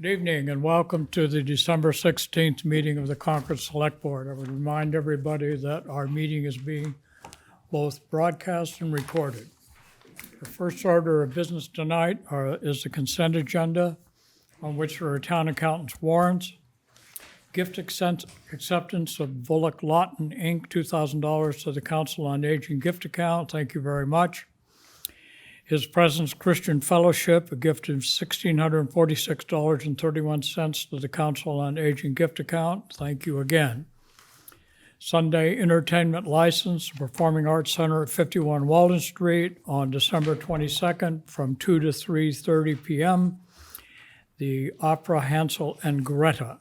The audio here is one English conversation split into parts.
Good evening and welcome to the December 16th meeting of the Concord Select Board. I would remind everybody that our meeting is being both broadcast and recorded. The first order of business tonight is the consent agenda, on which there are town accountant's warrants, gift acceptance of Bullock Lawton, Inc., $2,000 to the Council on Aging gift account. Thank you very much. His Presence Christian Fellowship, a gift of $1,646.31 to the Council on Aging gift account. Thank you again. Sunday entertainment license, Performing Arts Center at 51 Walden Street on December 22nd from 2 to 3:30 p.m. The Opera Hansel and Greta.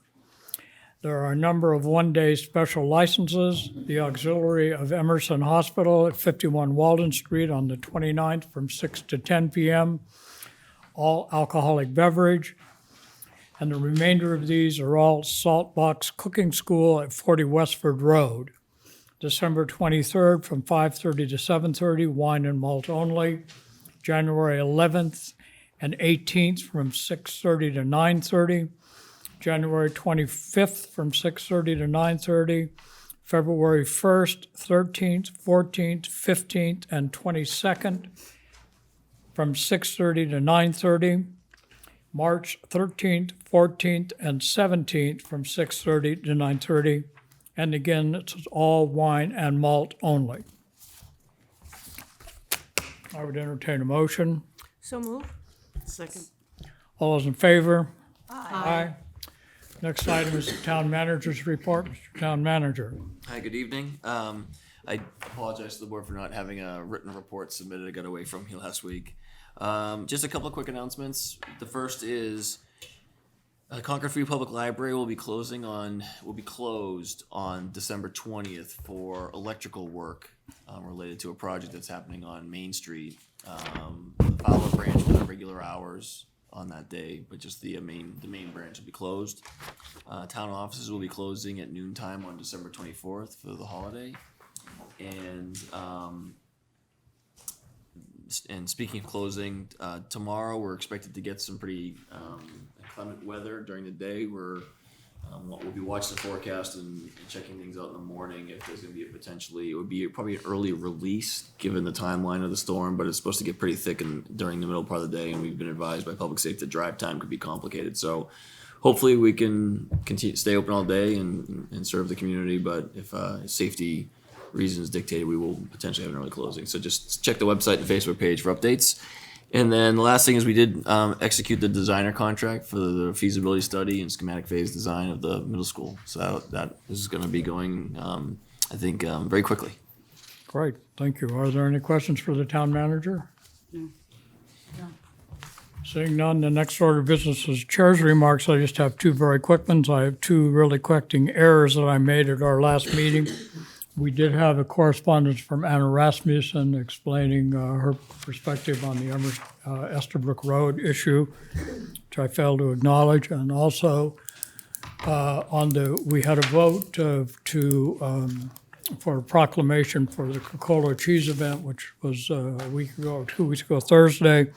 There are a number of one-day special licenses. The Auxiliary of Emerson Hospital at 51 Walden Street on the 29th from 6 to 10 p.m. All alcoholic beverage. And the remainder of these are all Saltbox Cooking School at 40 Westford Road. December 23rd from 5:30 to 7:30, wine and malt only. January 11th and 18th from 6:30 to 9:30. January 25th from 6:30 to 9:30, February 1st, 13th, 14th, 15th, and 22nd from 6:30 to 9:30, March 13th, 14th, and 17th from 6:30 to 9:30, and again, it's all wine and malt only. I would entertain a motion. So move. Second. All those in favor? Aye. Next item is the town manager's report. Mr. Town Manager. Hi, good evening. I apologize to the board for not having a written report submitted. I got away from you last week. Just a couple of quick announcements. The first is Concord Free Public Library will be closed on December 20th for electrical work related to a project that's happening on Main Street. The Fowler branch will have regular hours on that day, but just the main branch will be closed. Town offices will be closing at noontime on December 24th for the holiday. And speaking of closing, tomorrow we're expected to get some pretty inclement weather during the day. We'll be watching the forecast and checking things out in the morning if there's going to be it would be probably an early release given the timeline of the storm, but it's supposed to get pretty thick during the middle part of the day, and we've been advised by public safety that drive time could be complicated. So hopefully we can continue stay open all day and serve the community, but if safety reasons dictated, we will potentially have an early closing. So just check the website and Facebook page for updates. And then the last thing is we did execute the designer contract for the feasibility study and schematic phase design of the middle school. So that is going to be going, I think, very quickly. Great, thank you. Are there any questions for the town manager? No. Seeing none, the next order of business is chair's remarks. I just have two very quick ones. I have two really correcting errors that I made at our last meeting. We did have a correspondence from Anna Rasmussen explaining her perspective on the Estabrook Road issue, which I failed to acknowledge. And also, we had a vote for a proclamation for the Coca-Cola cheese event, which was 2 weeks ago Thursday.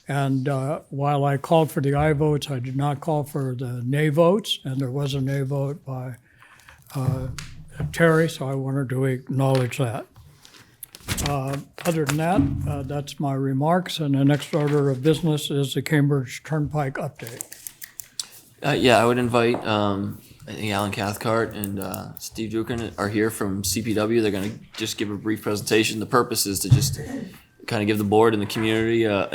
And while I called for the aye votes, I did not call for the nay votes, and there was a nay vote by Terry, so I wanted to acknowledge that. Other than that, that's my remarks, and the next order of business is the Cambridge Turnpike update. I would invite, I think Alan Cathcart and Steve Dukin are here from CPW. They're going to just give a brief presentation. The purpose is to just kind of give the board and the community a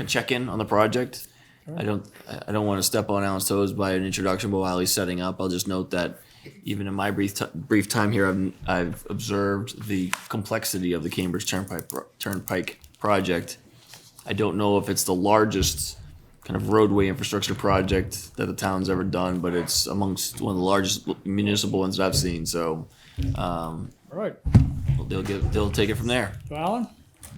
check-in on the project. I don't want to step on Alan's toes by an introduction, but while he's setting up, I'll just note that even in my brief time here, I've observed the complexity of the Cambridge Turnpike project. I don't know if it's the largest kind of roadway infrastructure project that the town's ever done, but it's amongst one of the largest municipal ones that I've seen. So, All right, they'll take it from there. so Alan,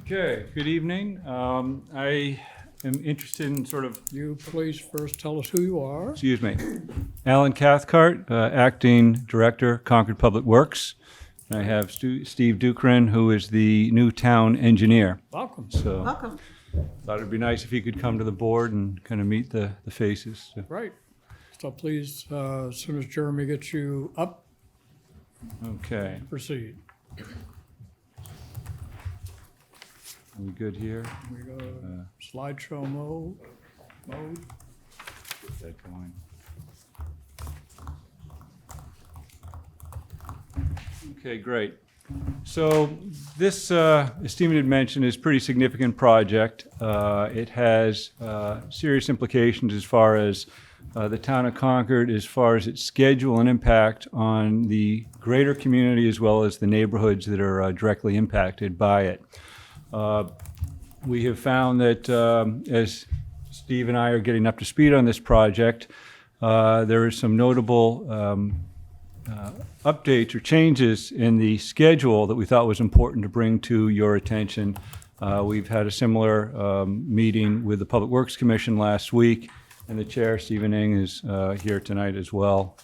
Okay, good evening. I am interested in you please first tell us who you are. excuse me, Alan Cathcart, Acting Director, Concord Public Works. And I have Steve Dukrin, who is the new town engineer. Welcome. So Welcome. thought it'd be nice if he could come to the board and kind of meet the faces. So, Right. So please, as soon as Jeremy gets you up, okay, proceed. we good here? We go slideshow mode. Get that going. Okay, great. So this, as Stephen had mentioned, is a pretty significant project. It has serious implications as far as the town of Concord, as far as its schedule and impact on the greater community as well as the neighborhoods that are directly impacted by it. We have found that as Steve and I are getting up to speed on this project, there are some notable updates or changes in the schedule that we thought was important to bring to your attention. We've had a similar meeting with the Public Works Commission last week, and the chair, Stephen Ing, is here tonight as well.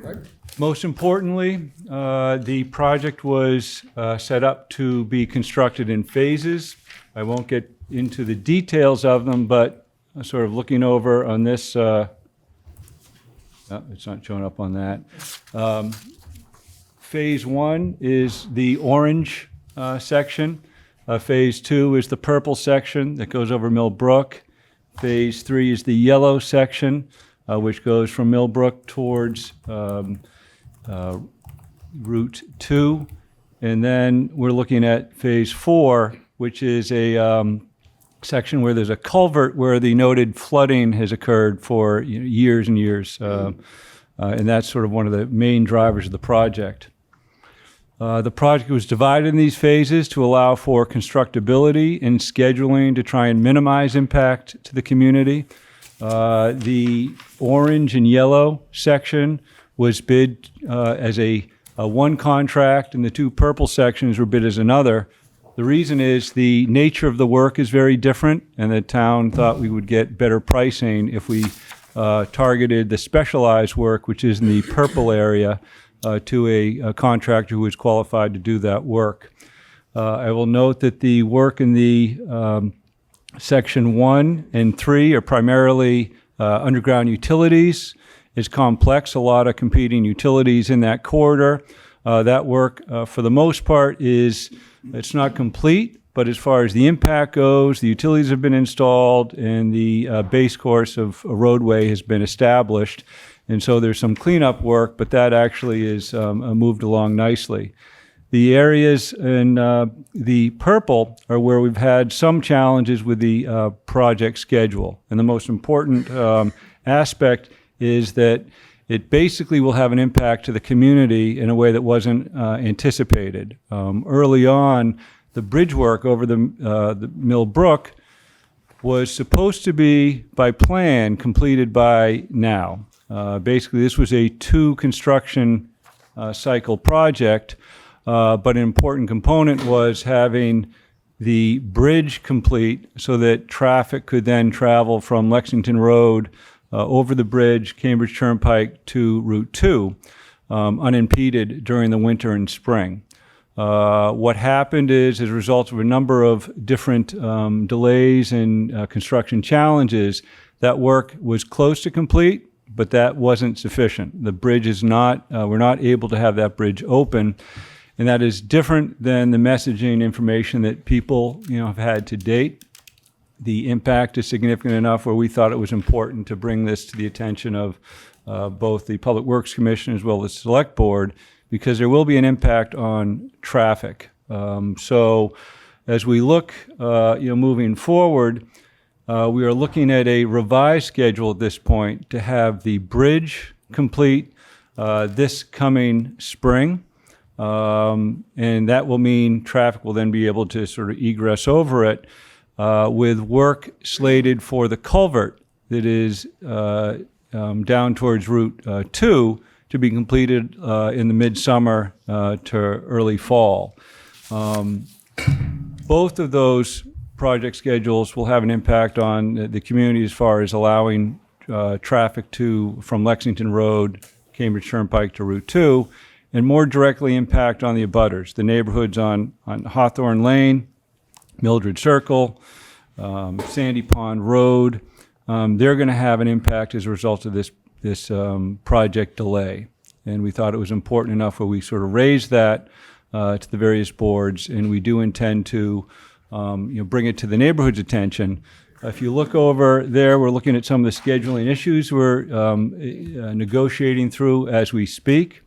Right. Most importantly, the project was set up to be constructed in phases. I won't get into the details of them, but sort of looking over on this, it's not showing up on that. Phase 1 is the orange section. Phase 2 is the purple section that goes over Mill Brook. Phase 3 is the yellow section, which goes from Millbrook towards Route 2. And then we're looking at Phase 4, which is a section where there's a culvert where the noted flooding has occurred for years and years. And that's sort of one of the main drivers of the project. The project was divided in these phases to allow for constructability and scheduling to try and minimize impact to the community. The orange and yellow section was bid as a one contract, and the two purple sections were bid as another. The reason is the nature of the work is very different, and the town thought we would get better pricing if we targeted the specialized work, which is in the purple area, to a contractor who was qualified to do that work. I will note that the work in the Section 1 and 3 are primarily underground utilities. It's complex, a lot of competing utilities in that corridor. That work, for the most part, it's not complete, but as far as the impact goes, the utilities have been installed and the base course of a roadway has been established. And so there's some cleanup work, but that actually is moved along nicely. The areas in the purple are where we've had some challenges with the project schedule. And the most important aspect is that it basically will have an impact to the community in a way that wasn't anticipated. Early on, the bridge work over the Mill Brook was supposed to be, by plan, completed by now. Basically, this was a two construction cycle project, but an important component was having the bridge complete so that traffic could then travel from Lexington Road over the bridge, Cambridge Turnpike to Route 2, unimpeded during the winter and spring. What happened is, as a result of a number of different delays and construction challenges, that work was close to complete, but that wasn't sufficient. The bridge is not, we're not able to have that bridge open, and that is different than the messaging information that people, have had to date. The impact is significant enough where we thought it was important to bring this to the attention of both the Public Works Commission as well as the Select Board, because there will be an impact on traffic. So as we look, moving forward, we are looking at a revised schedule at this point to have the bridge complete this coming spring. And that will mean traffic will then be able to sort of egress over it, with work slated for the culvert that is down towards Route 2 to be completed in the midsummer to early fall. Both of those project schedules will have an impact on the community as far as allowing traffic from Lexington Road, Cambridge Turnpike to Route 2, and more directly impact on the abutters, the neighborhoods on Hawthorne Lane, Mildred Circle, Sandy Pond Road. They're going to have an impact as a result of this project delay. And we thought it was important enough where we sort of raised that to the various boards, and we do intend to bring it to the neighborhood's attention. If you look over there, we're looking at some of the scheduling issues we're negotiating through as we speak.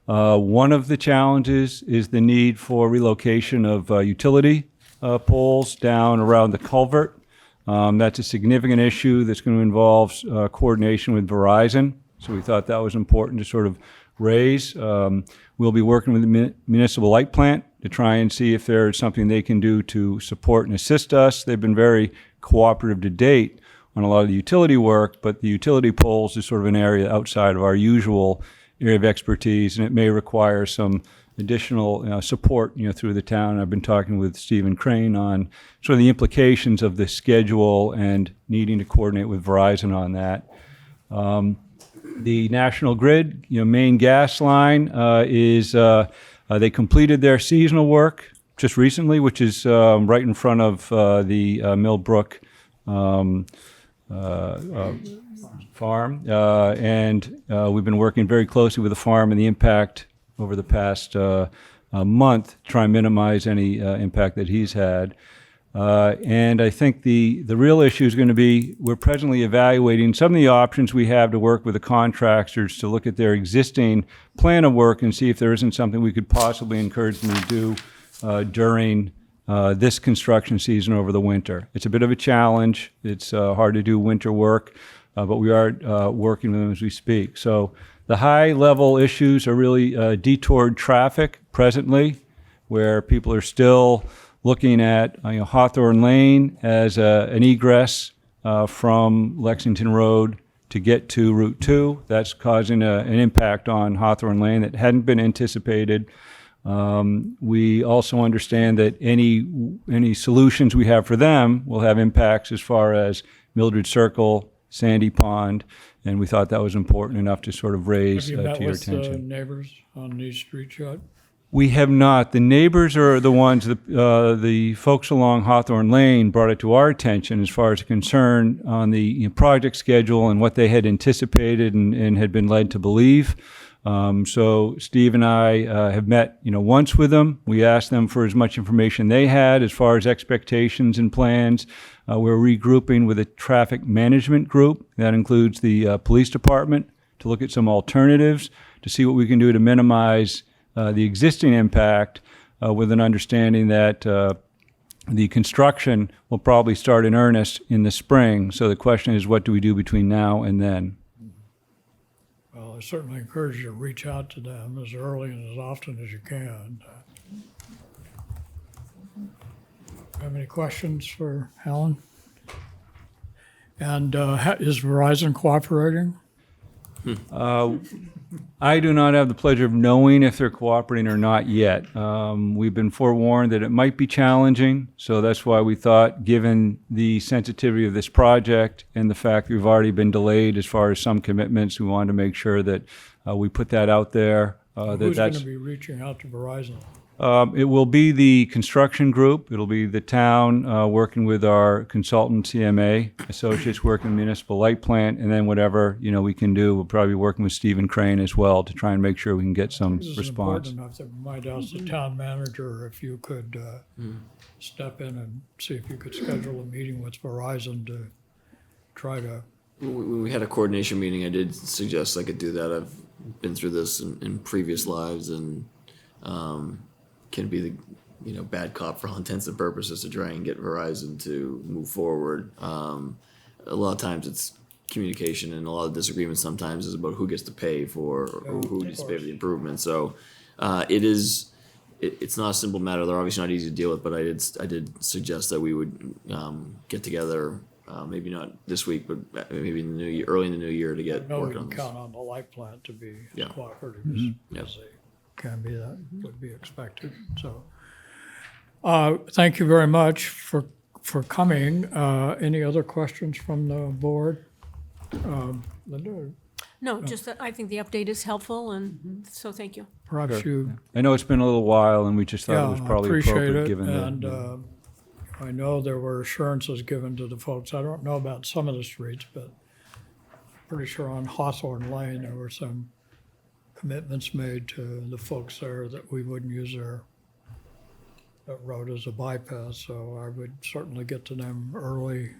One of the challenges is the need for relocation of utility poles down around the culvert. That's a significant issue that's going to involve coordination with Verizon. So we thought that was important to sort of raise. We'll be working with the municipal light plant to try and see if there's something they can do to support and assist us. They've been very cooperative to date on a lot of the utility work, but the utility poles is sort of an area outside of our usual area of expertise, and it may require some additional support, through the town. I've been talking with Stephen Crane on sort of the implications of the schedule and needing to coordinate with Verizon on that. The National Grid, main gas line is they completed their seasonal work just recently, which is right in front of the Millbrook farm, and we've been working very closely with the farm and the impact over the past month to try and minimize any impact that he's had. And I think the real issue is going to be we're presently evaluating some of the options we have to work with the contractors to look at their existing plan of work and see if there isn't something we could possibly encourage them to do during this construction season over the winter. It's a bit of a challenge. It's hard to do winter work, but we are working with them as we speak. So the high-level issues are really detoured traffic presently, where people are still looking at Hawthorne Lane as an egress from Lexington Road to get to Route 2. That's causing an impact on Hawthorne Lane that hadn't been anticipated. We also understand that any solutions we have for them will have impacts as far as Mildred Circle, Sandy Pond, and we thought that was important enough to sort of raise Have you met to your with attention. neighbors on these streets yet? We have not. The neighbors are the ones, the folks along Hawthorne Lane brought it to our attention as far as concern on the project schedule and what they had anticipated and had been led to believe. So Steve and I have met, once with them. We asked them for as much information they had as far as expectations and plans. We're regrouping with a traffic management group. That includes the police department to look at some alternatives to see what we can do to minimize the existing impact with an understanding that the construction will probably start in earnest in the spring. So the question is, what do we do between now and then? Well, I certainly encourage you to reach out to them as early and as often as you can. Have any questions for Helen? And is Verizon cooperating? I do not have the pleasure of knowing if they're cooperating or not yet. We've been forewarned that it might be challenging, so that's why we thought, given the sensitivity of this project and the fact that we've already been delayed as far as some commitments, we wanted to make sure that we put that out there. Who's going to be reaching out to Verizon? It will be the construction group. It'll be the town working with our consultant CMA associates, working with municipal light plant, and then whatever we can do. We'll probably be working with Stephen Crane as well to try and make sure we can get some This is response. important enough that we might ask the town manager if you could step in and see if you could schedule a meeting with Verizon to try to. When we had a coordination meeting, I did suggest I could do that. I've been through this in previous lives and can be the bad cop for all intents and purposes to try and get Verizon to move forward. A lot of times it's communication, and a lot of disagreements sometimes is about who gets to pay for or who needs to pay for the improvement. So it's not a simple matter. They're obviously not easy to deal with, but I did suggest that we would get together. Maybe not this week, but maybe in the new year, early in the new year, to get No, we working can on this. count on the light plant to be as Yeah. cooperative Yep. as they can be. That would be expected. So, thank you very much for coming. Any other questions from the board? Linda, No, just that I think the update is helpful, and so thank you. perhaps you. I know it's been a little while, and we just thought it was I probably appreciate appropriate it, given and the I know there were assurances given to the folks. I don't know about some of the streets, but pretty sure on Hawthorne Lane, there were some commitments made to the folks there that we wouldn't use that road as a bypass. So I would certainly get to them early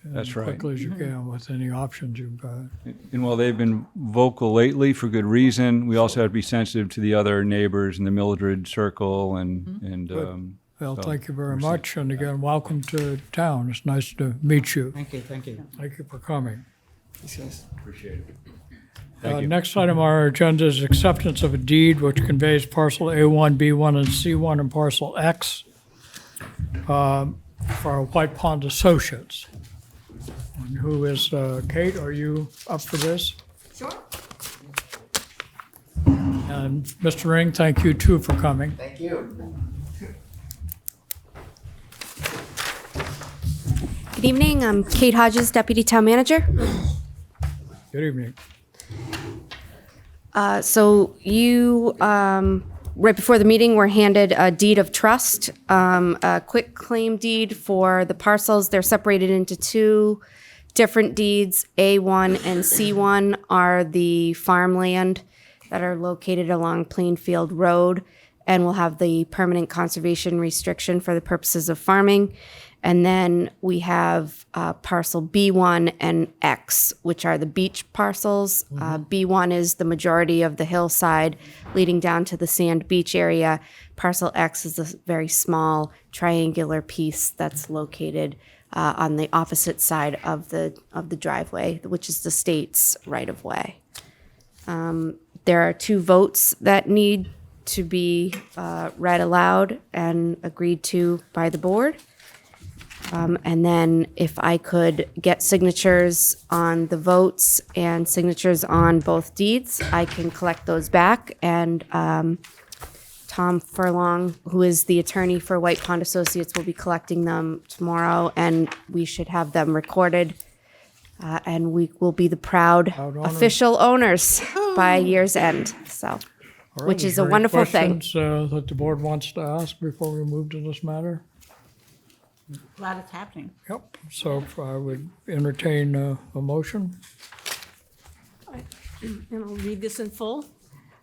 and That's right. quickly as you can with any options you've got. And while they've been vocal lately for good reason, we also have to be sensitive to the other neighbors in the Mildred Circle Well, So, thank you very we're much, and again, welcome to town. It's nice to meet you. Thank you, thank you. Thank you for coming. appreciate it. Thank you. Next item on our agenda is acceptance of a deed which conveys parcel A1, B1, and C1 and parcel X for our White Pond Associates. And who is, Kate, are you up for this? Sure. And Mr. Ring, thank you too for coming. Thank you. Good evening. I'm Kate Hodges, Deputy Town Manager. Good evening. So you, right before the meeting, were handed a deed of trust, a quick claim deed for the parcels. They're separated into two different deeds. A1 and C1 are the farmland that are located along Plainfield Road and will have the permanent conservation restriction for the purposes of farming. And then we have parcel B1 and X, which are the beach parcels. B1 is the majority of the hillside leading down to the sand beach area. Parcel X is a very small triangular piece that's located on the opposite side of the driveway, which is the state's right-of-way. There are two votes that need to be read aloud and agreed to by the board. And then if I could get signatures on the votes and signatures on both deeds, I can collect those back. And Tom Furlong, who is the attorney for White Pond Associates, will be collecting them tomorrow, and we should have them recorded. And we will be the proud owners. official owners by year's end, so, All right, which is there a any wonderful thing. questions, that the board wants to ask before we move to this matter? A lot is happening. Yep, so if I would entertain a motion. And I'll read this in full.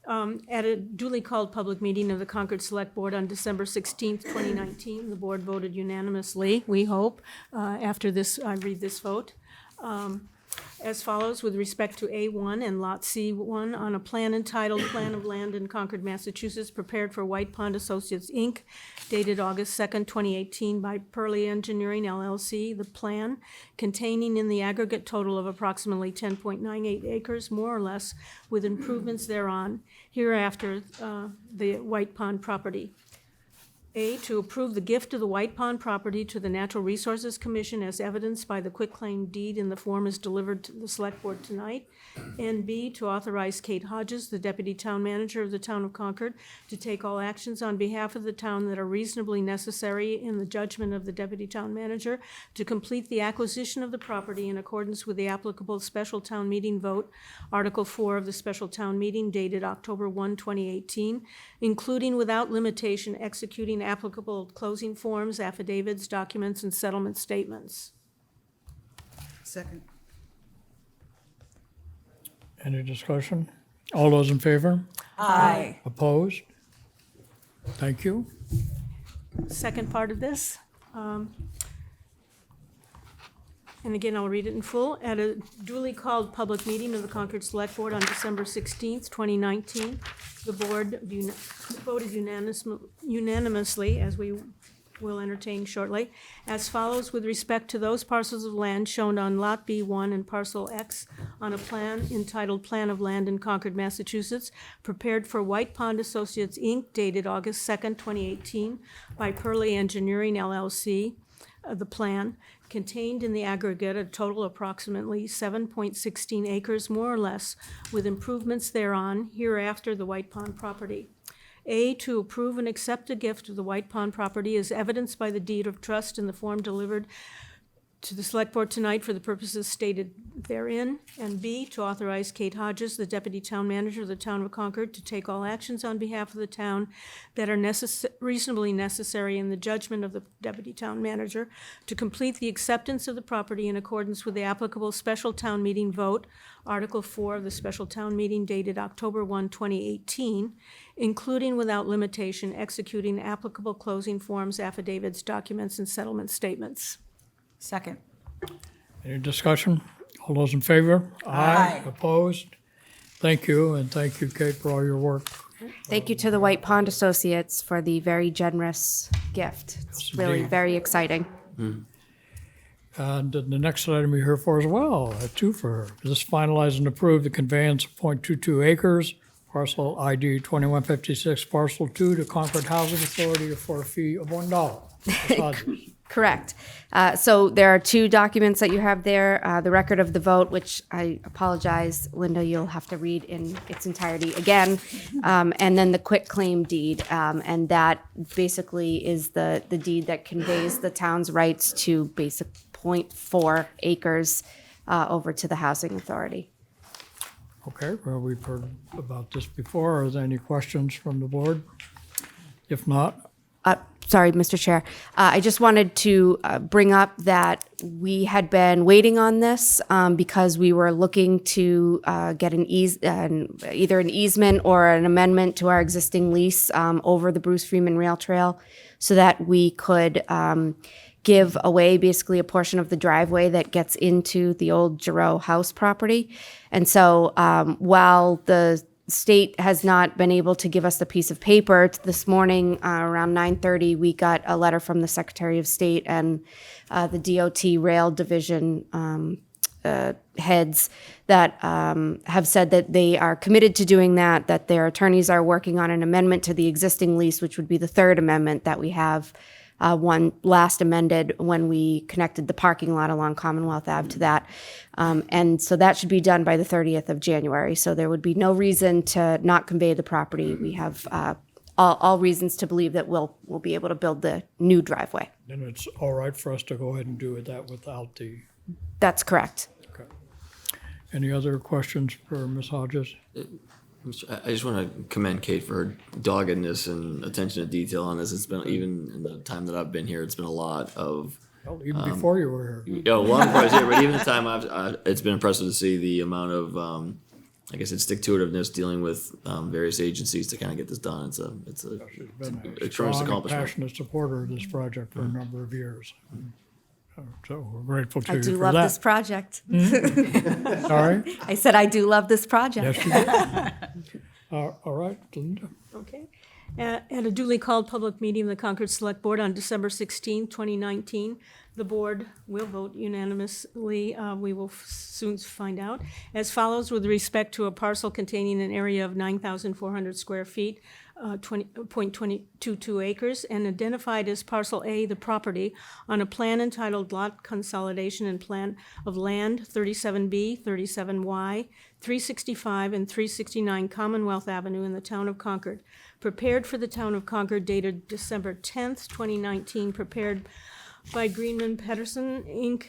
At a duly called public meeting of the Concord Select Board on December 16th, 2019, the board voted unanimously, we hope, after this, I read this vote, as follows: with respect to A1 and Lot C1 on a plan entitled Plan of Land in Concord, Massachusetts, prepared for White Pond Associates, Inc., dated August 2nd, 2018, by Pearly Engineering, LLC, the plan containing in the aggregate total of approximately 10.98 acres, more or less, with improvements thereon, hereafter the White Pond property. A, to approve the gift of the White Pond property to the Natural Resources Commission as evidenced by the quitclaim deed in the form as delivered to the Select Board tonight. And B, to authorize Kate Hodges, the Deputy Town Manager of the Town of Concord, to take all actions on behalf of the town that are reasonably necessary in the judgment of the Deputy Town Manager to complete the acquisition of the property in accordance with the applicable special town meeting vote, Article 4 of the special town meeting dated October 1, 2018, including without limitation executing applicable closing forms, affidavits, documents, and settlement statements. Second. Any discussion? All those in favor? Aye. Opposed? Thank you. Second part of this. And again, I'll read it in full. At a duly called public meeting of the Concord Select Board on December 16th, 2019, the board voted unanimously, as we will entertain shortly, as follows: with respect to those parcels of land shown on Lot B1 and Parcel X on a plan entitled Plan of Land in Concord, Massachusetts, prepared for White Pond Associates, Inc., dated August 2nd, 2018, by Pearly Engineering, LLC, the plan contained in the aggregate a total approximately 7.16 acres, more or less, with improvements thereon, hereafter the White Pond property. A, to approve and accept a gift of the White Pond property as evidenced by the deed of trust in the form delivered to the Select Board tonight for the purposes stated therein, and B, to authorize Kate Hodges, the Deputy Town Manager of the Town of Concord, to take all actions on behalf of the town that are reasonably necessary in the judgment of the Deputy Town Manager to complete the acceptance of the property in accordance with the applicable special town meeting vote, Article 4 of the special town meeting dated October 1, 2018, including without limitation executing applicable closing forms, affidavits, documents, and settlement statements. Second. Any discussion? All those in favor? Aye. Opposed? Thank you, and thank you, Kate, for all your work. Thank you to the White Pond Associates for the very generous gift. It's really indeed. very exciting. And the next item you're here for as well, a two for her. This finalize and approve the conveyance of .22 acres, parcel ID 2156, parcel 2 to Concord Housing Authority for a fee of $1. Ms. Hodges. Correct. So there are two documents that you have there, the record of the vote, which I apologize, Linda, you'll have to read in its entirety again, and then the quitclaim deed. And that basically is the deed that conveys the town's rights to basic .4 acres over to the Housing Authority. Okay, well, we've heard about this before. Are there any questions from the board? If not, Sorry, Mr. Chair. I just wanted to bring up that we had been waiting on this because we were looking to get either an easement or an amendment to our existing lease over the Bruce Freeman Rail Trail so that we could give away basically a portion of the driveway that gets into the old Giroux House property. And so while the state has not been able to give us the piece of paper, this morning around 9:30, we got a letter from the Secretary of State and the DOT Rail Division heads that have said that they are committed to doing that their attorneys are working on an amendment to the existing lease, which would be the third amendment that we have. One last amended when we connected the parking lot along Commonwealth Ave to that. And so that should be done by the 30th of January. So there would be no reason to not convey the property. We have all reasons to believe that we'll be able to build the new driveway. then it's all right for us to go ahead and do that without the, That's correct. okay. Any other questions for Ms. Hodges? I just want to commend Kate for her doggedness and attention to detail on this. It's been, even in the time that I've been here, it's been a lot of, Well, even before you were here. long before I was here, but even the time it's been impressive to see the amount of, like I said, stick-to-itiveness dealing with various agencies to kind of get this done. It's a Been a tremendous strong and accomplishment. passionate supporter of this project for a number of years. So we're grateful to I you do for love that. this project. Sorry? I said I do love this project. Yes, you did. All right, Linda. Okay. At a duly called public meeting of the Concord Select Board on December 16, 2019, the board will vote unanimously, we will soon find out, as follows with respect to a parcel containing an area of 9,400 square feet, 20.22 acres, and identified as Parcel A, the property, on a plan entitled Lot Consolidation and Plan of Land 37B, 37Y, 365, and 369 Commonwealth Avenue in the town of Concord, prepared for the town of Concord, dated December 10th, 2019, prepared by Greenman Pedersen, Inc.,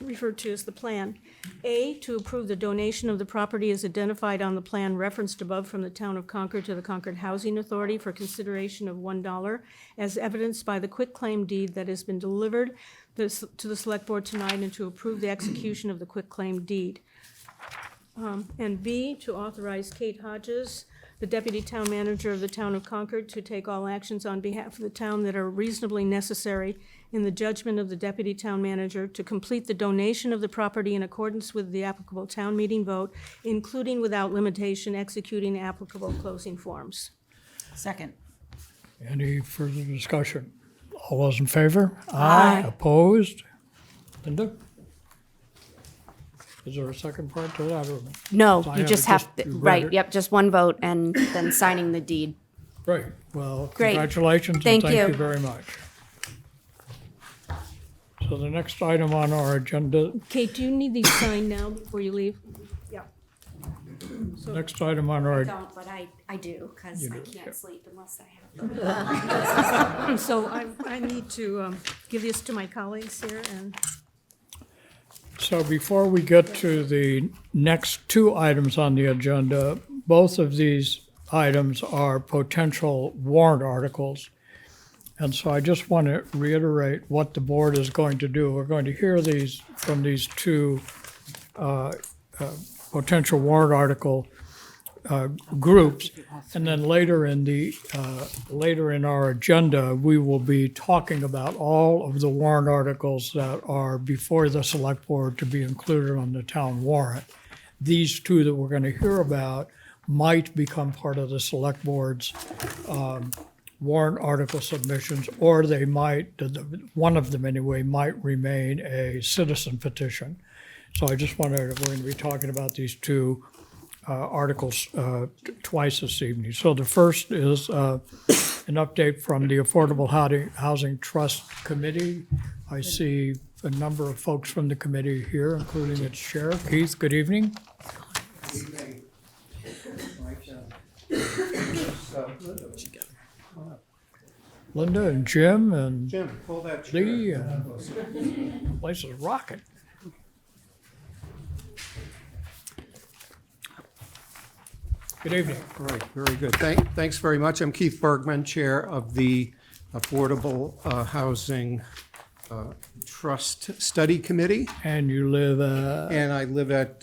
referred to as the plan. A, to approve the donation of the property as identified on the plan referenced above from the town of Concord to the Concord Housing Authority for consideration of $1, as evidenced by the quitclaim deed that has been delivered to the Select Board tonight, and to approve the execution of the quitclaim deed. And B, to authorize Kate Hodges, the Deputy Town Manager of the Town of Concord, to take all actions on behalf of the town that are reasonably necessary in the judgment of the Deputy Town Manager to complete the donation of the property in accordance with the applicable town meeting vote, including without limitation executing applicable closing forms. Second. Any further discussion? All those in favor? Aye. Opposed? Linda? Is there a second part to that? Or? No, I you have just it have, just- you read right, it. yep, just one vote and then signing the deed. Great. Well, Great. congratulations and Thank thank you. you very much. So the next item on our agenda, Kate, do you need these signed now before you leave? Yeah. next item on our, Don't, but I do, because I can't sleep unless I have them. So I need to give this to my colleagues here, and So before we get to the next two items on the agenda, both of these items are potential warrant articles. And so I just want to reiterate what the board is going to do. We're going to hear these from these two potential warrant article groups. And then later in our agenda, we will be talking about all of the warrant articles that are before the select board to be included on the town warrant. These two that we're going to hear about might become part of the select board's warrant article submissions, or they might, one of them anyway, might remain a citizen petition. So I just wanted, we're going to be talking about these two articles twice this evening. So the first is an update from the Affordable Housing Trust Committee. I see a number of folks from the committee here, including its chair. Keith, good evening. Linda and Jim and Jim, pull that chair. Lee, and place is rocking. Good evening. All right, very good. Thanks very much. I'm Keith Bergman, Chair of the Affordable Housing Trust Study Committee, And you live, and I live at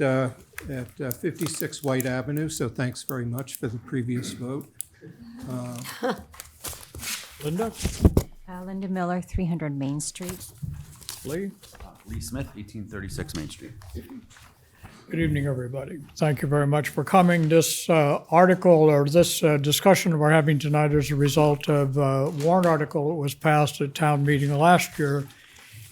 56 White Avenue, so thanks very much for the previous vote. Linda, Linda Miller, 300 Main Street. Lee. Lee Smith, 1836 Main Street. Good evening, everybody. Thank you very much for coming. This article or this discussion we're having tonight is a result of a warrant article that was passed at town meeting last year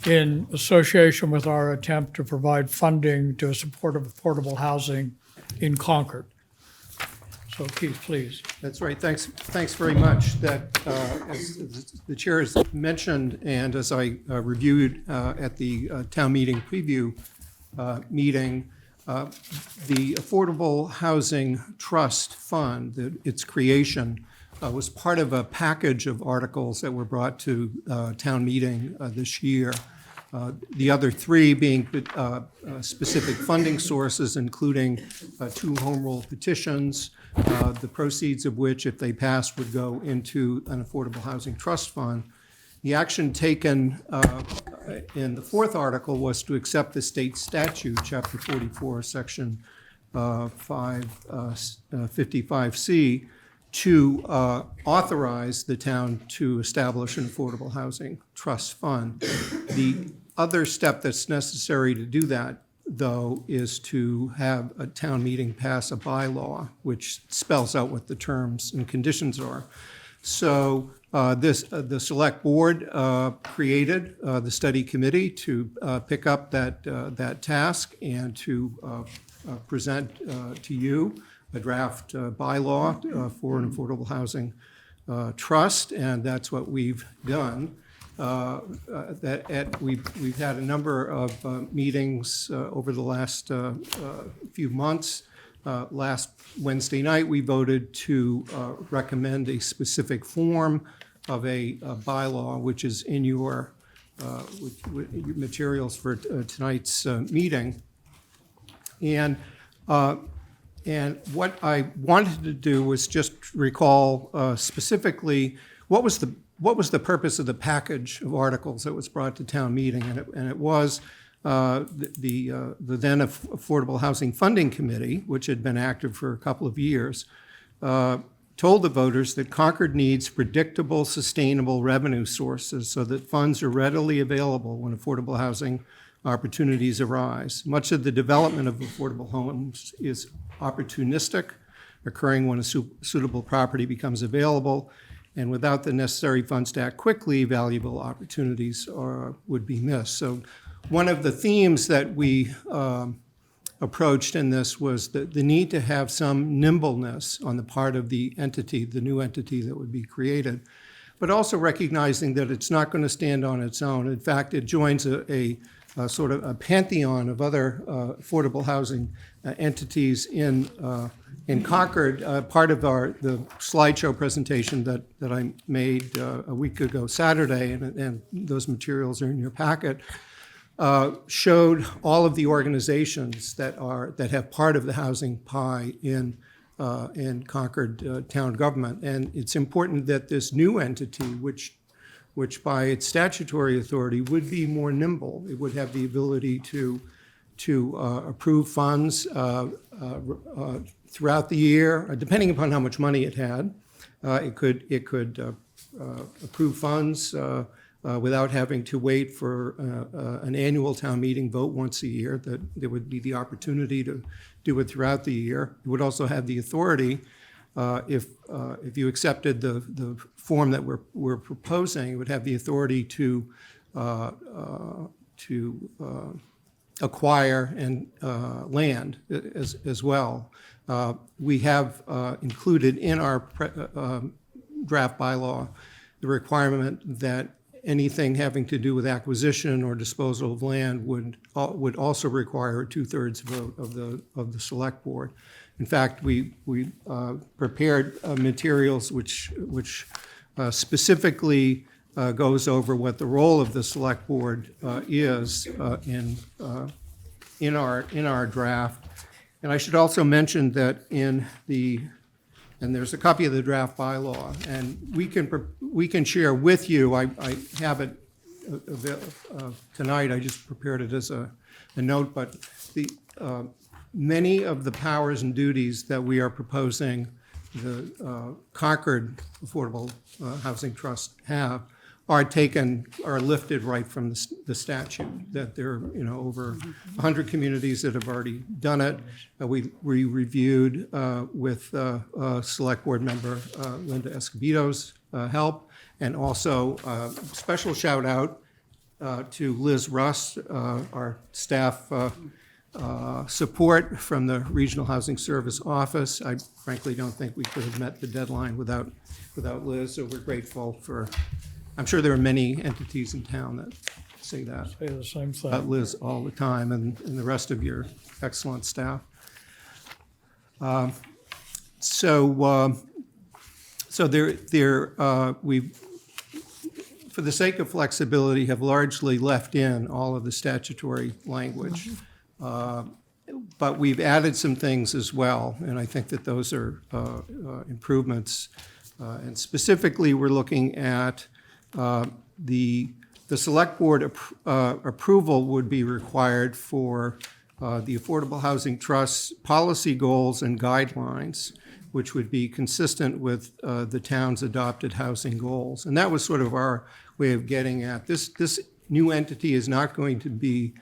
in association with our attempt to provide funding to support of affordable housing in Concord. So Keith, please. That's right. Thanks very much. That, as the chair has mentioned, and as I reviewed at the town meeting preview meeting, the Affordable Housing Trust Fund, its creation, was part of a package of articles that were brought to town meeting this year. The other three being specific funding sources, including two home rule petitions, the proceeds of which, if they passed, would go into an Affordable Housing Trust Fund. The action taken in the fourth article was to accept the state statute, Chapter 44, Section 555C, to authorize the town to establish an Affordable Housing Trust Fund. The other step that's necessary to do that, though, is to have a town meeting pass a bylaw, which spells out what the terms and conditions are. So the select board created the study committee to pick up that task and to present to you a draft bylaw for an affordable housing trust, and that's what we've done. We've had a number of meetings over the last few months. Last Wednesday night, we voted to recommend a specific form of a bylaw, which is in your materials for tonight's meeting. And what I wanted to do was just recall specifically what was the purpose of the package of articles that was brought to town meeting, and it was the then Affordable Housing Funding Committee, which had been active for a couple of years, told the voters that Concord needs predictable, sustainable revenue sources so that funds are readily available when affordable housing opportunities arise. Much of the development of affordable homes is opportunistic, occurring when a suitable property becomes available, and without the necessary funds to act quickly, valuable opportunities would be missed. So one of the themes that we approached in this was the need to have some nimbleness on the part of the entity, the new entity that would be created, but also recognizing that it's not going to stand on its own. In fact, it joins a sort of a pantheon of other affordable housing entities in Concord. Part of the slideshow presentation that I made a week ago Saturday, and those materials are in your packet, showed all of the organizations that have part of the housing pie in Concord town government. And it's important that this new entity, which by its statutory authority would be more nimble, it would have the ability to approve funds throughout the year, depending upon how much money it had. It could approve funds without having to wait for an annual town meeting vote once a year, that there would be the opportunity to do it throughout the year. It would also have the authority, if you accepted the form that we're proposing, it would have the authority to acquire and land as well. We have included in our draft bylaw the requirement that anything having to do with acquisition or disposal of land would also require a 2/3 vote of the select board. In fact, we prepared materials which specifically goes over what the role of the select board is in our draft. And I should also mention that and there's a copy of the draft bylaw, and we can share with you. I have it tonight. I just prepared it as a note, but many of the powers and duties that we are proposing the Concord Affordable Housing Trust have are lifted right from the statute, that there are, over 100 communities that have already done it. We reviewed with Select Board member Linda Escobedo's help, and also special shout out to Liz Russ, our staff support from the Regional Housing Service Office. I frankly don't think we could have met the deadline without Liz, so we're grateful for. I'm sure there are many entities in town that say that. Say the same thing. About Liz all the time, and the rest of your excellent staff. So we, for the sake of flexibility, have largely left in all of the statutory language. But we've added some things as well, and I think that those are improvements. And specifically, we're looking at the select board approval would be required for the Affordable Housing Trust's policy goals and guidelines, which would be consistent with the town's adopted housing goals. And that was sort of our way of getting at this. This new entity is not going to be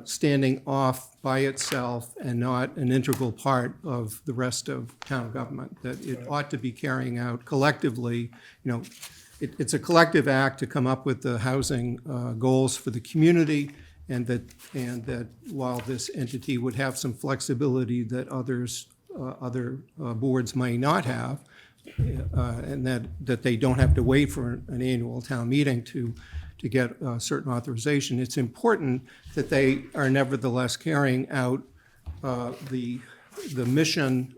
standing off by itself and not an integral part of the rest of town government, that it ought to be carrying out collectively. It's a collective act to come up with the housing goals for the community, and that while this entity would have some flexibility that other boards may not have, and that they don't have to wait for an annual town meeting to get certain authorization. It's important that they are nevertheless carrying out the mission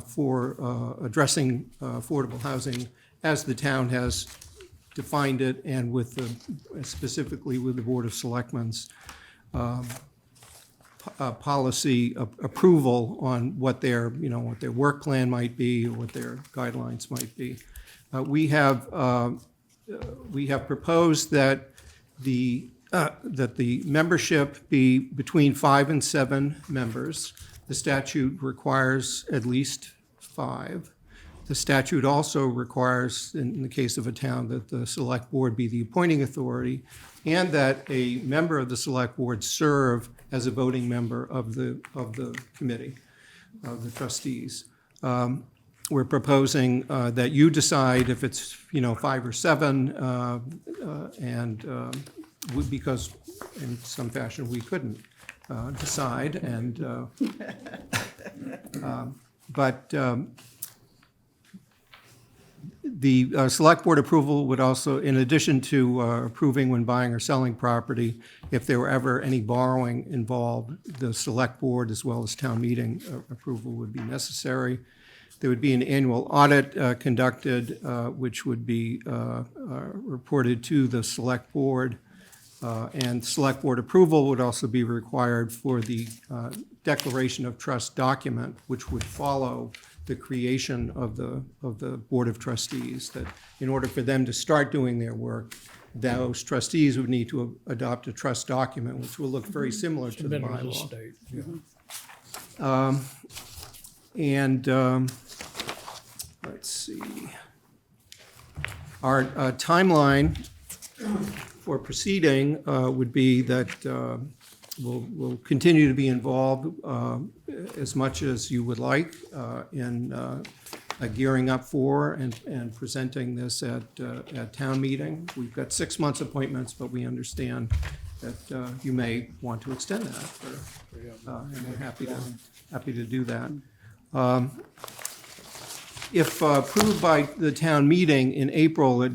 for addressing affordable housing as the town has defined it, and specifically with the Board of Selectmen's policy approval on what their work plan might be, or what their guidelines might be. We have proposed that the membership be between 5 and 7 members. The statute requires at least 5. The statute also requires, in the case of a town, that the select board be the appointing authority, and that a member of the select board serve as a voting member of the committee, of the trustees. We're proposing that you decide if it's 5 or 7, because in some fashion we couldn't decide, but the select board approval would also, in addition to approving when buying or selling property, if there were ever any borrowing involved, the select board as well as town meeting approval would be necessary. There would be an annual audit conducted, which would be reported to the select board. And select board approval would also be required for the declaration of trust document, which would follow the creation of the Board of Trustees, that in order for them to start doing their work, those trustees would need to adopt a trust document, which will look very similar to the Submitted to the bylaw. state, yeah. And let's see. Our timeline for proceeding would be that we'll continue to be involved as much as you would like in gearing up for and presenting this at town meeting. We've got 6 months appointments, but we understand that you may want to extend that, and we're happy to do that. If approved by the town meeting in April,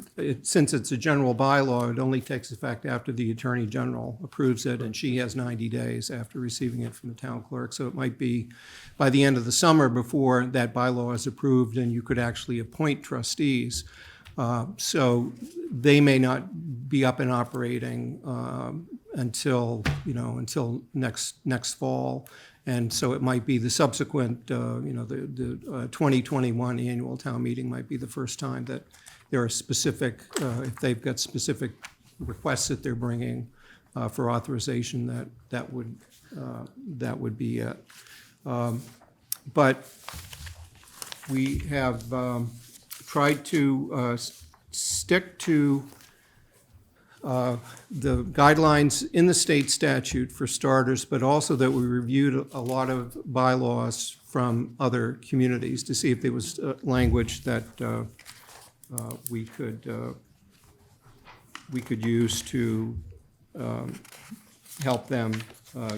since it's a general bylaw, it only takes effect after the Attorney General approves it, and she has 90 days after receiving it from the town clerk. So it might be by the end of the summer before that bylaw is approved, and you could actually appoint trustees. So they may not be up and operating until next fall. And so it might be the subsequent, the 2021 annual town meeting might be the first time that there are specific, if they've got specific requests that they're bringing for authorization, that would be it. But we have tried to stick to the guidelines in the state statute for starters, but also that we reviewed a lot of bylaws from other communities to see if there was language that we could use to help them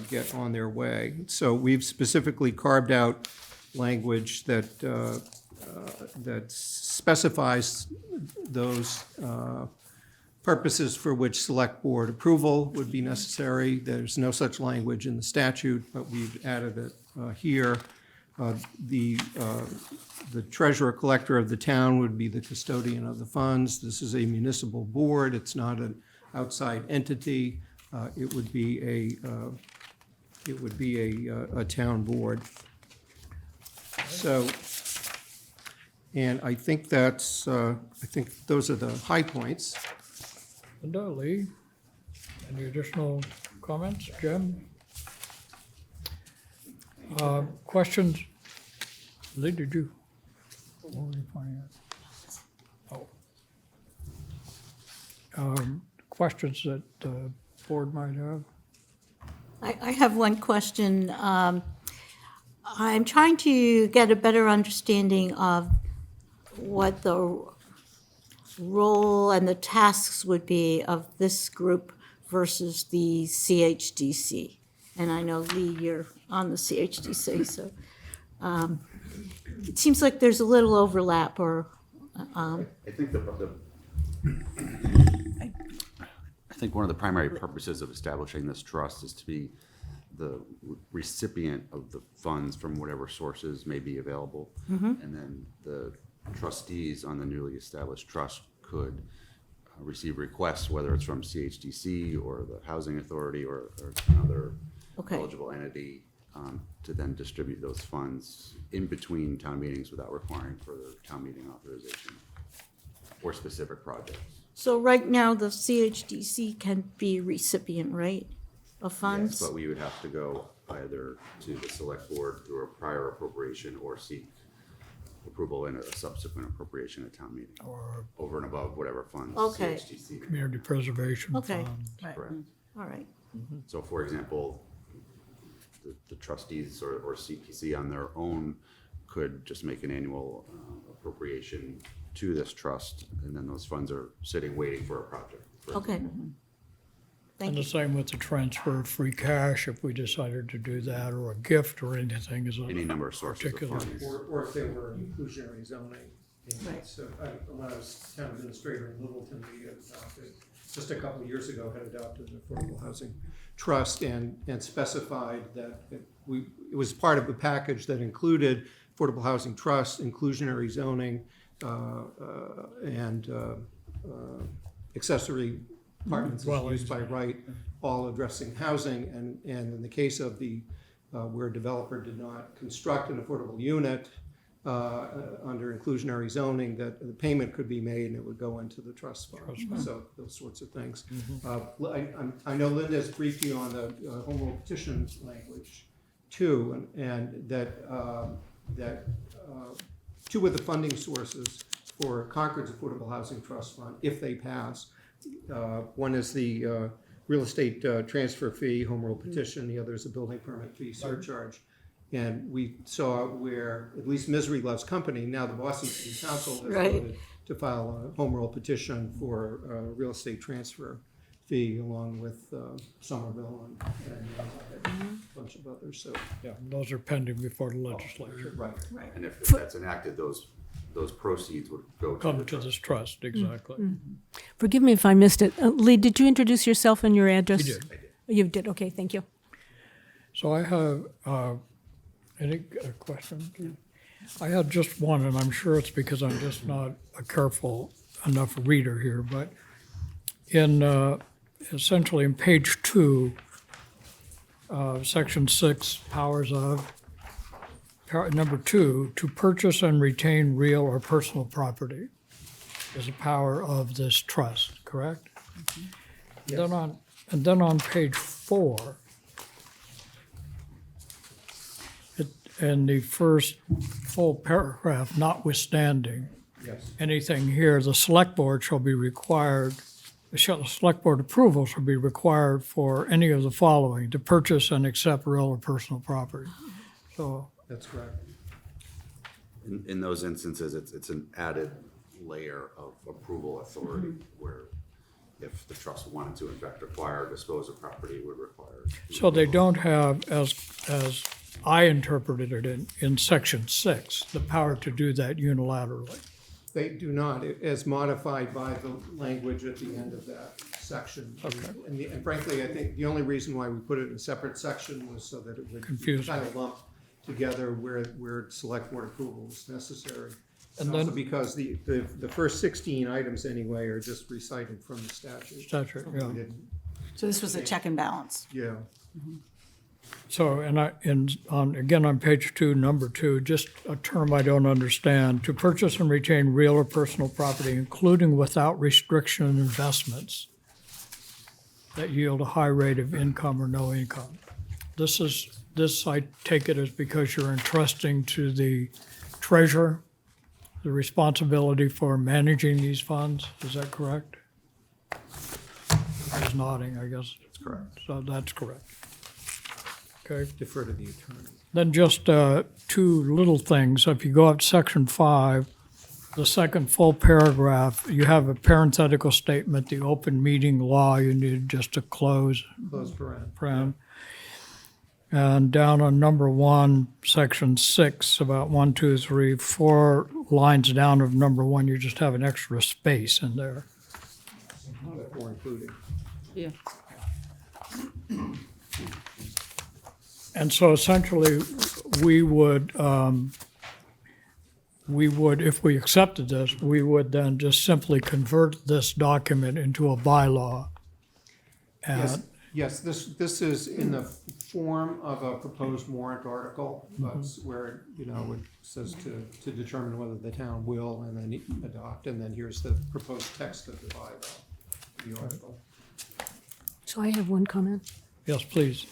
get on their way. So we've specifically carved out language that that specifies those purposes for which select board approval would be necessary. There's no such language in the statute, but we've added it here. The treasurer collector of the town would be the custodian of the funds. This is a municipal board. It's not an outside entity. It would be a town board. So, and I think that's, I think those are the high points. Linda, Lee, any additional comments? Jim? Questions? Lee, did you? What were you pointing at? Oh. Questions that the board might have? I have one question. I'm trying to get a better understanding of what the role and the tasks would be of this group versus the CHDC. And I know, Lee, you're on the CHDC, so it seems like there's a little overlap, or I think one of the primary purposes of establishing this trust is to be the recipient of the funds from whatever sources may be available. And then the trustees on the newly established trust could receive requests, whether it's from CHDC or the Housing Authority or another eligible entity, to then distribute those funds in between town meetings without requiring further town meeting authorization or specific projects. so right now the CHDC can be recipient, right, of funds? Yes, but we would have to go either to the select board through a prior appropriation or seek approval in a subsequent appropriation at town meeting, Or over and above whatever funds Okay. CHDC. community preservation Okay. funds? Correct. All right. So for example, the trustees or CPC on their own could just make an annual appropriation to this trust, and then those funds are sitting waiting for a project. for Okay. example. Thank And the you. same with the transfer of free cash, if we decided to do that, or a gift or anything is a Any number of sources of particular. funds. Or if they were inclusionary zoning. Right. So when I was town administrator in Littleton, we adopted, just a couple of years ago, had adopted the Affordable Housing Trust and specified that it was part of a package that included Affordable Housing Trust, inclusionary zoning, and accessory apartments as used by right, all addressing housing, and in the case of the, where a developer did not construct an affordable unit under inclusionary zoning, that the payment could be made and it would go into the trust fund. So those sorts of things. I know Linda has briefed you on the home rule petition language too, and that two of the funding sources for Concord's Affordable Housing Trust Fund, if they pass, one is the real estate transfer fee, home rule petition, the other is a building permit fee surcharge. And we saw where, at least Misery Loves Company, now the Boston City Council has Right. voted to file a home rule petition for a real estate transfer fee, along with Somerville and a bunch of others, so. Yeah, those are pending before the legislature. Right. And if that's enacted, those proceeds would go to Come the to trust. this trust, exactly. Forgive me if I missed it. Lee, did you introduce yourself and your address? We did. You did, okay, thank you. So I have, any question? I had just one, and I'm sure it's because I'm just not a careful enough reader here, but in, essentially in page 2, section 6, powers of, number 2, to purchase and retain real or personal property is a power of this trust, correct? And then on page 4, in the first full paragraph, notwithstanding Yes. anything here, the select board shall be required, select board approval shall be required for any of the following: to purchase and accept real or personal property. So, That's correct. In those instances, it's an added layer of approval authority where if the trust wanted to in fact acquire or dispose of property, it would require. so they don't have, as I interpreted it in section 6, the power to do that unilaterally. They do not, as modified by the language at the end of that section. And frankly, I think the only reason why we put it in a separate section was so that it would Confuse. kind of lump together where select board approval is necessary. And And also then- because the first 16 items anyway are just recited from the statute. Statute, So we yeah. didn't- So this was a check and balance. Yeah. So, again, on page 2, number 2, just a term I don't understand: to purchase and retain real or personal property, including without restriction investments that yield a high rate of income or no income. This I take it as because you're entrusting to the treasurer the responsibility for managing these funds, is that correct? He's nodding, I guess. That's correct. So that's correct. Okay. Defer to the attorney. Then just 2 little things. If you go up to section 5, the second full paragraph, you have a parenthetical statement, the open meeting law, you need just to close, Close paren. paren. And down on number 1, section 6, about 1, 2, 3, 4 lines down of number 1, you just have an extra space in there. Or including. Yeah. And so essentially, we would, if we accepted this, we would then just simply convert this document into a bylaw. Yes, yes, this is in the form of a proposed warrant article, but where, it says to determine whether the town will and then adopt, and then here's the proposed text of the bylaw, the article. So I have one comment. Yes, please.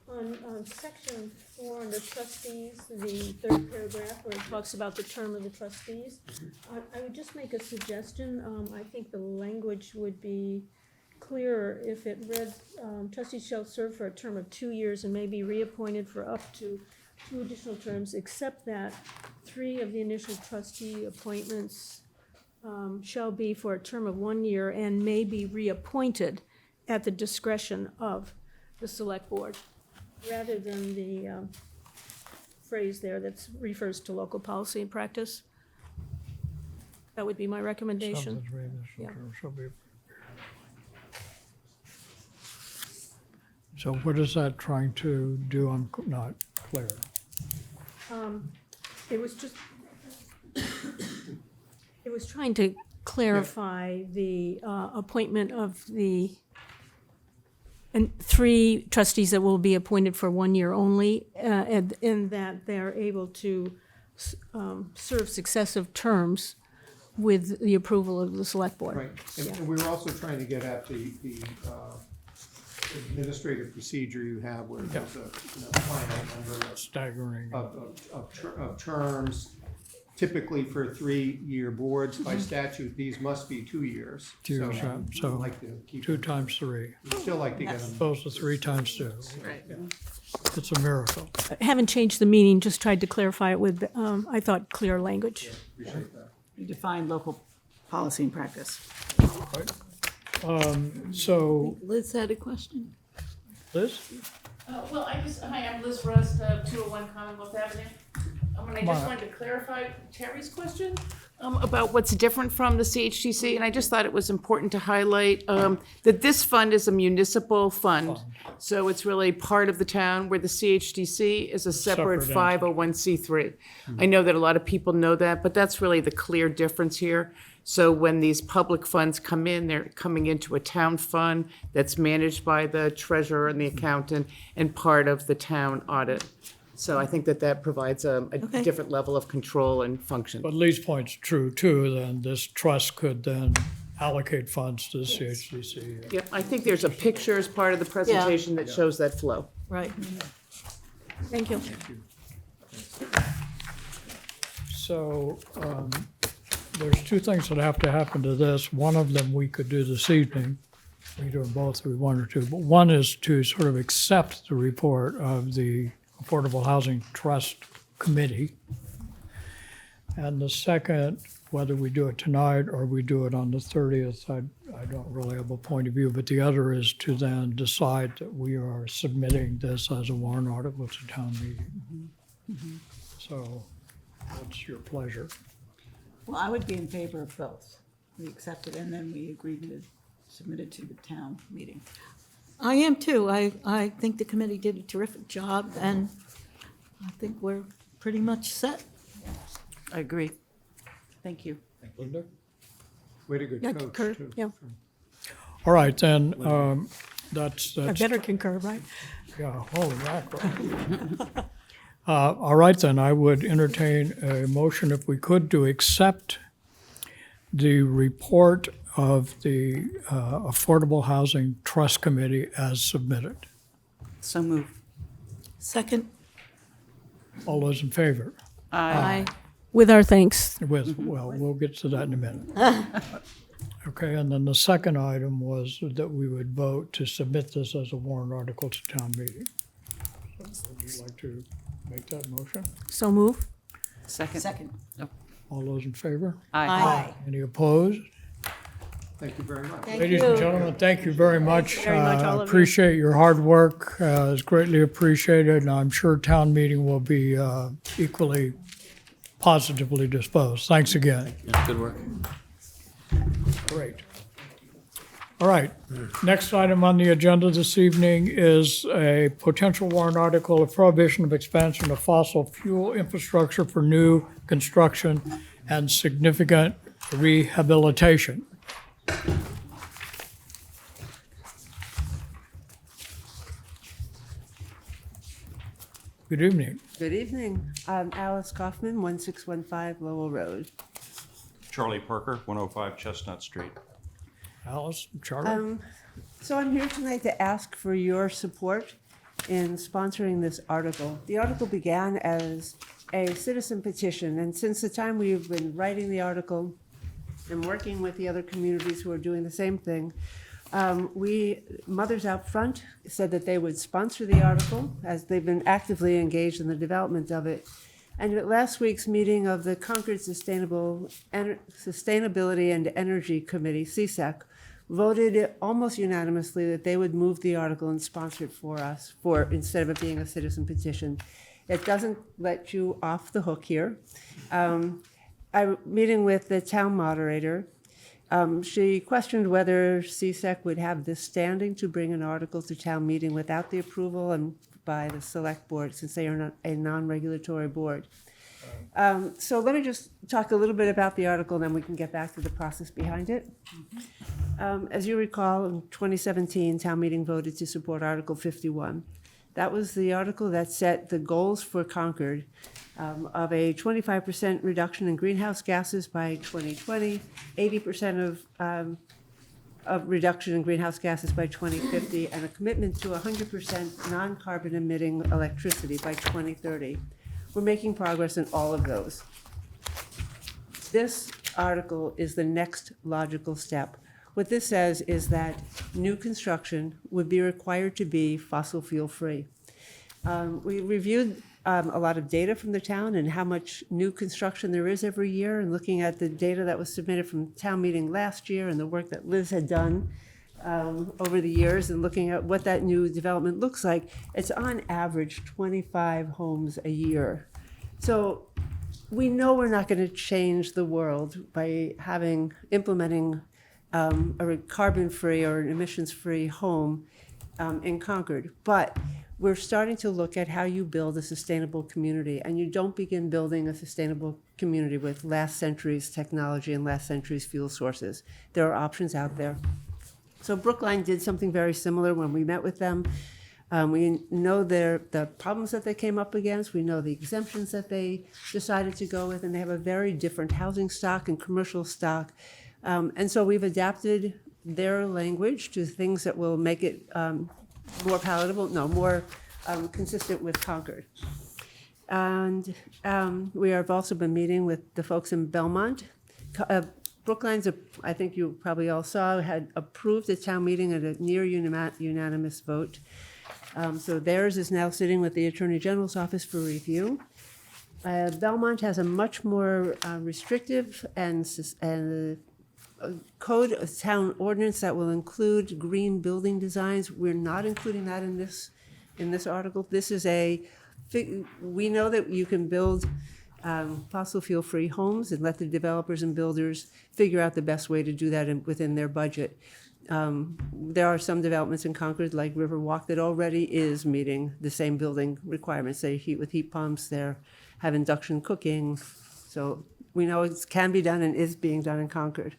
On section 4, under trustees, the third paragraph where it talks about the term of the trustees, I would just make a suggestion. I think the language would be clearer if it read, trustees shall serve for a term of 2 years and may be reappointed for up to 2 additional terms, except that 3 of the initial trustee appointments shall be for a term of 1 year and may be reappointed at the discretion of the select board, rather than the phrase there that refers to local policy and practice. That would be my recommendation. Yeah. So what is that trying to do? I'm not clear. It was just, it was trying to clarify the appointment of the and 3 trustees that will be appointed for 1 year only, and that they're able to serve successive terms with the approval of the select board. Right, and we were also trying to get at the administrative procedure you have where there's a finite number Staggering. of terms. Typically for 3-year boards, by statute, these must be 2 years. 2 years, So so we'd like to keep, 2 times 3, we'd still like to get them. opposed to 3 times 2. Right. It's a miracle. I haven't changed the meaning, just tried to clarify it with, I thought, clear language. Appreciate that. You define local policy and practice. So, Liz had a question. Liz? Well, hi, I'm Liz Rust, 201 Commonwealth Avenue. And I just on. wanted to clarify Terry's question about what's different from the CHTC, and I just thought it was important to highlight that this fund is a municipal fund. So it's really part of the town, where the CHTC is a separate Separate entity. 501c3. I know that a lot of people know that, but that's really the clear difference here. So when these public funds come in, they're coming into a town fund that's managed by the treasurer and the accountant and part of the town audit. So I think that provides a different level of control and function. But Lee's point's true too, then this trust could then allocate funds to the CHDC. Yep, I think there's a picture as part of the presentation that shows that flow. Right. Thank you. So, there's 2 things that have to happen to this. One of them we could do this evening. We can do them both if we wanted to. But one is to sort of accept the report of the Affordable Housing Trust Committee. And the second, whether we do it tonight or we do it on the 30th, I don't really have a point of view, but the other is to then decide that we are submitting this as a warrant article to town meeting. So, what's your pleasure? Well, I would be in favor of both. We accept it and then we agree to submit it to the town meeting. I am too. I think the committee did a terrific job, and I think we're pretty much set. I agree. Thank you. Linda? Way to good Yeah, coach, concur, too. yeah. All right, then, that's, I better concur, right? yeah, holy mackerel. All right, then, I would entertain a motion, if we could, to accept the report of the Affordable Housing Trust Committee as submitted. So move. Second? All those in favor? Aye. With our thanks. With, well, we'll get to that in a minute. Okay, and then the second item was that we would vote to submit this as a warrant article to town meeting. So would you like to make that motion? So move. Second. All those in favor? Aye. Any opposed? Thank you very much. Thank Ladies and you. gentlemen, thank you very much. very much, all of you. Appreciate your hard work. It's greatly appreciated, and I'm sure town meeting will be equally positively disposed. Thanks again. Yeah, good work. Great. All right, next item on the agenda this evening is a potential warrant article of prohibition of expansion of fossil fuel infrastructure for new construction and significant rehabilitation. Good evening. Good evening. I'm Alice Kaufman, 1615 Lowell Road. Charlie Parker, 105 Chestnut Street. Alice, Charlie? So I'm here tonight to ask for your support in sponsoring this article. The article began as a citizen petition, and since the time we've been writing the article and working with the other communities who are doing the same thing, Mothers Out Front said that they would sponsor the article, as they've been actively engaged in the development of it. And at last week's meeting of the Concord Sustainability and Energy Committee, CSEC, voted almost unanimously that they would move the article and sponsor it for us, instead of it being a citizen petition. It doesn't let you off the hook here. I'm meeting with the town moderator. She questioned whether CSEC would have the standing to bring an article to town meeting without the approval and by the select board, since they are not a non-regulatory board. So let me just talk a little bit about the article, then we can get back to the process behind it. As you recall, in 2017, town meeting voted to support Article 51. That was the article that set the goals for Concord of a 25% reduction in greenhouse gases by 2020, 80% of reduction in greenhouse gases by 2050, and a commitment to 100% non-carbon emitting electricity by 2030. We're making progress in all of those. This article is the next logical step. What this says is that new construction would be required to be fossil fuel free. We reviewed a lot of data from the town and how much new construction there is every year, and looking at the data that was submitted from town meeting last year and the work that Liz had done over the years, and looking at what that new development looks like, it's on average 25 homes a year. So we know we're not going to change the world by implementing a carbon-free or an emissions-free home in Concord, but we're starting to look at how you build a sustainable community, and you don't begin building a sustainable community with last century's technology and last century's fuel sources. There are options out there. So Brookline did something very similar when we met with them. We know the problems that they came up against. We know the exemptions that they decided to go with, and they have a very different housing stock and commercial stock. And so we've adapted their language to things that will make it more palatable, more consistent with Concord. And we have also been meeting with the folks in Belmont. Brookline's, I think you probably all saw, had approved a town meeting at a near unanimous vote. So theirs is now sitting with the Attorney General's office for review. Belmont has a much more restrictive and code, a town ordinance that will include green building designs. We're not including that in this article. This is we know that you can build fossil fuel free homes and let the developers and builders figure out the best way to do that within their budget. There are some developments in Concord, like Riverwalk, that already is meeting the same building requirements. They heat with heat pumps, they have induction cooking. So we know it can be done and is being done in Concord.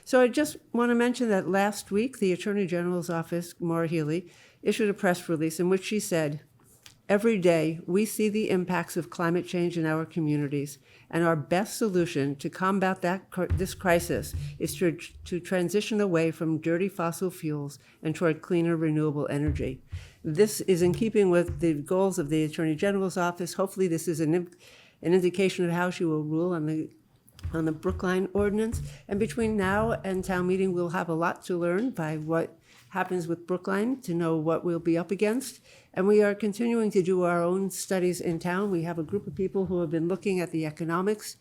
So I just want to mention that last week, the Attorney General's office, Maura Healey, issued a press release in which she said, "Every day, we see the impacts of climate change in our communities, and our best solution to combat this crisis is to transition away from dirty fossil fuels and toward cleaner renewable energy." This is in keeping with the goals of the Attorney General's office. Hopefully, this is an indication of how she will rule on the Brookline ordinance. And between now and town meeting, we'll have a lot to learn by what happens with Brookline to know what we'll be up against. And we are continuing to do our own studies in town. We have a group of people who have been looking at the economics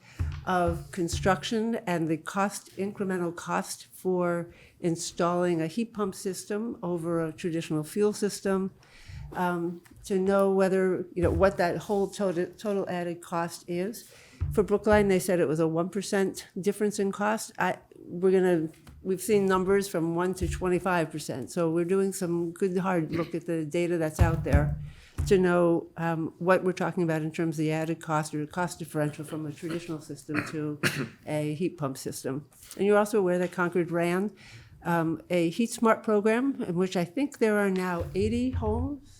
of construction and the incremental cost for installing a heat pump system over a traditional fuel system, to know whether, what that whole total added cost is. For Brookline, they said it was a 1% difference in cost. We've seen numbers from 1 to 25%. So we're doing some good hard look at the data that's out there to know what we're talking about in terms of the added cost or cost differential from a traditional system to a heat pump system. And you're also aware that Concord ran a Heat Smart program, in which I think there are now 80 homes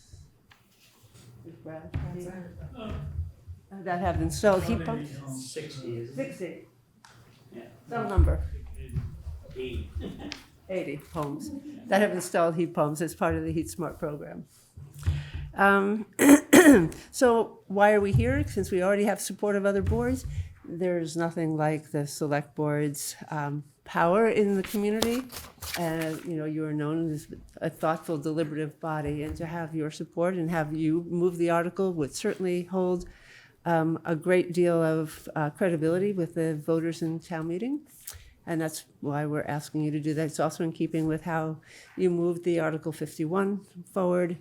that have installed heat pumps. 60. Some number. 80 homes that have installed heat pumps as part of the Heat Smart program. So why are we here? Since we already have support of other boards, there's nothing like the select board's power in the community. You are known as a thoughtful, deliberative body, and to have your support and have you move the article would certainly hold a great deal of credibility with the voters in town meeting. And that's why we're asking you to do that. It's also in keeping with how you moved the Article 51 forward,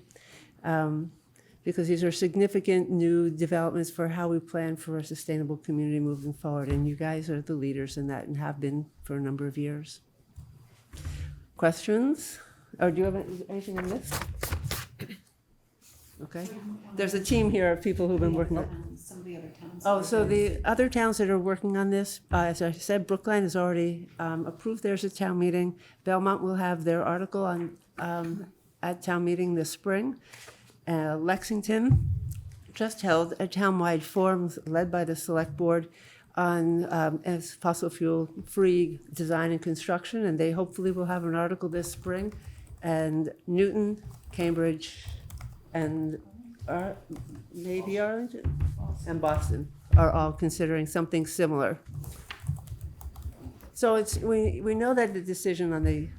because these are significant new developments for how we plan for a sustainable community moving forward. And you guys are the leaders in that and have been for a number of years. Questions? Or do you have anything on this? Okay. There's a team here of people who've been working on. Some of the other towns. Oh, so the other towns that are working on this, as I said, Brookline has already approved theirs at town meeting. Belmont will have their article on, at town meeting this spring. Lexington just held a townwide forum led by the select board on as fossil fuel-free design and construction, and they hopefully will have an article this spring. And Newton, Cambridge, and maybe Arlington and Boston are all considering something similar. So it's, we know that the decision on the,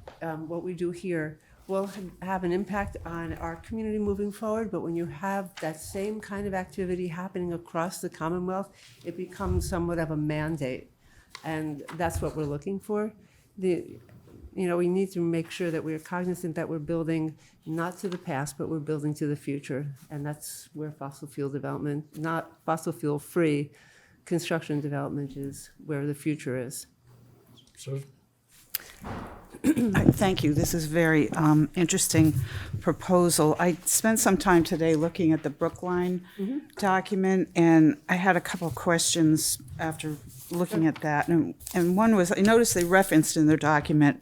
what we do here will have an impact on our community moving forward, but when you have that same kind of activity happening across the Commonwealth, it becomes somewhat of a mandate. And that's what we're looking for. We need to make sure that we're cognizant that we're building not to the past, but we're building to the future. And that's where fossil fuel development, not fossil fuel-free construction development, is where the future is. So, Thank you. This is a very interesting proposal. I spent some time today looking at the Brookline document, and I had a couple of questions after looking at that. And one was, I noticed they referenced in their document,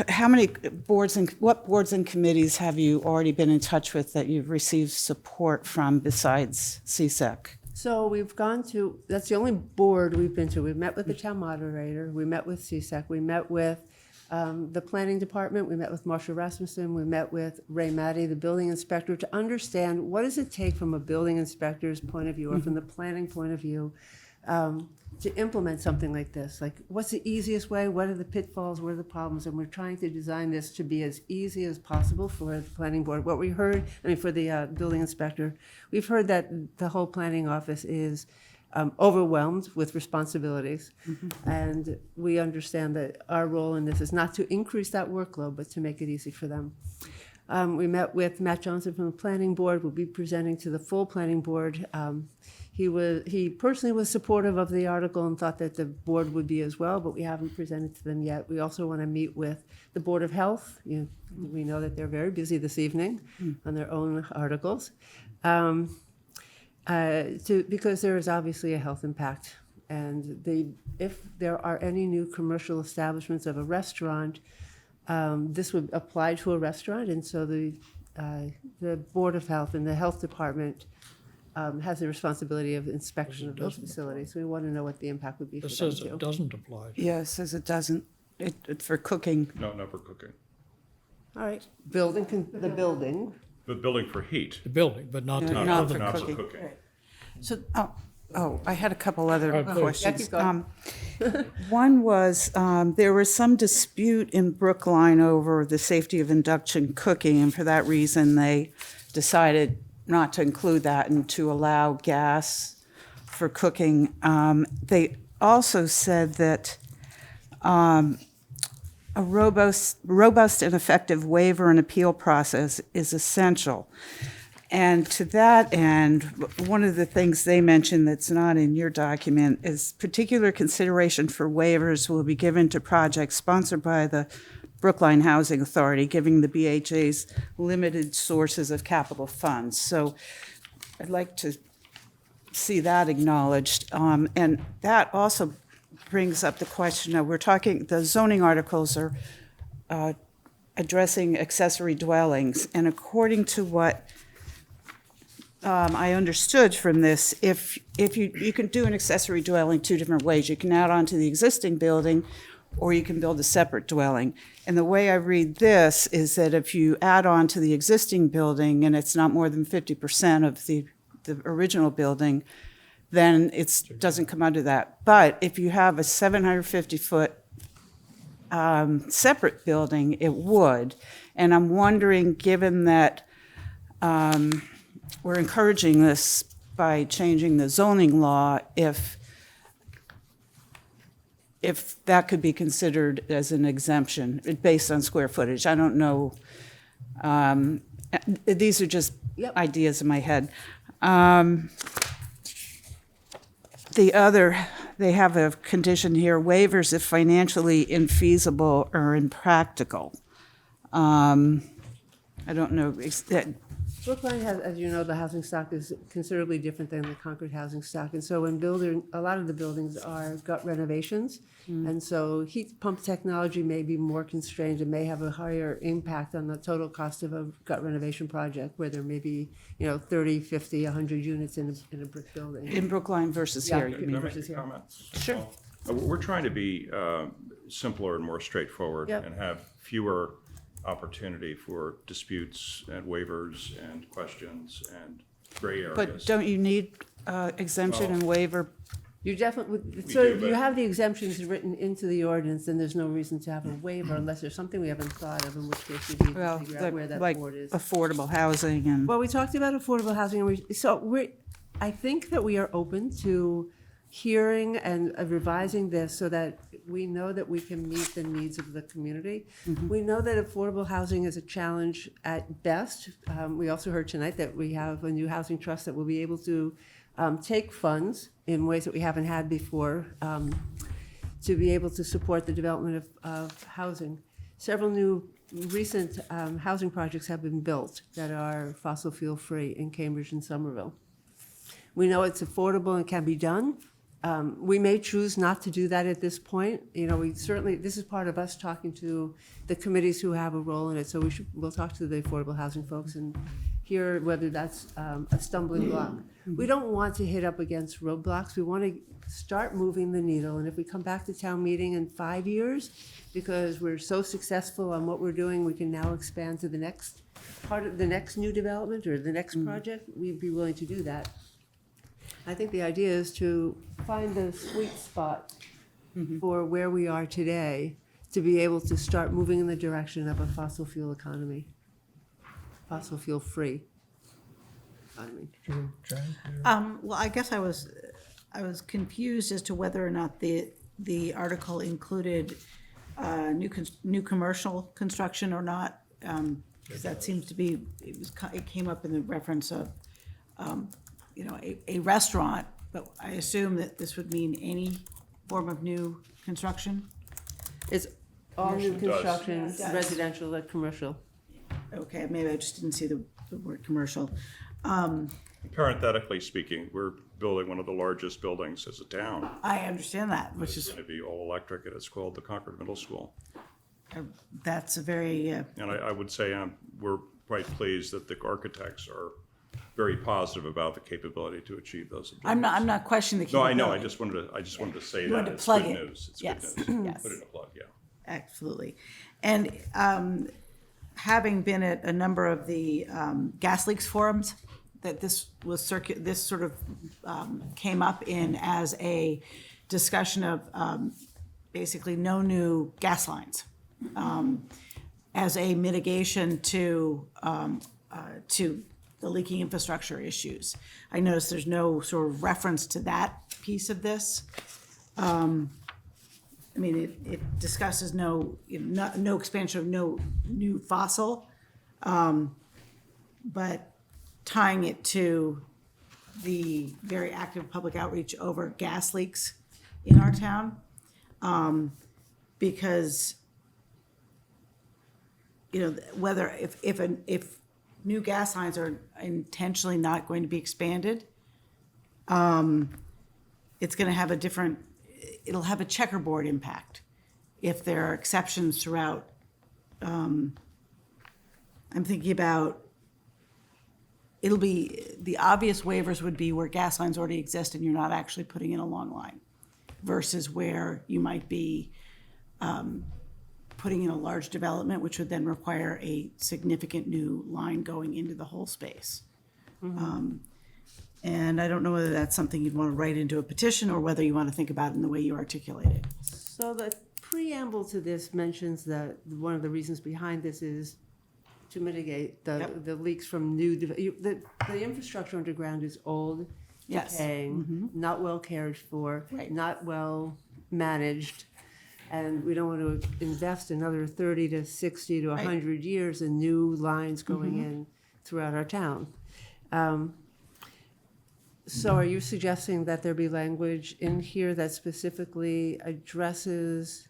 how many what boards and committees have you already been in touch with that you've received support from besides CSEC? So we've gone to, that's the only board we've been to. We've met with the town moderator, we met with CSEC, we met with the planning department, we met with Marsha Rasmussen, we met with Ray Matty, the building inspector, to understand what does it take from a building inspector's point of view or from the planning point of view to implement something like this. Like, what's the easiest way? What are the pitfalls? What are the problems? And we're trying to design this to be as easy as possible for the planning board. What we heard, for the building inspector, we've heard that the whole planning office is overwhelmed with responsibilities. And we understand that our role in this is not to increase that workload, but to make it easy for them. We met with Matt Johnson from the planning board. We'll be presenting to the full planning board. He personally was supportive of the article and thought that the board would be as well, but we haven't presented to them yet. We also want to meet with the Board of Health. We know that they're very busy this evening on their own articles, because there is obviously a health impact. And if there are any new commercial establishments of a restaurant, this would apply to a restaurant, and so the Board of Health and the Health Department has the responsibility of inspection of those facilities. We want to know what the impact would be for it them says too. it doesn't apply. Yeah, it says it doesn't. It's for cooking. No, not for cooking. All right, the building. The building for heat, The building, but not the Not for oven. not for cooking. cooking. So, I had a couple other Right, please. questions. Yeah, keep One was, there was some dispute in Brookline over the safety of induction cooking, and for that reason, they decided not to include that and to allow gas for cooking. They also said that a robust and effective waiver and appeal process is essential. And to that end, one of the things they mentioned that's not in your document is particular consideration for waivers will be given to projects sponsored by the Brookline Housing Authority, giving the BHA's limited sources of capital funds. So I'd like to see that acknowledged. And that also brings up the question of, the zoning articles are addressing accessory dwellings. And according to what I understood from this, if you can do an accessory dwelling two different ways. You can add on to the existing building, or you can build a separate dwelling. And the way I read this is that if you add on to the existing building and it's not more than 50% of the original building, then it doesn't come under that. But if you have a 750-foot separate building, it would. And I'm wondering, given that we're encouraging this by changing the zoning law, if that could be considered as an exemption based on square footage. I don't know. These are just ideas in my head. They have a condition here, waivers if financially infeasible or impractical. I don't know. Brookline has, as you know, the housing stock is considerably different than the Concord housing stock. And so when building, a lot of the buildings are gut renovations. And so heat pump technology may be more constrained and may have a higher impact on the total cost of a gut renovation project, where there may be, 30, 50, 100 units in a brick building. In Brookline versus here, you Can I mean? make versus a here. comment? Sure. We're trying to be simpler and more straightforward Yep. and have fewer opportunity for disputes and waivers and questions and gray areas. But don't you need exemption and waiver? You definitely, We so do, if you but- have the exemptions written into the ordinance, then there's no reason to have a waiver unless there's something we haven't thought of, in which case we need to Well, figure out where that like board is. affordable housing and, Well, we talked about affordable housing, and I think that we are open to hearing and revising this so that we know that we can meet the needs of the community. We know that affordable housing is a challenge at best. We also heard tonight that we have a new housing trust that will be able to take funds in ways that we haven't had before to be able to support the development of housing. Several new recent housing projects have been built that are fossil fuel free in Cambridge and Somerville. We know it's affordable and can be done. We may choose not to do that at this point. We certainly, this is part of us talking to the committees who have a role in it, so we'll talk to the affordable housing folks and hear whether that's a stumbling block. We don't want to hit up against roadblocks. We want to start moving the needle, and if we come back to town meeting in 5 years, because we're so successful on what we're doing, we can now expand to the next part of the next new development or the next project, we'd be willing to do that. I think the idea is to find the sweet spot for where we are today, to be able to start moving in the direction of a fossil fuel economy, fossil fuel free economy. Well, I guess I was confused as to whether or not the article included new commercial construction or not. 'Cause that seems to be, it came up in the reference of, a restaurant, but I assume that this would mean any form of new construction? It's all new Commercial. It does. construction, It does. residential, like commercial. Okay, maybe I just didn't see the word commercial. Parenthetically speaking, we're building one of the largest buildings as a town. I understand that, which It's is, going to be all electric, and it's called the Concord Middle School. that's a very, And I would say we're quite pleased that the architects are very positive about the capability to achieve those objectives. I'm not questioning the No, I capability. know, I just wanted to say You that. wanted to It's plug good it. news. It's Yes, good news. yes. Put in a plug, yeah. Absolutely. And having been at a number of the gas leaks forums, that this was this sort of came up in as a discussion of basically no new gas lines as a mitigation to the leaking infrastructure issues. I noticed there's no sort of reference to that piece of this. I mean, it discusses no expansion of no new fossil, but tying it to the very active public outreach over gas leaks in our town. Because, whether if new gas lines are intentionally not going to be expanded, it's going to have it'll have a checkerboard impact if there are exceptions throughout. I'm thinking about, it'll be, the obvious waivers would be where gas lines already exist and you're not actually putting in a long line, versus where you might be putting in a large development, which would then require a significant new line going into the whole space. And I don't know whether that's something you'd want to write into a petition or whether you want to think about it in the way you articulate it. So the preamble to this mentions that one of the reasons behind this is to mitigate the leaks from the infrastructure underground is old, Yes. decaying, not well cared for, Right. not well managed. And we don't want to invest another 30 to 60 to 100 years in new lines going in throughout our town. So are you suggesting that there be language in here that specifically addresses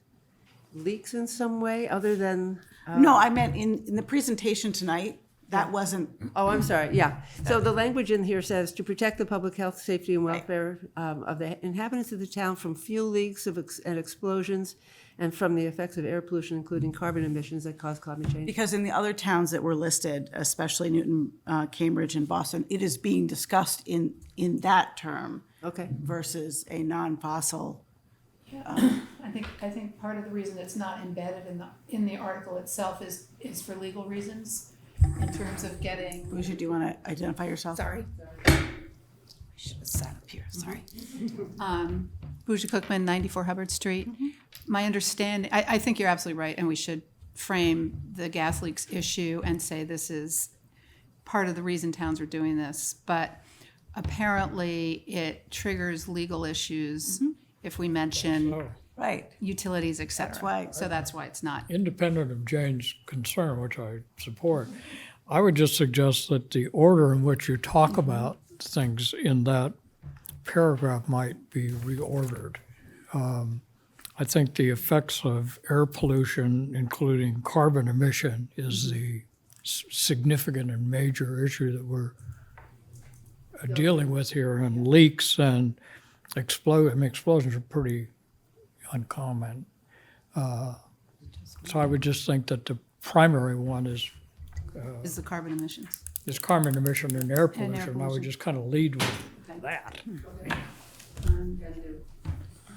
leaks in some way other than? No, I meant in the presentation tonight, That wasn't, Oh, I'm sorry, yeah. So the language in here says, to protect the public health, safety, and welfare of the inhabitants of the town from fuel leaks and explosions, and from the effects of air pollution, including carbon emissions that cause climate change. because in the other towns that were listed, especially Newton, Cambridge, and Boston, it is being discussed in that term Okay. versus a non-fossil. I think part of the reason it's not embedded in the article itself is for legal reasons, in terms of getting. Bougie, do you want to identify yourself? Sorry. I should have sat up here, sorry. Bougie Cookman, 94 Hubbard Street. My understanding, I think you're absolutely right, and we should frame the gas leaks issue and say this is part of the reason towns are doing this. But apparently, it triggers legal issues if we mention Right. utilities, et cetera. That's why- So that's why it's not. Independent of Jane's concern, which I support, I would just suggest that the order in which you talk about things in that paragraph might be reordered. I think the effects of air pollution, including carbon emission, is the significant and major issue that we're dealing with here, and leaks and explosions are pretty uncommon. So I would just think that the primary one is Is the carbon emissions. carbon emission and air air pollution. I would pollution. just kind of lead with that.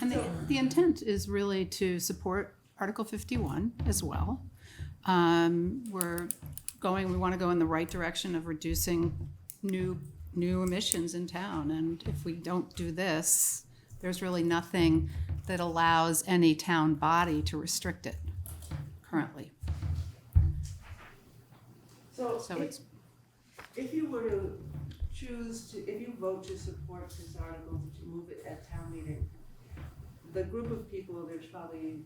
And the intent is really to support Article 51 as well. We want to go in the right direction of reducing new emissions in town. And if we don't do this, there's really nothing that allows any town body to restrict it currently. So So it's, if you were to if you vote to support this article, to move it at town meeting, the group of people, there's probably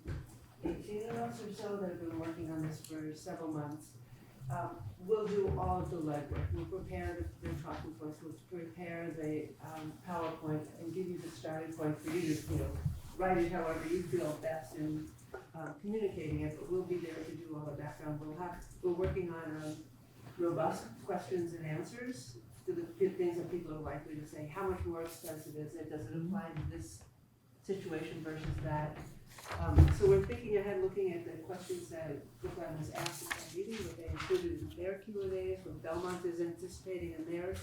18 of us or so that have been working on this for several months. We'll do all of the legwork. We'll prepare the talking points, we'll prepare the PowerPoint and give you the starting point for you to, write it however you feel best in communicating it, but we'll be there to do all the background. We're working on robust questions and answers to the things that people are likely to say. How much more expensive is it? Does it apply to this situation versus that? So we're thinking ahead, looking at the questions that Brookline was asked at the meeting, what they included in their Q&As, what Belmont is anticipating in theirs,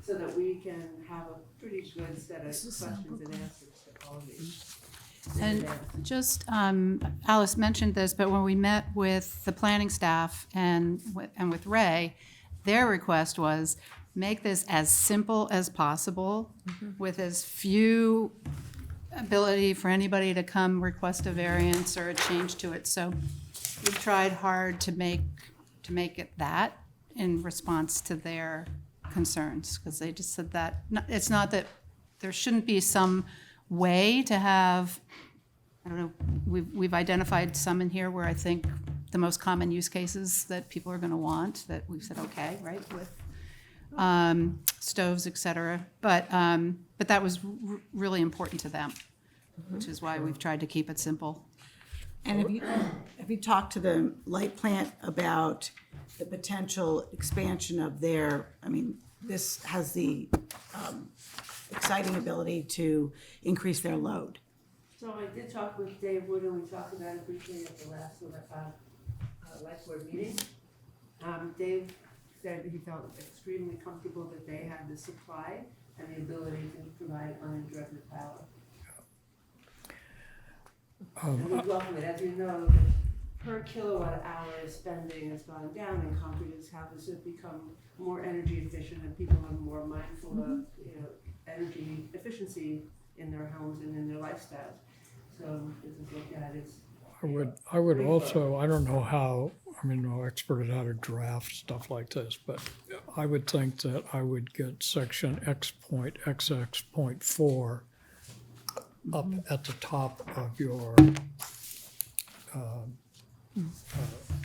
so that we can have a pretty good set of questions and answers to all of these. and just, Alice mentioned this, but when we met with the planning staff and with Ray, their request was make this as simple as possible with as few ability for anybody to come request a variance or a change to it. So we've tried hard to make it that in response to their concerns, because they just said that, it's not that there shouldn't be some way to have, I don't know, we've identified some in here where I think the most common use cases that people are gonna want, that we've said, okay, right, with stoves, et cetera. But that was really important to them, which is why we've tried to keep it simple. And have you talked to the light plant about the potential expansion of this has the exciting ability to increase their load? So I did talk with Dave Wood, and we talked about it briefly at the last light board meeting. Dave said he felt extremely comfortable that they had the supply and the ability to provide uninterrupted power. And we welcome it. As you know, the per kilowatt hour spending has gone down, and Concord's houses have become more energy efficient, and people are more mindful of energy efficiency in their homes and in their lifestyles. So this is looked at as. I would also, I don't know how, no expert at how to draft stuff like this, but I would think that I would get section X.XX.4 up at the top of your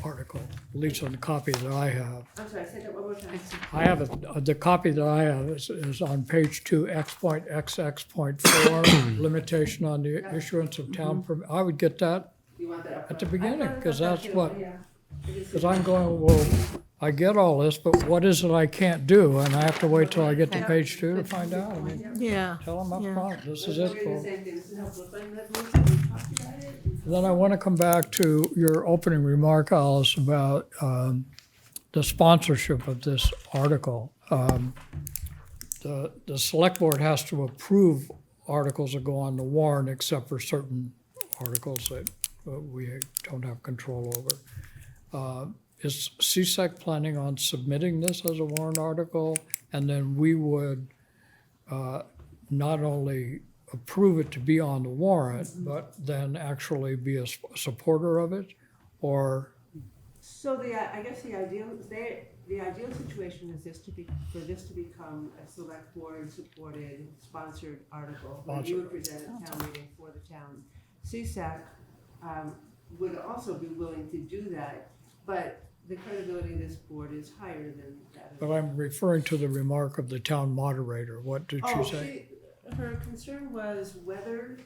article, at least on the copy that I have. I'm sorry, say that one more time. I have the copy that I have is on page 2, X.XX.4, limitation on the issuance of town permit. I would get that You want that up at the front? beginning, I thought because that that's too, what, yeah. because I'm going, well, I get all this, but what is it I can't do? And I have to wait till I get to page 2 to find out. I mean, Yeah. tell them up Yeah. front, this is it, folks. This is helpful. Find that motion, we talked about it. Then I want to come back to your opening remark, Alice, about the sponsorship of this article. The select board has to approve articles that go on the warrant, except for certain articles that we don't have control over. Is CSEC planning on submitting this as a warrant article? And then we would not only approve it to be on the warrant, but then actually be a supporter of it? Or, So I guess the ideal situation is for this to become a select board supported, sponsored article. Where you would present at town meeting for the town. CSAC would also be willing to do that, but the credibility of this board is higher than that. but I'm referring to the remark of the town moderator. What did she say? Her concern was whether,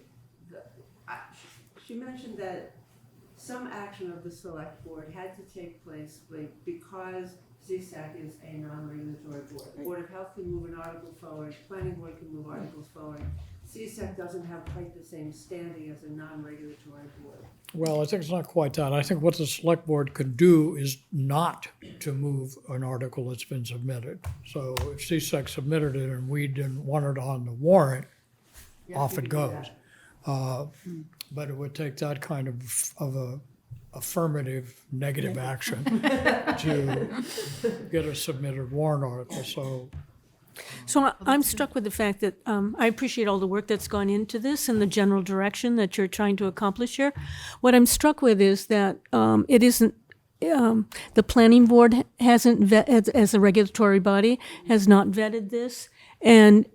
she mentioned that some action of the select board had to take place because CSAC is a non-regulatory board. The Board of Health can move an article forward, planning board can move articles forward. CSAC doesn't have quite the same standing as a non-regulatory board. Well, I think it's not quite that. I think what the select board could do is not to move an article that's been submitted. So if CSEC submitted it and we didn't want it on the warrant, off it goes. But it would take that kind of a affirmative negative action to get a submitted warrant article, So I'm struck with the fact that I appreciate all the work that's gone into this and the general direction that you're trying to accomplish here. What I'm struck with is that it isn't, the planning board hasn't, as a regulatory body, has not vetted this. And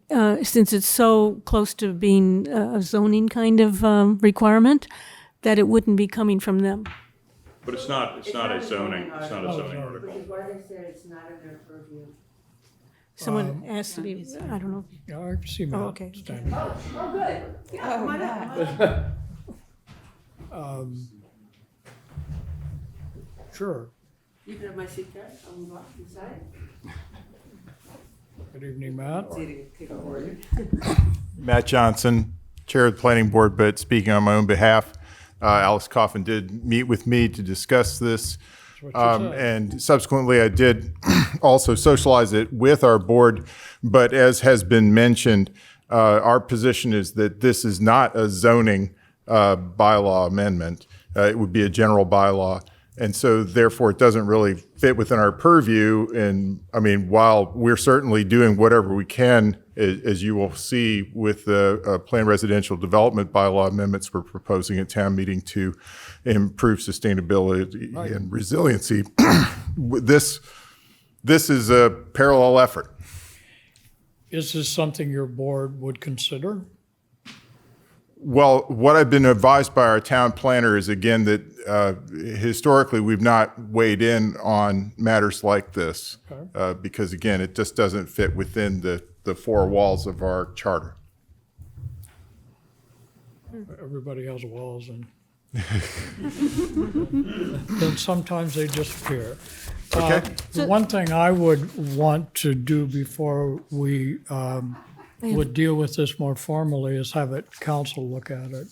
since it's so close to being a zoning kind of requirement, that it wouldn't be coming from them. But it's not a zoning article. Which is why they said it's not in their purview. Someone asked to be, I don't know. yeah, I see Matt okay. standing. Oh, good. Yeah, come on up. Sure. You can have my seat there. I'll move off to the side. Good evening, Matt. Matt Johnson, Chair of the Planning Board, but speaking on my own behalf. Alice Coffin did meet with me to discuss this. And subsequently, I did also socialize it with our board. But as has been mentioned, our position is that this is not a zoning bylaw amendment. It would be a general bylaw. And so therefore, it doesn't really fit within our purview. And I mean, while we're certainly doing whatever we can, as you will see with the planned residential development bylaw amendments we're proposing at town meeting to improve sustainability and resiliency, this is a parallel effort. Is this something your board would consider? Well, what I've been advised by our town planner is, again, that historically we've not weighed in on matters like this because, again, it just doesn't fit within the four walls of our charter. Everybody has walls, and then sometimes they disappear. Okay. The one thing I would want to do before we would deal with this more formally is have council look at it.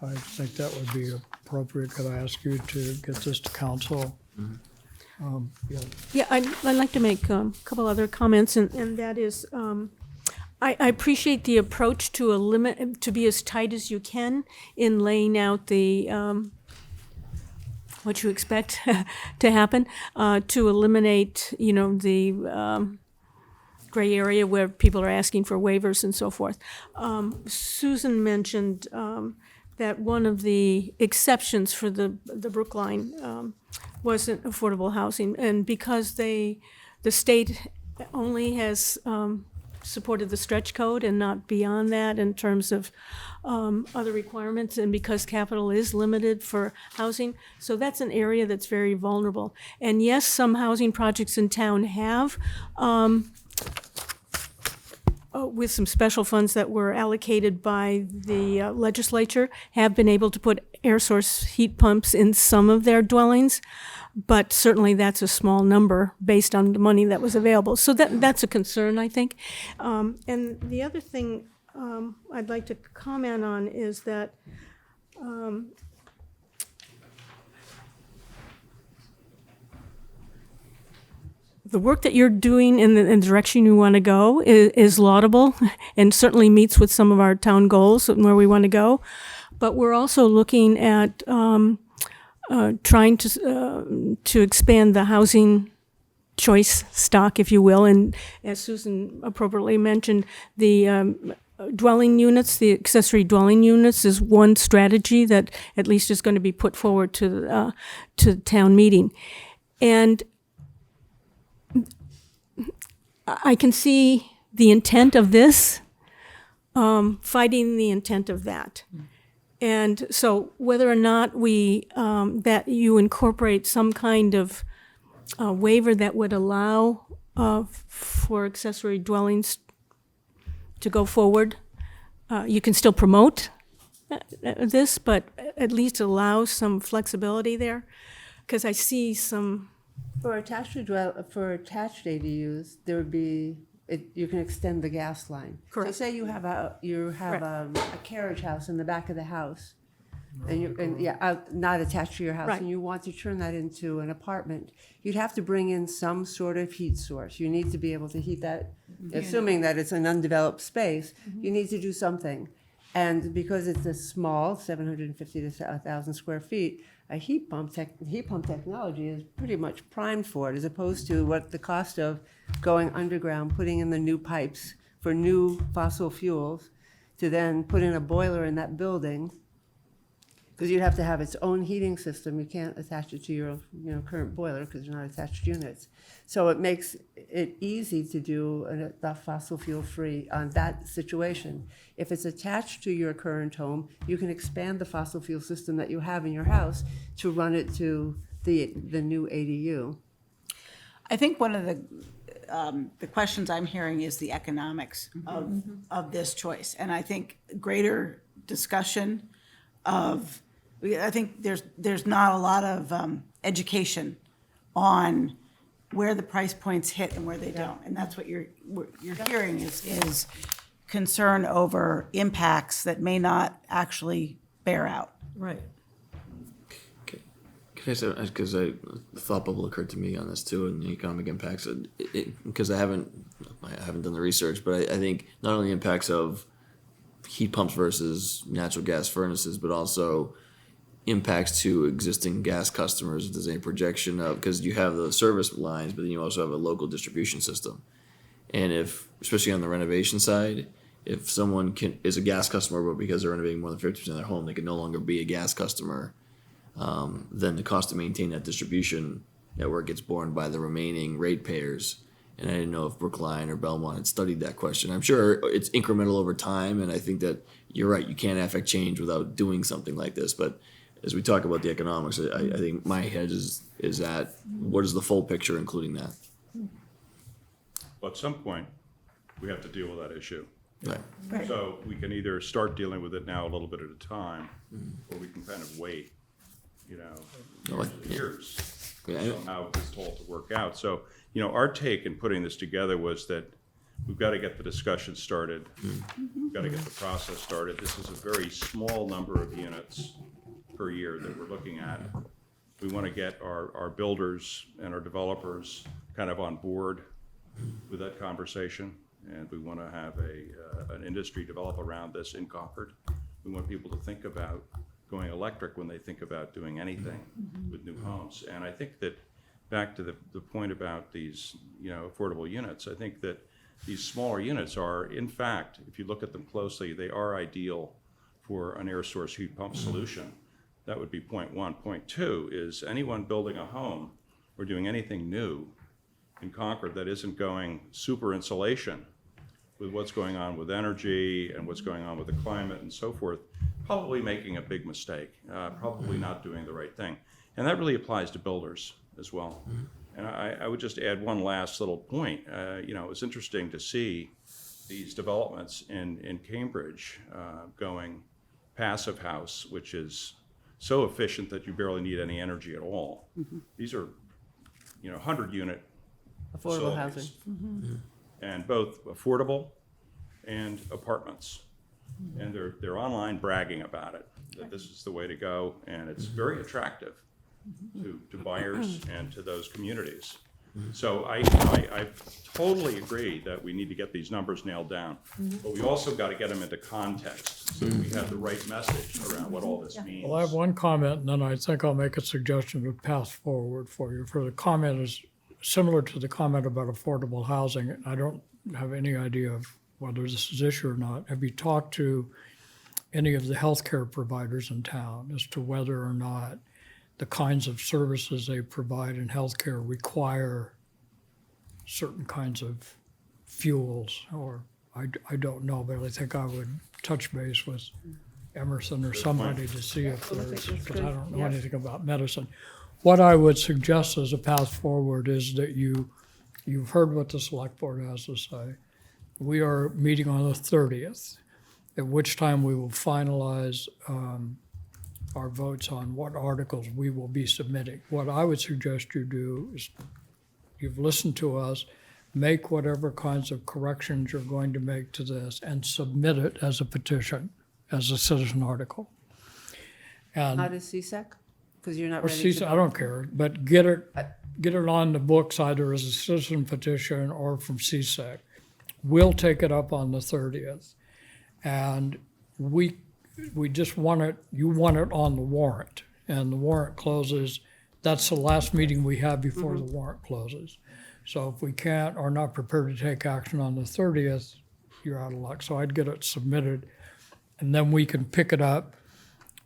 I think that would be appropriate. Could I ask you to get this to council? Yeah, I'd like to make a couple other comments, and that is, I appreciate the approach to be as tight as you can in laying out the what you expect to happen, to eliminate, the gray area where people are asking for waivers and so forth. Susan mentioned that one of the exceptions for the Brookline wasn't affordable housing, and because the state only has supported the stretch code and not beyond that in terms of other requirements, and because capital is limited for housing, so that's an area that's very vulnerable. And yes, some housing projects in town have with some special funds that were allocated by the legislature, have been able to put air source heat pumps in some of their dwellings, but certainly that's a small number based on the money that was available. So that's a concern, I think. And the other thing I'd like to comment on is that the work that you're doing in the direction you want to go is laudable and certainly meets with some of our town goals and where we want to go. But we're also looking at trying to expand the housing choice stock, if you will. And as Susan appropriately mentioned, the dwelling units, the accessory dwelling units is one strategy that at least is going to be put forward to the town meeting. And I can see the intent of this fighting the intent of that. And so whether or not we, that you incorporate some kind of waiver that would allow for accessory dwellings to go forward, you can still promote this, but at least allow some flexibility there. Because I see some. For attached ADUs, there would be, you can extend the gas line. Correct. So say you have a carriage house in the back of the house, and not attached to your house, Right. and you want to turn that into an apartment, you'd have to bring in some sort of heat source. You need to be able to heat that, assuming that it's an undeveloped space, you need to do something. And because it's a small, 750 to 1,000 square feet, a heat pump technology is pretty much primed for it, as opposed to what the cost of going underground, putting in the new pipes for new fossil fuels, to then put in a boiler in that building, because you'd have to have its own heating system. You can't attach it to your current boiler because they're not attached units. So it makes it easy to do the fossil fuel free on that situation. If it's attached to your current home, you can expand the fossil fuel system that you have in your house to run it to the new ADU. I think one of the questions I'm hearing is the economics of this choice. And I think greater discussion of, I think there's not a lot of education on where the price points hit and where they don't. And that's what you're hearing is concern over impacts that may not actually bear out. Right. Can I say, because the thought bubble occurred to me on this too, and the economic impacts, because I haven't done the research, but I think not only impacts of heat pumps versus natural gas furnaces, but also impacts to existing gas customers. If there's any projection of, because you have the service lines, but then you also have a local distribution system. And if, especially on the renovation side, if someone is a gas customer, but because they're renovating more than 50% of their home, they can no longer be a gas customer, then the cost to maintain that distribution network gets borne by the remaining ratepayers. And I didn't know if Brookline or Belmont had studied that question. I'm sure it's incremental over time, and I think that you're right, you can't affect change without doing something like this. But as we talk about the economics, I think my head is that what is the full picture, including that? But at some point, we have to deal with that issue. Right. So we can either start dealing with it now a little bit at a time, or we can kind of wait, years somehow this all to work out. So, our take in putting this together was that we've got to get the discussion started. We've got to get the process started. This is a very small number of units per year that we're looking at. We want to get our builders and our developers kind of on board with that conversation. And we want to have an industry develop around this in Concord. We want people to think about going electric when they think about doing anything with new homes. And I think that back to the point about these, affordable units, I think that these smaller units are, in fact, if you look at them closely, they are ideal for an air source heat pump solution. That would be point one. Point two is anyone building a home or doing anything new in Concord that isn't going super insulation with what's going on with energy and what's going on with the climate and so forth, probably making a big mistake, probably not doing the right thing. And that really applies to builders as well. And I would just add one last little point. It was interesting to see these developments in Cambridge, going passive house, which is so efficient that you barely need any energy at all. These are, 100-unit Affordable housing. facilities. And both affordable and apartments. And they're online bragging about it, that this is the way to go, and it's very attractive to buyers and to those communities. So I totally agree that we need to get these numbers nailed down, but we also got to get them into context so that we have the right message around what all this means. Well, I have one comment, and then I think I'll make a suggestion of path forward for you. For the comment is similar to the comment about affordable housing. I don't have any idea of whether this is issue or not. Have you talked to any of the healthcare providers in town as to whether or not the kinds of services they provide in healthcare require certain kinds of fuels? Or I don't know, but I think I would touch base with Emerson or somebody to see if there's, because I don't know anything about medicine. What I would suggest as a path forward is that you've heard what the select board has to say. We are meeting on the 30th, at which time we will finalize our votes on what articles we will be submitting. What I would suggest you do is, you've listened to us, make whatever kinds of corrections you're going to make to this and submit it as a petition, as a citizen article. And How does CSEC? Because you're not or ready CSEC, to. I don't care, but get it on the books either as a citizen petition or from CSEC. We'll take it up on the 30th. And we just want it, you want it on the warrant. And the warrant closes, that's the last meeting we have before the warrant closes. So if we can't, or not prepared to take action on the 30th, you're out of luck. So I'd get it submitted, and then we can pick it up,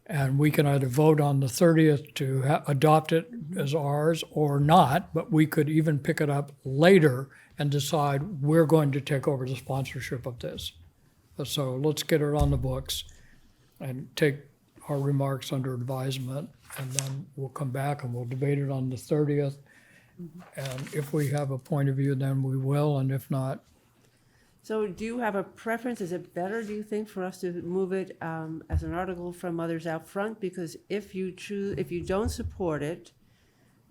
and we can either vote on the 30th to adopt it as ours or not, but we could even pick it up later and decide we're going to take over the sponsorship of this. So let's get it on the books and take our remarks under advisement, and then we'll come back and we'll debate it on the 30th. And if we have a point of view, then we will, and if not, So do you have a preference? Is it better, do you think, for us to move it as an article from others out front? Because if you don't support it,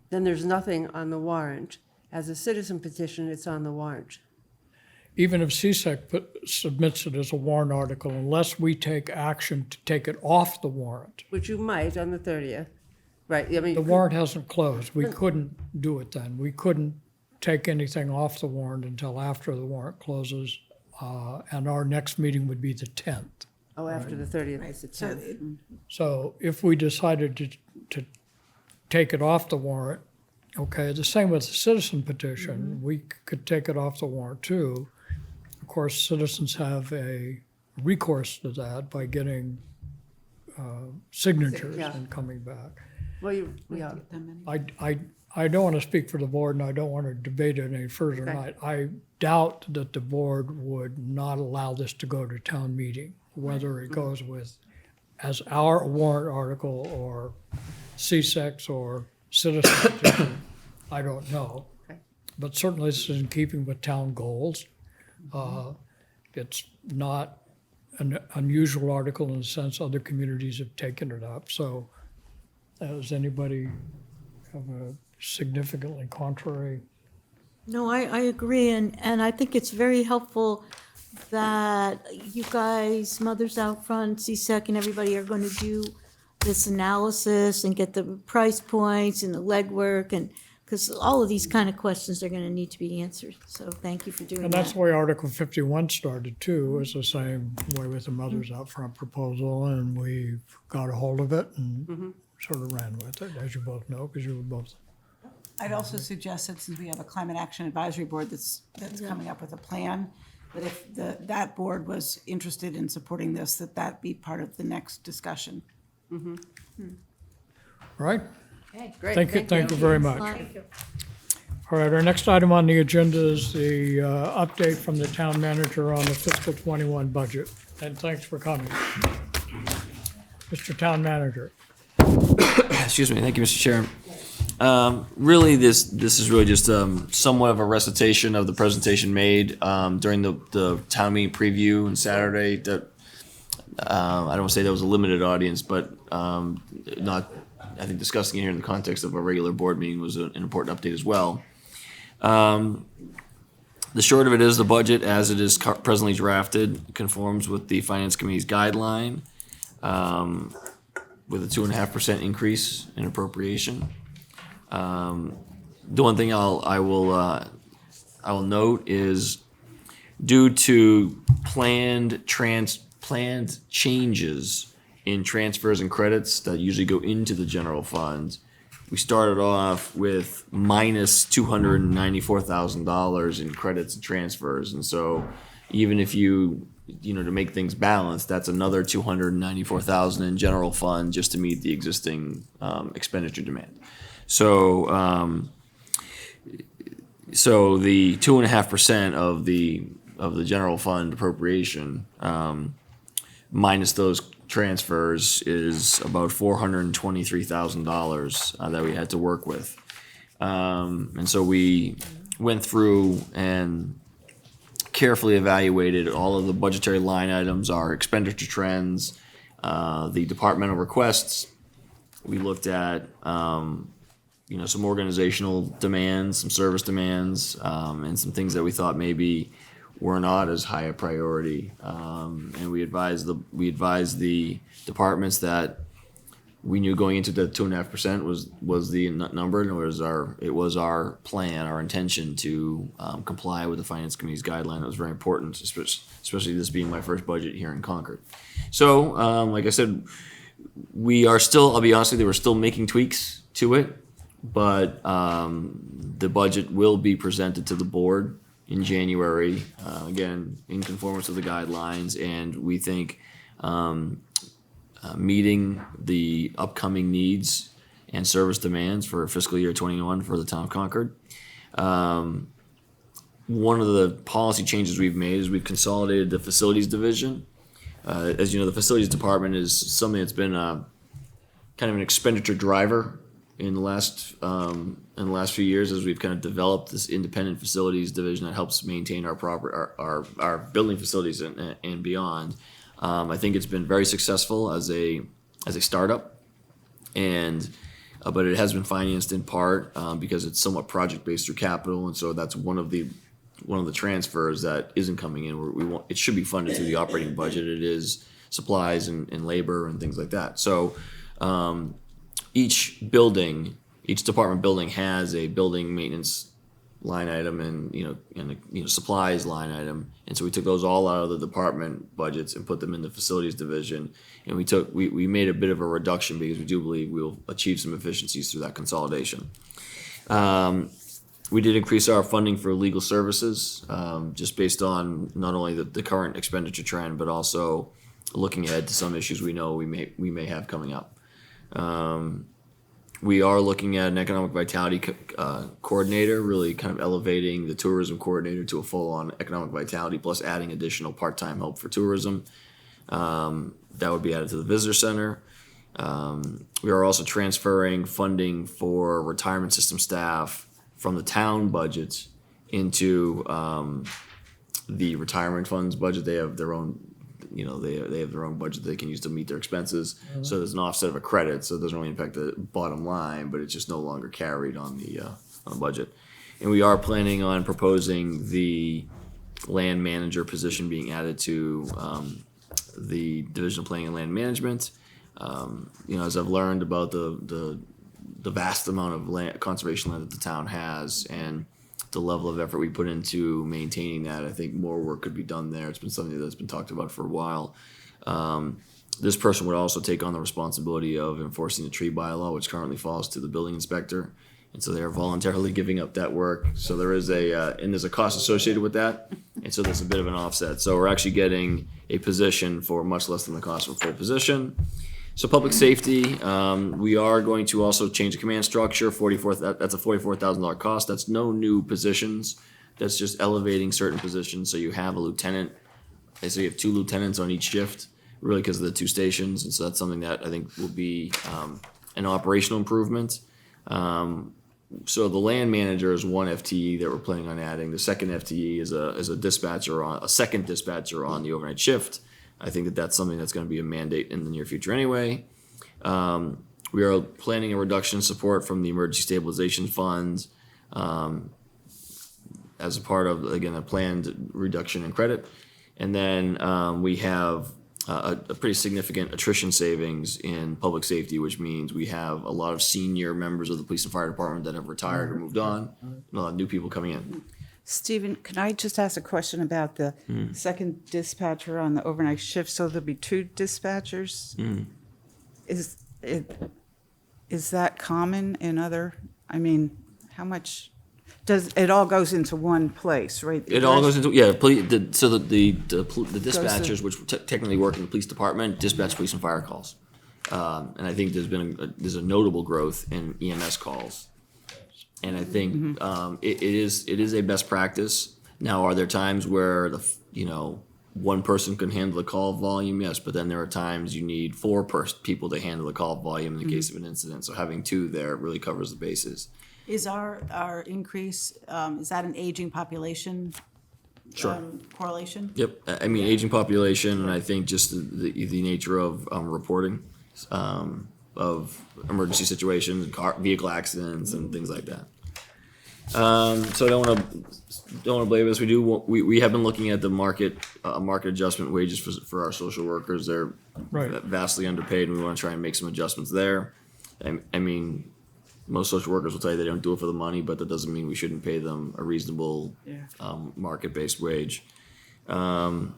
then there's nothing on the warrant. As a citizen petition, it's on the warrant. even if CSEC submits it as a warrant article, unless we take action to take it off the warrant. Which you might on the 30th, right? I mean, The warrant hasn't closed. We couldn't do it then. We couldn't take anything off the warrant until after the warrant closes, and our next meeting would be the 10th. Oh, after the 30th is the 10th. So if we decided to take it off the warrant, okay, the same with the citizen petition, we could take it off the warrant too. Of course, citizens have a recourse to that by getting signatures Yeah. and coming back. Well, yeah. I don't want to speak for the board, and I don't want to debate it any further. Okay. I doubt that the board would not allow this to go to town meeting, whether it goes with as our warrant article or C6 or citizen petition, I don't know. Okay. But certainly this is in keeping with town goals. It's not an unusual article in the sense other communities have taken it up. So does anybody have a significantly contrary? No, I agree, and I think it's very helpful that you guys, Mothers Out Front, CSEC, and everybody are going to do this analysis and get the price points and the legwork, and, because all of these kind of questions are going to need to be answered, so thank you for doing that. And that's the way Article 51 started too, is the same way with the Mothers Out Front proposal, and we got a hold of it and sort of ran with it, as you both know, because you were both. I'd also suggest that since we have a Climate Action Advisory Board that's coming up with a plan, that if that board was interested in supporting this, that be part of the next discussion. Right? Okay, great. Thank you very much. All right, our next item on the agenda is the update from the town manager on the fiscal '21 budget. And thanks for coming. Mr. Town Manager. Excuse me, thank you, Mr. Chair. Really, this is really just somewhat of a recitation of the presentation made during the town meeting preview on Saturday. That I don't want to say that was a limited audience, but not. I think discussing it here in the context of a regular board meeting was an important update as well. The short of it is the budget, as it is presently drafted, conforms with the Finance Committee's guideline with a 2.5% increase in appropriation. The one thing I will note is due to planned changes in transfers and credits that usually go into the general fund, we started off with minus $294,000 in credits and transfers, and so even if to make things balanced, that's another $294,000 in general fund just to meet the existing expenditure demand. So the 2.5% of the general fund appropriation minus those transfers is about $423,000 that we had to work with, and so we went through and carefully evaluated all of the budgetary line items, our expenditure trends, the departmental requests. We looked at some organizational demands, some service demands, and some things that we thought maybe were not as high a priority. And we advised the departments that we knew going into the 2.5% was the number, and it was our plan, our intention to comply with the Finance Committee's guideline. It was very important, especially this being my first budget here in Concord. So, like I said, we are still, I'll be honest with you, we're still making tweaks to it, but the budget will be presented to the board in January, again, in conformance with the guidelines, and we think meeting the upcoming needs and service demands for fiscal year 21 for the town of Concord. One of the policy changes we've made is we've consolidated the facilities division. As you know, the facilities department is something that's been kind of an expenditure driver in the last few years, as we've kind of developed this independent facilities division that helps maintain our building facilities and beyond. I think it's been very successful as a startup, and but it has been financed in part because it's somewhat project based through capital, and so that's one of the transfers that isn't coming in. It should be funded through the operating budget. It is supplies and labor and things like that. So each department building has a building maintenance line item and supplies line item, and so we took those all out of the department budgets and put them in the facilities division, and we made a bit of a reduction because we do believe we'll achieve some efficiencies through that consolidation. We did increase our funding for legal services, just based on not only the current expenditure trend, but also looking ahead to some issues we know we may have coming up. We are looking at an economic vitality coordinator, really kind of elevating the tourism coordinator to a full-on economic vitality, plus adding additional part-time help for tourism. That would be added to the visitor center. We are also transferring funding for retirement system staff from the town budget into the retirement funds budget. They have their own. They have their own budget they can use to meet their expenses. Mm-hmm. So there's an offset of a credit, so it doesn't really impact the bottom line, but it's just no longer carried on the budget. And we are planning on proposing the land manager position being added to the Division of Planning and Land Management. As I've learned about the vast amount of conservation land that the town has, and the level of effort we put into maintaining that, I think more work could be done there. It's been something that's been talked about for a while. This person would also take on the responsibility of enforcing the tree bylaw, which currently falls to the building inspector, and so they are voluntarily giving up that work. So there's a cost associated with that, and so there's a bit of an offset. So we're actually getting a position for much less than the cost of a full position. So public safety, we are going to also change the command structure. That's a $44,000 cost. That's no new positions. That's just elevating certain positions. So you have a lieutenant. So you have 2 lieutenants on each shift, really because of the 2 stations. And so that's something that I think will be an operational improvement. So the land manager is one FTE that we're planning on adding. The second FTE is a dispatcher a second dispatcher on the overnight shift. I think that that's something that's going to be a mandate in the near future anyway. We are planning a reduction in support from the emergency stabilization funds as a part of, again, a planned reduction in credit. And then we have a pretty significant attrition savings in public safety, which means we have a lot of senior members of the police and fire department that have retired or moved on, and a lot of new people coming in. Stephen, can I just ask a question about the second dispatcher on the overnight shift? So there'll be two dispatchers? Is that common in other, I mean, how much, does, it all goes into one place, right? It all goes into, yeah, so the dispatchers, which technically work in the police department, dispatch police and fire calls. And I think there's a notable growth in EMS calls. And I think it is a best practice. Now, are there times where one person can handle the call volume? Yes, but then there are times you need four people to handle the call volume in the case of an incident. So having two there really covers the bases. Is our increase, is that an aging population correlation? Yep, I mean, aging population, and I think just the nature of reporting of emergency situations, vehicle accidents, and things like that. So I don't want to blame this. We have been looking at the market adjustment wages for our social workers. They're vastly underpaid, and we want to try and make some adjustments there. I mean, most social workers will tell you they don't do it for the money, but that doesn't mean we shouldn't pay them a reasonable market-based wage. And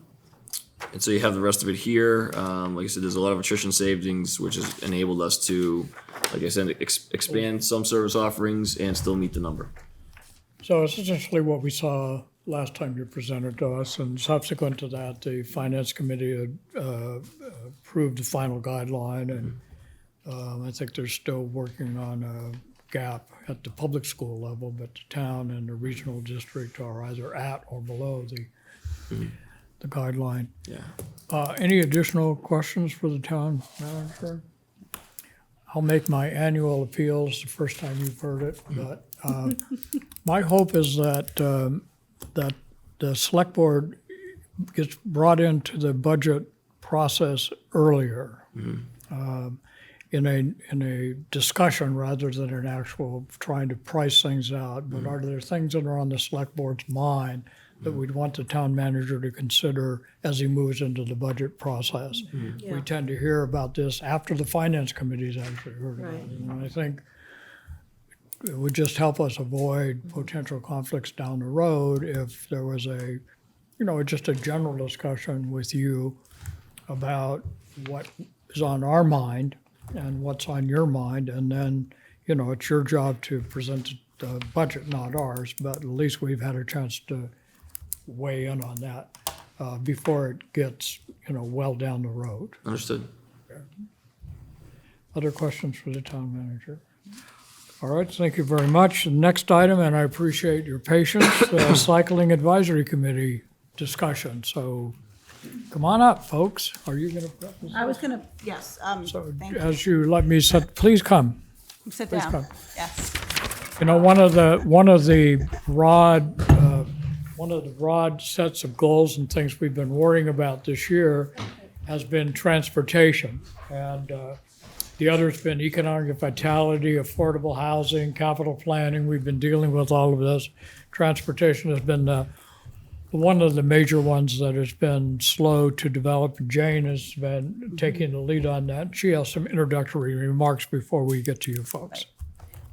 so you have the rest of it here. Like I said, there's a lot of attrition savings, which has enabled us to, like I said, expand some service offerings and still meet the number. So it's essentially what we saw last time you presented to us, and subsequent to that, the Finance Committee had approved the final guideline, and I think they're still working on a gap at the public school level, but the town and the regional district are either at or below the guideline. Yeah. Any additional questions for the town manager? I'll make my annual appeals the first time you've heard it, but my hope is that that the select board gets brought into the budget process earlier in a discussion rather than an actual trying to price things out. But are there things that are on the select board's mind that we'd want the town manager to consider as he moves into the budget process? We tend to hear about this after the finance committee's actually heard about it. And I think it would just help us avoid potential conflicts down the road if there was just a general discussion with you about what is on our mind and what's on your mind, and then, it's your job to present the budget, not ours, but at least we've had a chance to weigh in on that before it gets, well down the road. Understood. Other questions for the town manager? All right, thank you very much. The next item, and I appreciate your patience, Cycling Advisory Committee discussion. So come on up, folks. Are you going to? I was going to, yes. So thank you. as you let me sit, please come. Sit Please down. come. Yes. One of the broad sets of goals and things we've been worrying about this year has been transportation, and the other's been economic vitality, affordable housing, capital planning. We've been dealing with all of this. Transportation has been one of the major ones that has been slow to develop. Jane has been taking the lead on that. She has some introductory remarks before we get to you folks.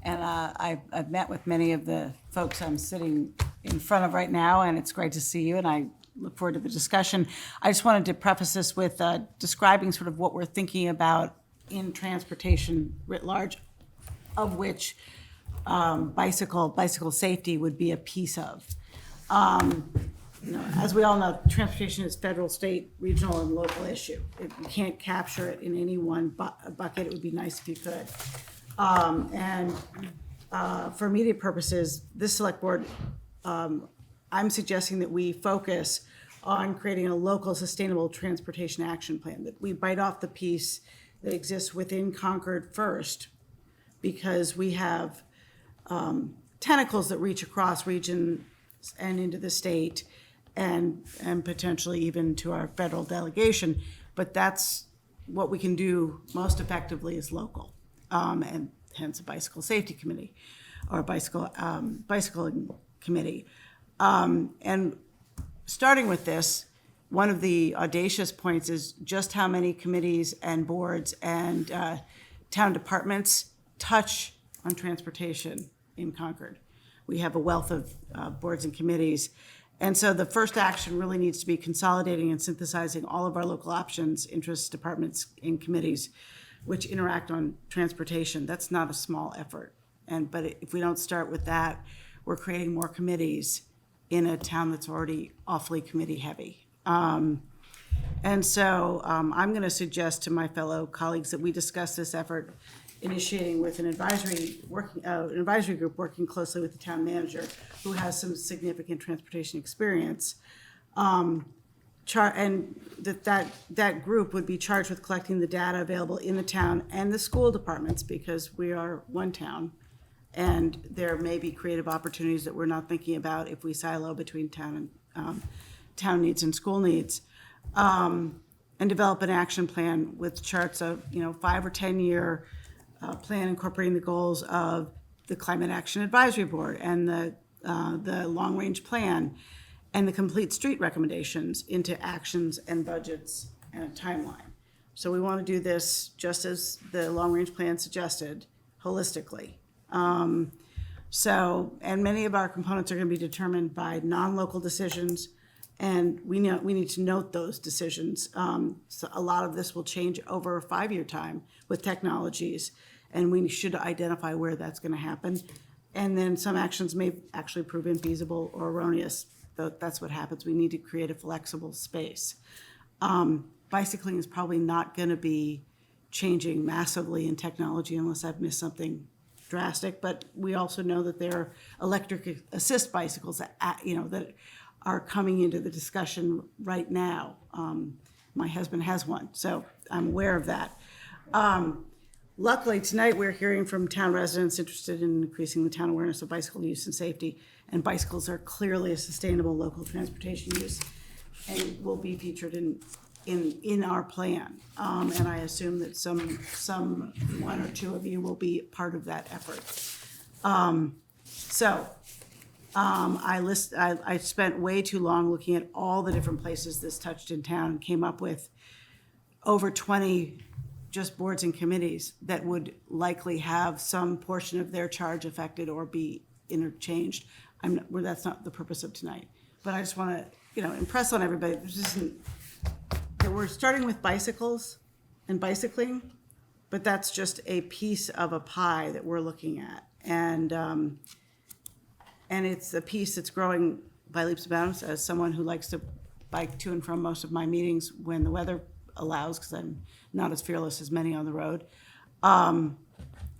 And I've met with many of the folks I'm sitting in front of right now, and it's great to see you, and I look forward to the discussion. I just wanted to preface this with describing sort of what we're thinking about in transportation writ large, of which bicycle safety would be a piece of. As we all know, transportation is federal, state, regional, and local issue. You can't capture it in any one bucket. It would be nice if you could. For immediate purposes, this select board, I'm suggesting that we focus on creating a local sustainable transportation action plan, that we bite off the piece that exists within Concord first, because we have tentacles that reach across regions and into the state and potentially even to our federal delegation. But that's what we can do most effectively is local, and hence a bicycle safety committee or bicycling committee. And starting with this, one of the audacious points is just how many committees and boards and town departments touch on transportation in Concord. We have a wealth of boards and committees. And so the first action really needs to be consolidating and synthesizing all of our local options, interests, departments, and committees which interact on transportation. That's not a small effort. But if we don't start with that, we're creating more committees in a town that's already awfully committee heavy. And so I'm going to suggest to my fellow colleagues that we discuss this effort initiating with an advisory group working closely with the town manager who has some significant transportation experience. And that group would be charged with collecting the data available in the town and the school departments, because we are one town. And there may be creative opportunities that we're not thinking about if we silo between town and town needs and school needs. And develop an action plan with charts of 5 or 10 year plan incorporating the goals of the Climate Action Advisory Board and the long range plan and the complete street recommendations into actions and budgets and a timeline. So we want to do this just as the long range plan suggested, holistically. And many of our components are going to be determined by non-local decisions, and we need to note those decisions. So a lot of this will change over a 5-year time with technologies, and we should identify where that's going to happen. And then some actions may actually prove infeasible or erroneous. That's what happens. We need to create a flexible space. Bicycling is probably not going to be changing massively in technology unless I've missed something drastic, but we also know that there are electric assist bicycles that are coming into the discussion right now. My husband has one, so I'm aware of that. Luckily, tonight we're hearing from town residents interested in increasing the town awareness of bicycle use and safety, and bicycles are clearly a sustainable local transportation use and will be featured in our plan. And I assume that some one or two of you will be part of that effort. I spent way too long looking at all the different places this touched in town and came up with over 20 just boards and committees that would likely have some portion of their charge affected or be interchanged. That's not the purpose of tonight. But I just want to, impress on everybody that we're starting with bicycles and bicycling, but that's just a piece of a pie that we're looking at. And it's a piece that's growing by leaps and bounds. As someone who likes to bike to and from most of my meetings when the weather allows, because I'm not as fearless as many on the road, I'm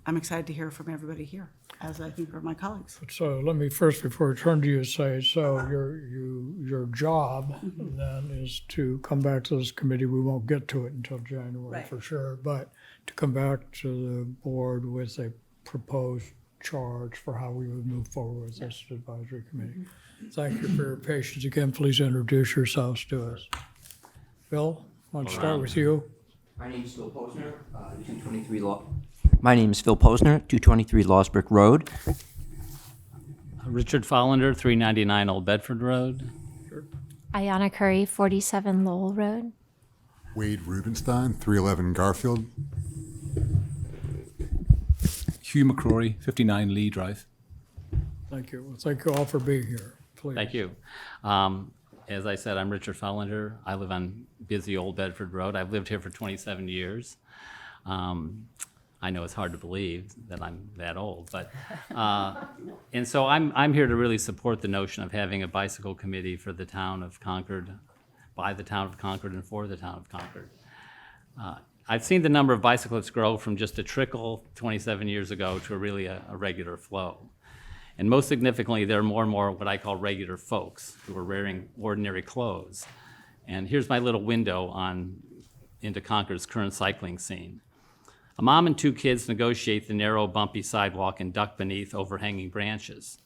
excited to hear from everybody here, as I think are my colleagues. So let me first, before I turn to you, say, so your job then is to come back to this committee. We won't get to it until January for sure, but to come back to the board with a proposed charge for how we would move forward with this advisory committee. Thank you for your patience. Again, please introduce yourselves to us. Bill, why don't you start with you? My name is Phil Posner, 223 My name is Phil Posner, 223 Lawsbrook Road. Richard Follander, 399 Old Bedford Road. Ayana Curry, 47 Lowell Road. Wade Rubenstein, 311 Garfield. Hugh McCrory, 59 Lee Drive. Thank you. Well, thank you all for being here. Please. Thank you. As I said, I'm Richard Follander. I live on busy Old Bedford Road. I've lived here for 27 years. I know it's hard to believe that I'm that old, but and so I'm here to really support the notion of having a bicycle committee for the town of Concord, by the town of Concord, and for the town of Concord. I've seen the number of bicyclists grow from just a trickle 27 years ago to really a regular flow. And most significantly, there are more and more what I call regular folks who are wearing ordinary clothes. And here's my little window into Concord's current cycling scene. A mom and two kids negotiate the narrow, bumpy sidewalk and duck beneath overhanging branches.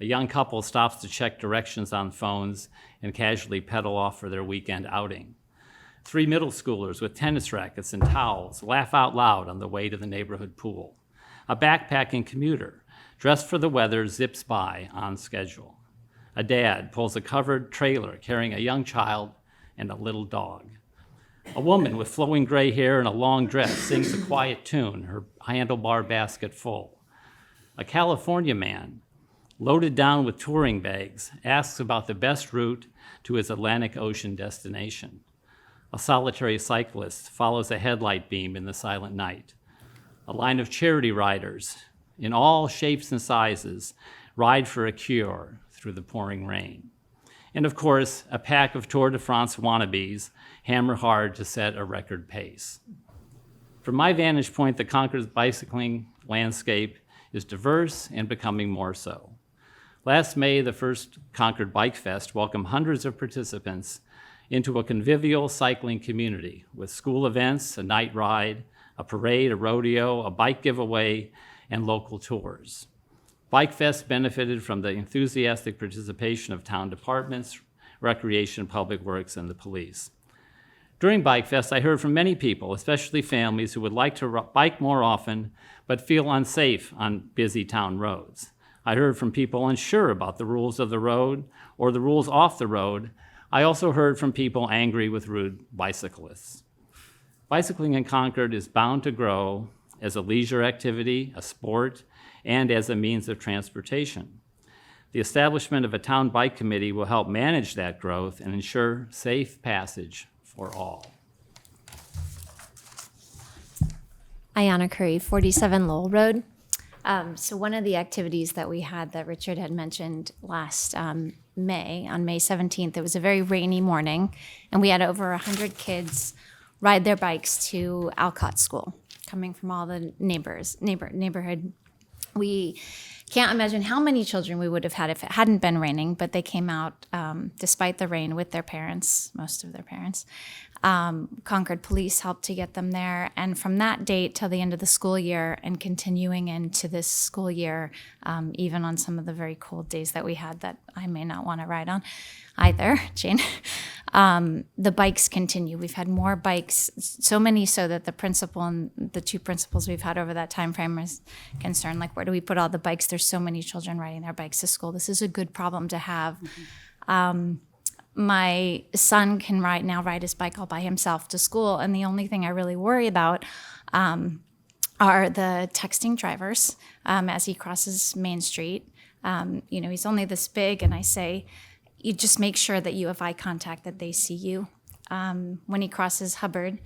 A young couple stops to check directions on phones and casually pedal off for their weekend outing. 3 middle schoolers with tennis rackets and towels laugh out loud on the way to the neighborhood pool. A backpacking commuter, dressed for the weather, zips by on schedule. A dad pulls a covered trailer carrying a young child and a little dog. A woman with flowing gray hair and a long dress sings a quiet tune, her handlebar basket full. A California man, loaded down with touring bags, asks about the best route to his Atlantic Ocean destination. A solitary cyclist follows a headlight beam in the silent night. A line of charity riders, in all shapes and sizes, ride for a cure through the pouring rain. And of course, a pack of Tour de France wannabes hammer hard to set a record pace. From my vantage point, the Concord bicycling landscape is diverse and becoming more so. Last May, the first Concord Bike Fest welcomed hundreds of participants into a convivial cycling community with school events, a night ride, a parade, a rodeo, a bike giveaway, and local tours. Bike Fest benefited from the enthusiastic participation of town departments, recreation, public works, and the police. During Bike Fest, I heard from many people, especially families, who would like to bike more often but feel unsafe on busy town roads. I heard from people unsure about the rules of the road or the rules off the road. I also heard from people angry with rude bicyclists. Bicycling in Concord is bound to grow as a leisure activity, a sport, and as a means of transportation. The establishment of a town bike committee will help manage that growth and ensure safe passage for all. Ayana Curry, 47 Lowell Road. So one of the activities that we had that Richard had mentioned last May, on May 17th, it was a very rainy morning, and we had over 100 kids ride their bikes to Alcott School, coming from all the neighborhood. We can't imagine how many children we would have had if it hadn't been raining, but they came out despite the rain with their parents, most of their parents. Concord Police helped to get them there. And from that date till the end of the school year and continuing into this school year, even on some of the very cold days that we had that I may not want to ride on either, Jane, the bikes continue. We've had more bikes, so many so that the principal and the two principals we've had over that time frame is concerned, like, where do we put all the bikes? There's so many children riding their bikes to school. This is a good problem to have. My son can ride his bike all by himself to school, and the only thing I really worry about are the texting drivers as he crosses Main Street. He's only this big, and I say, you just make sure that you have eye contact, that they see you when he crosses Hubbard,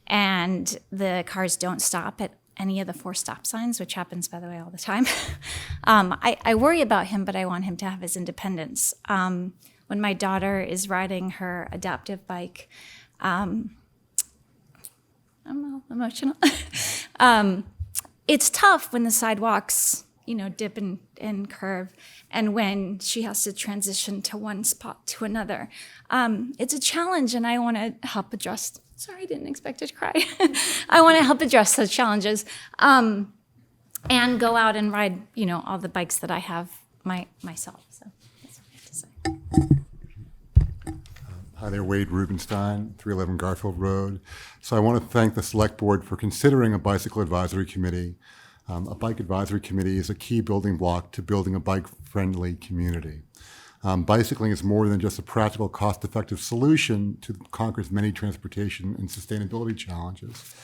and the cars don't stop at any of the 4 stop signs, which happens, by the way, all the time. I worry about him, but I want him to have his independence. When my daughter is riding her adaptive bike, I'm a little emotional. It's tough when the sidewalks, dip and curve, and when she has to transition to one spot to another. It's a challenge, and I want to help address. Sorry, I didn't expect it to cry. I want to help address those challenges, and go out and ride, all the bikes that I have myself. So that's what I have to say. Hi there, Wade Rubenstein, 311 Garfield Road. So I want to thank the Select Board for considering a bicycle advisory committee. A bike advisory committee is a key building block to building a bike-friendly community. Bicycling is more than just a practical, cost-effective solution to Concord's many transportation and sustainability challenges.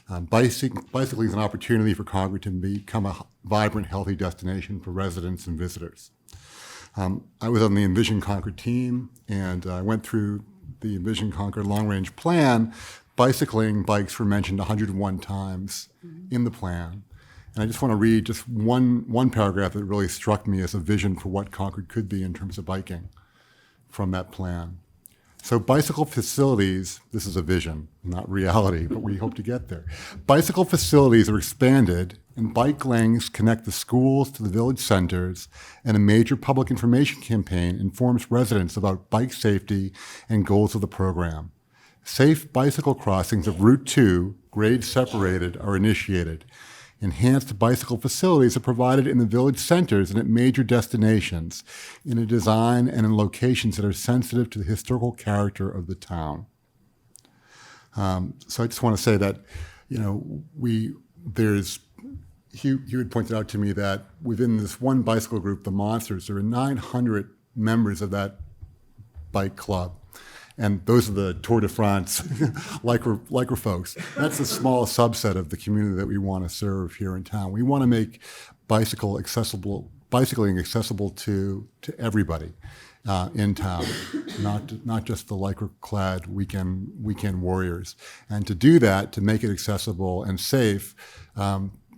Bicycling is an opportunity for Concord to become a vibrant, healthy destination for residents and visitors. I was on the Envision Concord team, and I went through the Envision Concord long-range plan. Bicycling bikes were mentioned 101 times in the plan. And I just want to read just one paragraph that really struck me as a vision for what Concord could be in terms of biking from that plan. So bicycle facilities, this is a vision, not reality, but we hope to get there. Bicycle facilities are expanded, and bike lanes connect the schools to the village centers, and a major public information campaign informs residents about bike safety and goals of the program. Safe bicycle crossings of Route 2, grade separated, are initiated. Enhanced bicycle facilities are provided in the village centers and at major destinations in a design and in locations that are sensitive to the historical character of the town. So I just want to say that, you know, Hugh had pointed out to me that within this one bicycle group, the Monsters, there are 900 members of that bike club. And those are the Tour de France Lycra folks. That's a small subset of the community that we want to serve here in town. We want to make bicycling accessible to everybody in town, not just the Lycra-clad weekend warriors. And to do that, to make it accessible and safe,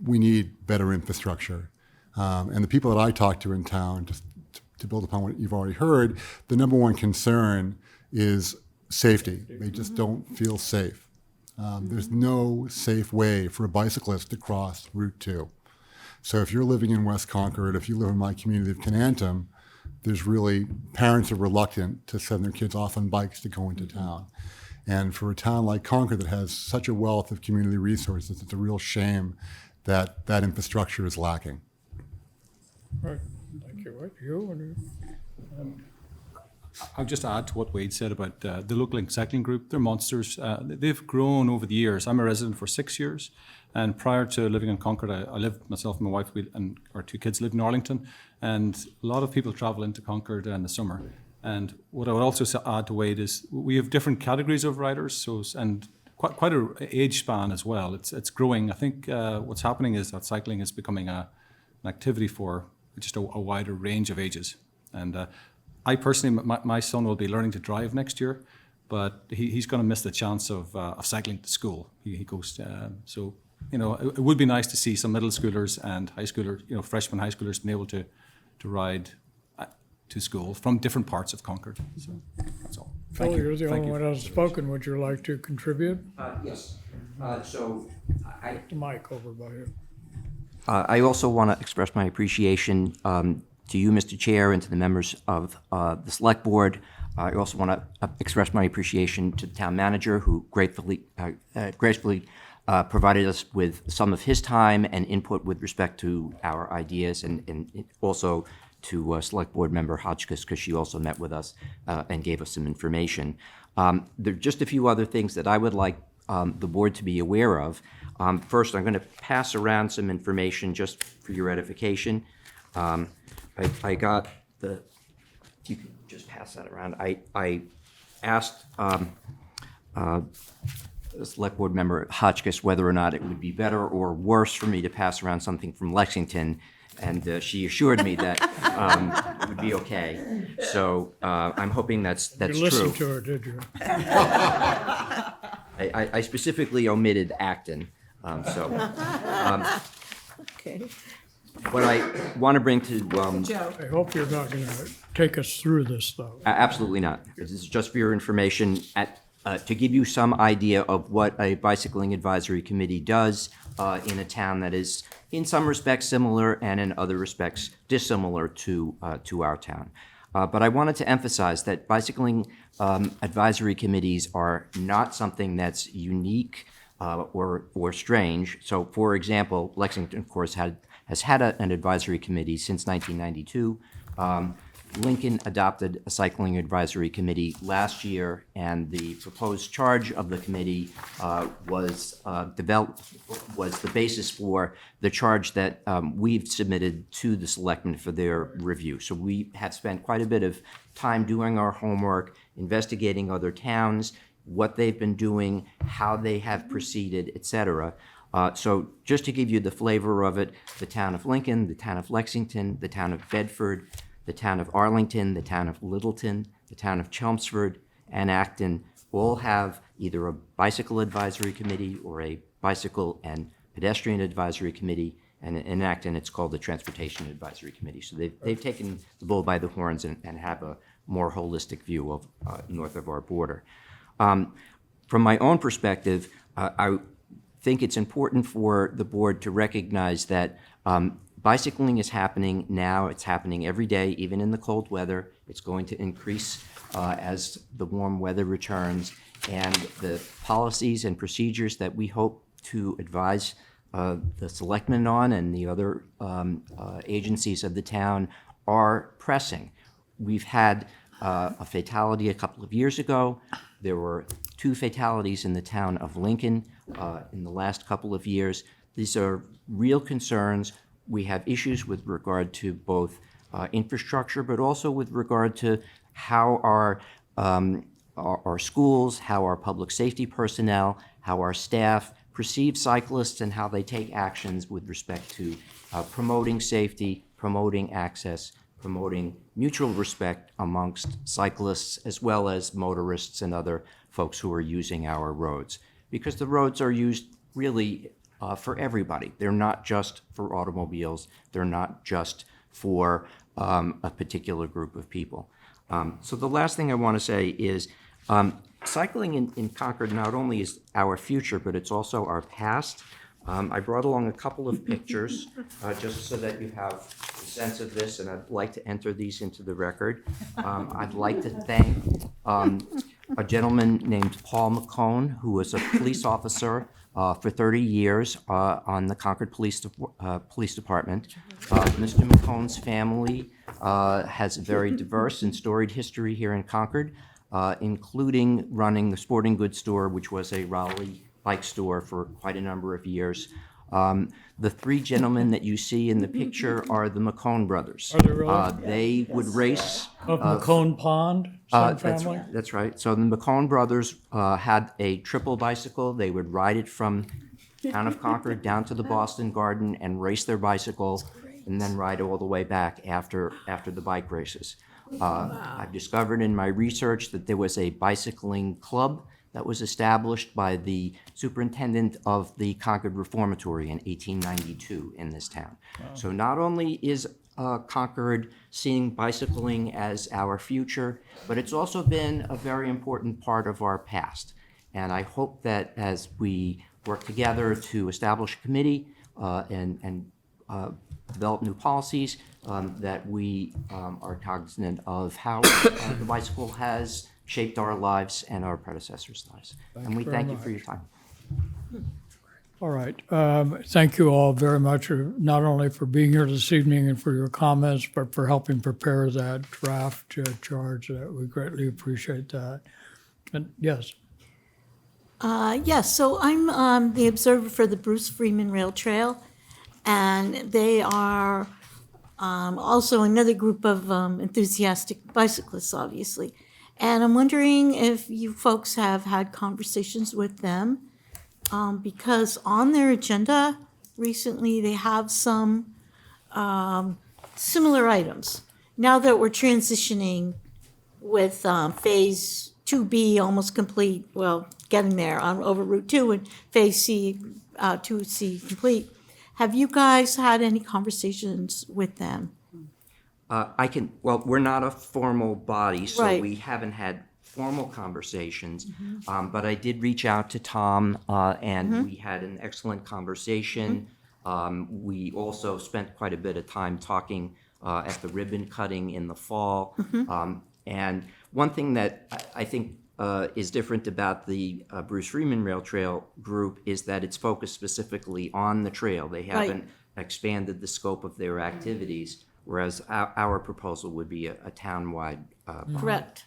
we need better infrastructure. And the people that I talk to in town, just to build upon what you've already heard, the number one concern is safety. They just don't feel safe. There's no safe way for a bicyclist to cross Route 2. So if you're living in West Concord, if you live in my community of Canantum, parents are reluctant to send their kids off on bikes to go into town. And for a town like Concord that has such a wealth of community resources, it's a real shame that that infrastructure is lacking. Right, thank you. What, you? I'll just add to what Wade said about the local cycling group. They're monsters. They've grown over the years. I'm a resident for 6 years, and prior to living in Concord, I lived, myself and my wife, and our 2 kids lived in Arlington, and a lot of people travel into Concord in the summer. And what I would also add to Wade is we have different categories of riders, and quite an age span as well. It's growing. I think what's happening is that cycling is becoming an activity for just a wider range of ages. And I personally, my son will be learning to drive next year, but he's going to miss the chance of cycling to school. He goes, so, you know, it would be nice to see some middle schoolers and high schoolers, you know, freshman high schoolers being able to ride to school from different parts of Concord. So that's all. Phil, you're the only one who's spoken. Would you like to contribute? Yes. The mic over by you. I also want to express my appreciation to you, Mr. Chair, and to the members of the Select Board. I also want to express my appreciation to the town manager, who gracefully provided us with some of his time and input with respect to our ideas, and also to Select Board Member Hotchkiss, because she also met with us and gave us some information. There are just a few other things that I would like the board to be aware of. First, I'm going to pass around some information just for your edification. I got if you could just pass that around. I asked Select Board Member Hotchkiss whether or not it would be better or worse for me to pass around something from Lexington, and she assured me that it would be okay. So I'm hoping that's true. You listened to her, did you? I specifically omitted Acton. Okay. What I want to bring to I hope you're not going to take us through this, though. Absolutely not. This is just for your information, to give you some idea of what a bicycling advisory committee does in a town that is, in some respects, similar and in other respects dissimilar to our town. But I wanted to emphasize that bicycling advisory committees are not something that's unique or strange. So, for example, Lexington, of course, has had an advisory committee since 1992. Lincoln adopted a cycling advisory committee last year, and the proposed charge of the committee was the basis for the charge that we've submitted to the selectmen for their review. So we have spent quite a bit of time doing our homework, investigating other towns, what they've been doing, how they have proceeded, etc. So just to give you the flavor of it, the town of Lincoln, the town of Lexington, the town of Bedford, the town of Arlington, the town of Littleton, the town of Chelmsford, and Acton all have either a bicycle advisory committee or a bicycle and pedestrian advisory committee, and in Acton it's called the Transportation Advisory Committee. So they've taken the bull by the horns and have a more holistic view of north of our border. From my own perspective, I think it's important for the board to recognize that bicycling is happening now. It's happening every day, even in the cold weather. It's going to increase as the warm weather returns, and the policies and procedures that we hope to advise the selectmen on and the other agencies of the town are pressing. We've had a fatality a couple of years ago. There were 2 fatalities in the town of Lincoln in the last couple of years. These are real concerns. We have issues with regard to both infrastructure, but also with regard to how our schools, how our public safety personnel, how our staff perceive cyclists and how they take actions with respect to promoting safety, promoting access, promoting mutual respect amongst cyclists as well as motorists and other folks who are using our roads. Because the roads are used really for everybody. They're not just for automobiles. They're not just for a particular group of people. So the last thing I want to say is cycling in Concord not only is our future, but it's also our past. I brought along a couple of pictures just so that you have a sense of this, and I'd like to enter these into the record. I'd like to thank a gentleman named Paul McCone, who was a police officer for 30 years on the Concord Police Department. Mr. McCone's family has a very diverse and storied history here in Concord, including running the sporting goods store, which was a Raleigh bike store for quite a number of years. The 3 gentlemen that you see in the picture are the McCone brothers. Are they really? They would race. Of McCone Pond, same family? That's right. So the McCone brothers had a triple bicycle. They would ride it from town of Concord down to the Boston Garden and race their bicycle, and then ride all the way back after the bike races. I've discovered in my research that there was a bicycling club that was established by the superintendent of the Concord Reformatory in 1892 in this town. Wow. So not only is Concord seeing bicycling as our future, but it's also been a very important part of our past. And I hope that as we work together to establish a committee and develop new policies, that we are cognizant of how the bicycle has shaped our lives and our predecessors' lives. And we thank you for your time. All right. Thank you all very much, not only for being here this evening and for your comments, but for helping prepare that draft charge. We greatly appreciate that. And yes. Yes, so I'm the observer for the Bruce Freeman Rail Trail, and they are also another group of enthusiastic bicyclists, obviously. And I'm wondering if you folks have had conversations with them, because on their agenda recently, they have some similar items. Now that we're transitioning with Phase 2B almost complete, well, getting there on over Route 2 and Phase 2C complete, have you guys had any conversations with them? Well, we're not a formal body, so Right. we haven't had formal conversations, but I did reach out to Tom, and we had an excellent conversation. We also spent quite a bit of time talking at the ribbon cutting in the fall. And one thing that I think is different about the Bruce Freeman Rail Trail group is that it's focused specifically on the trail. They haven't expanded the scope of their activities, whereas our proposal would be a town-wide Correct.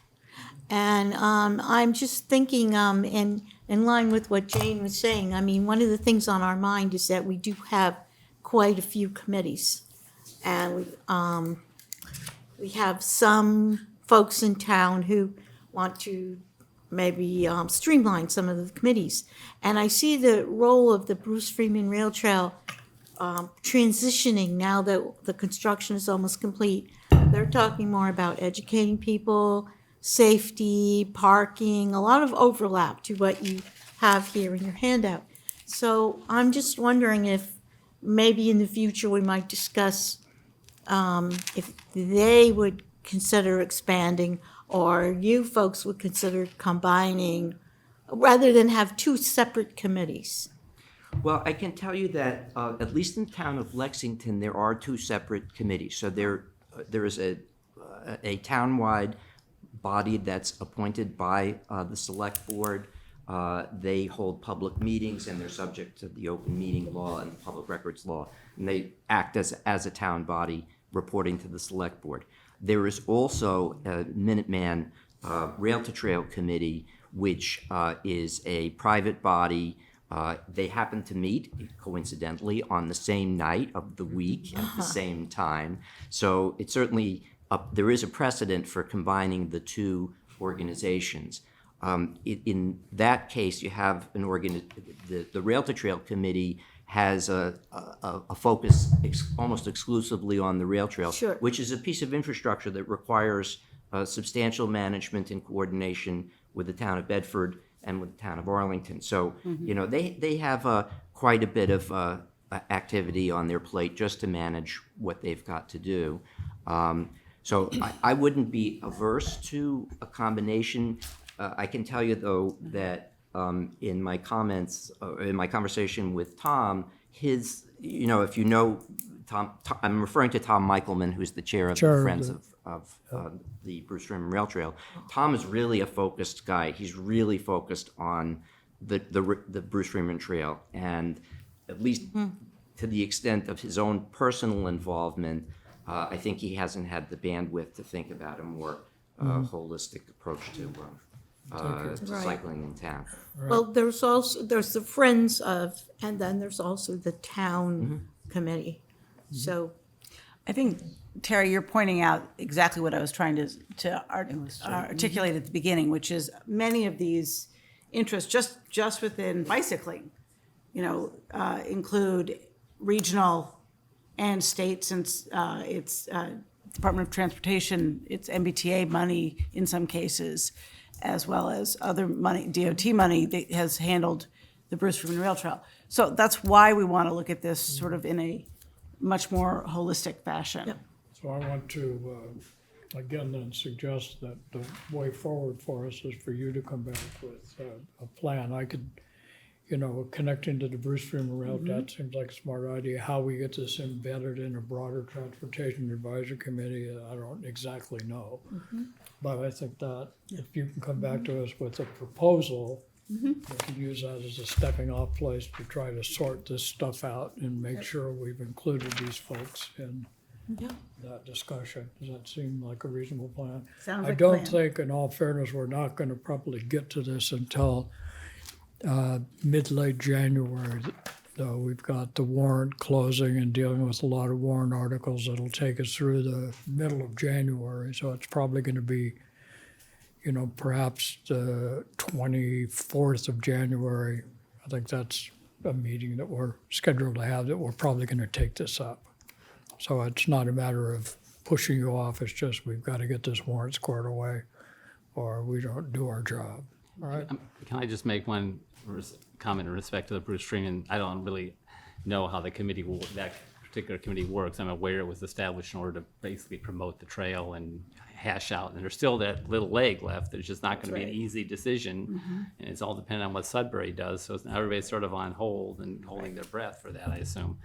And I'm just thinking, in line with what Jane was saying, I mean, one of the things on our mind is that we do have quite a few committees. And we have some folks in town who want to maybe streamline some of the committees. And I see the role of the Bruce Freeman Rail Trail transitioning now that the construction is almost complete. They're talking more about educating people, safety, parking, a lot of overlap to what you have here in your handout. So I'm just wondering if maybe in the future we might discuss if they would consider expanding, or you folks would consider combining, rather than have 2 separate committees. Well, I can tell you that at least in the town of Lexington, there are 2 separate committees. So there is a town-wide body that's appointed by the select board. They hold public meetings and they're subject to the open meeting law and the public records law. And they act as a town body reporting to the select board. There is also a Minuteman Rail to Trail Committee, which is a private body. They happen to meet, coincidentally, on the same night of the week at the same time. So it certainly, there is a precedent for combining the two organizations. In that case, you have the Rail to Trail Committee has a focus almost exclusively on the rail trail, Sure. which is a piece of infrastructure that requires substantial management and coordination with the town of Bedford and with the town of Arlington. So, they have quite a bit of activity on their plate just to manage what they've got to do. So I wouldn't be averse to a combination. I can tell you, though, that in my comments, in my conversation with Tom, if you know Tom, I'm referring to Tom Michelman, who's the chair of the Friends of the Bruce Freeman Rail Trail. Tom is really a focused guy. He's really focused on the Bruce Freeman Trail, and at least to the extent of his own personal involvement, I think he hasn't had the bandwidth to think about a more holistic approach to cycling in town. Well, there's the Friends of, and then there's also the town committee. So I think, Terry, you're pointing out exactly what I was trying to articulate at the beginning, which is many of these interests, just within bicycling, include regional and state, since it's Department of Transportation, it's MBTA money in some cases, as well as other money, DOT money that has handled the Bruce Freeman Rail Trail. So that's why we want to look at this sort of in a much more holistic fashion. Yep. So I want to, again, then suggest that the way forward for us is for you to come back with a plan. I could, connecting to the Bruce Freeman Rail, that seems like a smart idea. How we get this embedded in a broader transportation advisory committee, I don't exactly know. But I think that if you can come back to us with a proposal, we can use that as a stepping off place to try to sort this stuff out and make sure we've included these folks in that discussion. Does that seem like a reasonable plan? Sounds I like a don't plan. think, in all fairness, we're not going to probably get to this until mid-late January. Though we've got the warrant closing and dealing with a lot of warrant articles that'll take us through the middle of January. So it's probably going to be, perhaps the 24th of January. I think that's a meeting that we're scheduled to have that we're probably going to take this up. So it's not a matter of pushing you off. It's just we've got to get this warrant squared away or we don't do our job. All right? Can I just make one comment in respect to the Bruce Freeman? I don't really know how the committee that particular committee works. I'm aware it was established in order to basically promote the trail and hash out, and there's still that little leg left. There's just not going to be an easy decision, and it's all dependent on what Sudbury does. So now everybody's sort of on hold and holding their breath for that, I assume.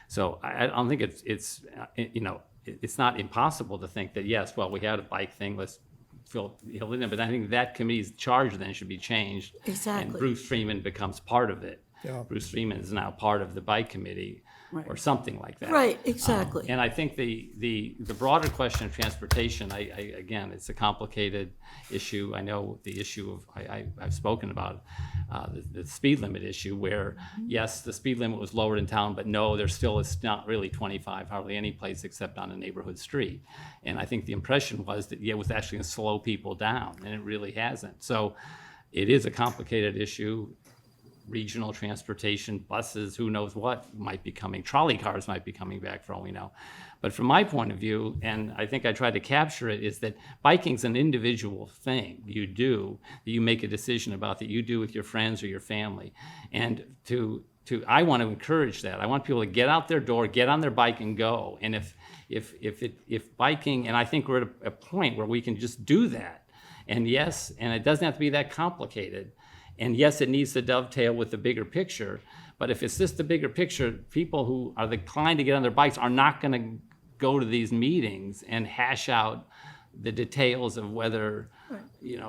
So I don't think it's not impossible to think that, yes, well, we had a bike thing, let's fill it in, but I think that committee's charge then should be changed. Exactly. And Bruce Freeman becomes part of it. Yeah. Bruce Freeman is now part of the bike committee or something like that. Right, exactly. And I think the broader question of transportation, again, it's a complicated issue. I know the issue of, I've spoken about the speed limit issue where, yes, the speed limit was lowered in town, but no, there still is not really 25, hardly any place except on a neighborhood street. And I think the impression was that it was actually going to slow people down, and it really hasn't. So it is a complicated issue. Regional transportation, buses, who knows what might be coming. Trolley cars might be coming back for all we know. But from my point of view, and I think I tried to capture it, is that biking's an individual thing you do, that you make a decision about, that you do with your friends or your family. And I want to encourage that. I want people to get out their door, get on their bike and go. And if biking, and I think we're at a point where we can just do that. And yes, and it doesn't have to be that complicated. And yes, it needs to dovetail with the bigger picture, but if it's just the bigger picture, people who are inclined to get on their bikes are not going to go to these meetings and hash out the details of whether,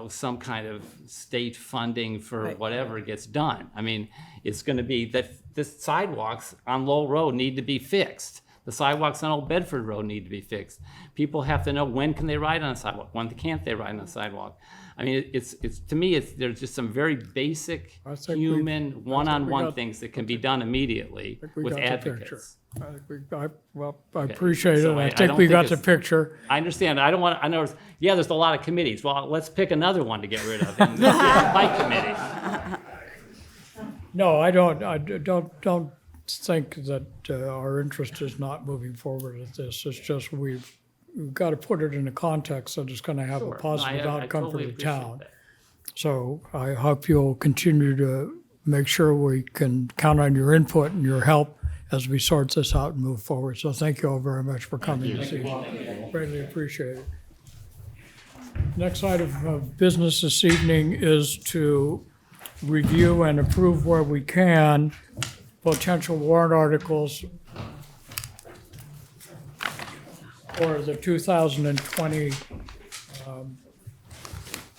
some kind of state funding for whatever gets done. I mean, it's going to be that the sidewalks on Lowell Road need to be fixed. The sidewalks on Old Bedford Road need to be fixed. People have to know when can they ride on a sidewalk, when can't they ride on a sidewalk. I mean, it's to me, there's just some very basic human one-on-one things that can be done immediately with advocates. I appreciate it. I think don't we got the it's- picture. I understand. I know, there's a lot of committees. Well, let's pick another one to get rid of. And the bike committee. No, I don't think that our interest is not moving forward with this. It's just we've got to put it in a context that is going to have Sure. a positive I outcome totally for the appreciate town. that. So I hope you'll continue to make sure we can count on your input and your help as we sort this out and move forward. So thank you all very much for coming this evening. Greatly appreciate it. Next item of business this evening is to review and approve where we can potential warrant articles for the 2020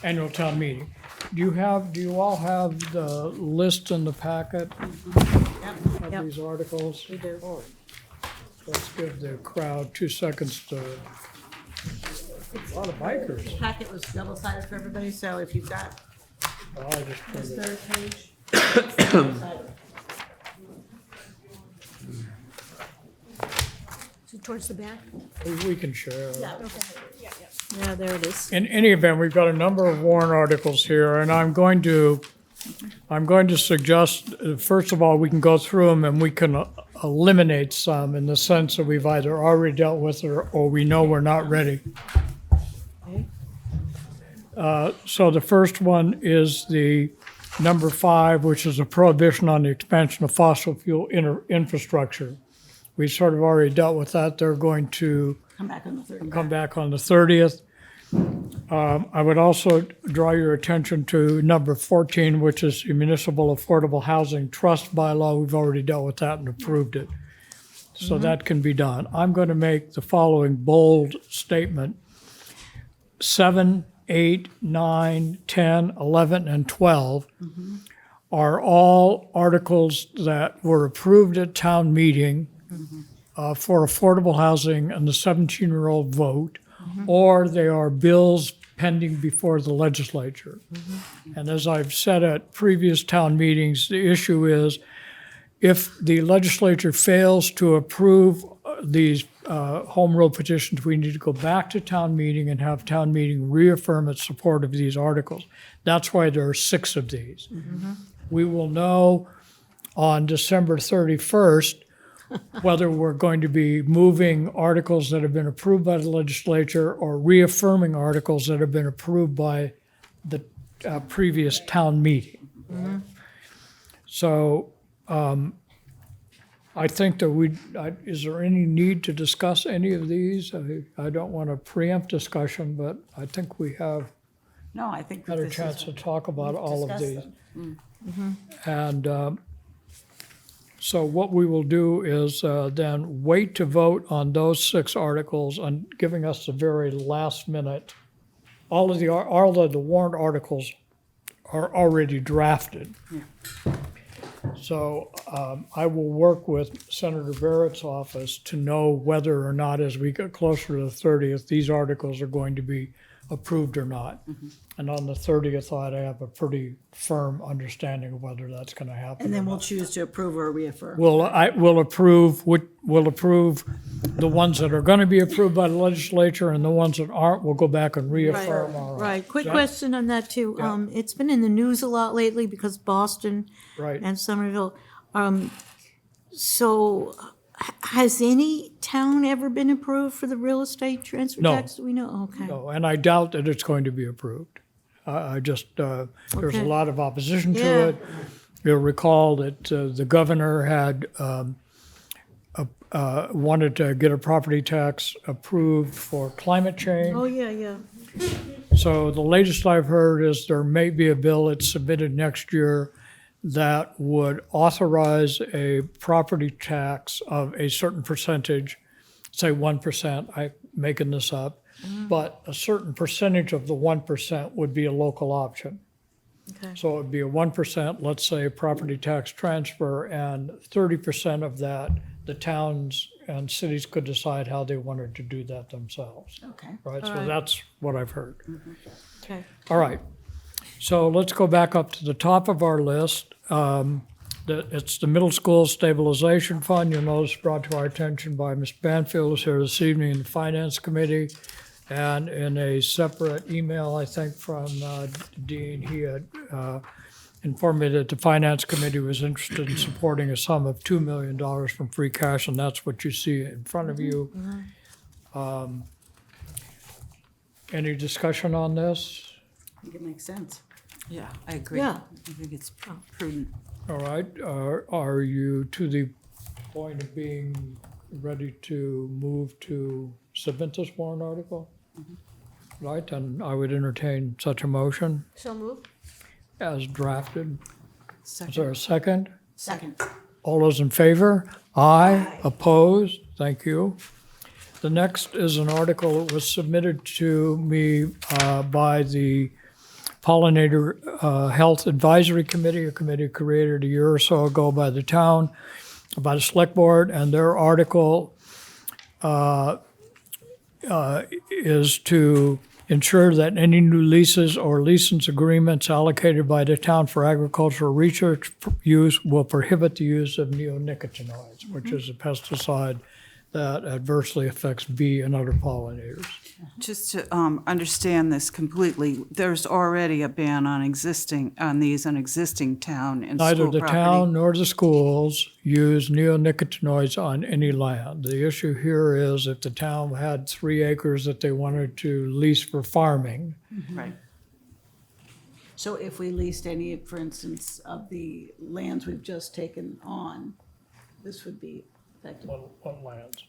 annual town meeting. Do you all have the list in the packet of Yep. these articles? We do. Let's give the crowd 2 seconds to, a lot of bikers. The packet was double-sided for everybody, so if you've got Oh, I just this printed it. third page. double-sided. So towards the back? We can share. Yeah, there it is. In any event, we've got a number of warrant articles here, and I'm going to suggest, first of all, we can go through them and we can eliminate some in the sense that we've either already dealt with it or we know we're not ready. So the first one is the number 5, which is a prohibition on the expansion of fossil fuel infrastructure. We sort of already dealt with that. They're going to Come back on the 30th. come back on the 30th. I would also draw your attention to number 14, which is the Municipal Affordable Housing Trust bylaw. We've already dealt with that and approved it. So that can be done. I'm going to make the following bold statement. 7, 8, 9, 10, 11, and 12 are all articles that were approved at town meeting for affordable housing and the 17-year-old vote, or they are bills pending before the legislature. And as I've said at previous town meetings, the issue is if the legislature fails to approve these home rule petitions, we need to go back to town meeting and have town meeting reaffirm its support of these articles. That's why there are 6 of these. We will know on December 31st whether we're going to be moving articles that have been approved by the legislature or reaffirming articles that have been approved by the previous town meeting. So I think that is there any need to discuss any of these? I don't want to preempt discussion, but I think we have No, I think that had a this is- chance to talk about we've all of discussed these. them. And so what we will do is then wait to vote on those 6 articles and giving us the very last minute. All of the warrant articles are already drafted. So I will work with Senator Barrett's office to know whether or not, as we get closer to the 30th, these articles are going to be approved or not. And on the 30th, I have a pretty firm understanding of whether that's going to happen. And or then we'll not. choose to approve or reaffirm. We'll approve the ones that are going to be approved by the legislature, and the ones that aren't, we'll go back and reaffirm. our- Right, quick That- question on that too. Yeah. It's been in the news a lot lately because Boston Right. and Somerville. So has any town ever been approved for the real estate transfer No. tax? Do we know? Okay. No, and I doubt that it's going to be approved. I just, there's a Okay. lot of opposition to Yeah. it. You'll recall that the governor had wanted to get a property tax approved for climate change. Oh, yeah, yeah. So the latest I've heard is there may be a bill that's submitted next year that would authorize a property tax of a certain percentage, say 1%, I'm making this up, but a certain percentage of the 1% would be a local option. Okay. So it would be a 1%, let's say, property tax transfer, and 30% of that, the towns and cities could decide how they wanted to do that themselves. Okay. Right, All so right. that's what I've heard. Okay. All right, so let's go back up to the top of our list. It's the Middle School Stabilization Fund. You'll notice brought to our attention by Ms. Banfield, who's here this evening in the Finance Committee. And in a separate email, I think, from Dean, he had informed me that the Finance Committee was interested in supporting a sum of $2 million from free cash, and that's what you see in front of you. Any discussion on this? I think it makes sense. Yeah, I agree. Yeah. I think it's prudent. All right, are you to the point of being ready to move to submit this warrant article? Right, and I would entertain such a motion So moved. as drafted. Is there a second? Second. All those in favor? Aye. Opposed? Thank you. The next is an article that was submitted to me by the Pollinator Health Advisory Committee, a committee created a year or so ago by the town, by the select board, and their article is to ensure that any new leases or license agreements allocated by the town for agricultural research use will prohibit the use of neonicotinoids, which is a pesticide that adversely affects bee and other pollinators. Just to understand this completely, there's already a ban on these on existing town and Neither school the property. town nor the schools use neonicotinoids on any land. The issue here is if the town had 3 acres that they wanted to lease for farming, Right. So if we leased any, for instance, of the lands we've just taken on, this would be effective. what lands?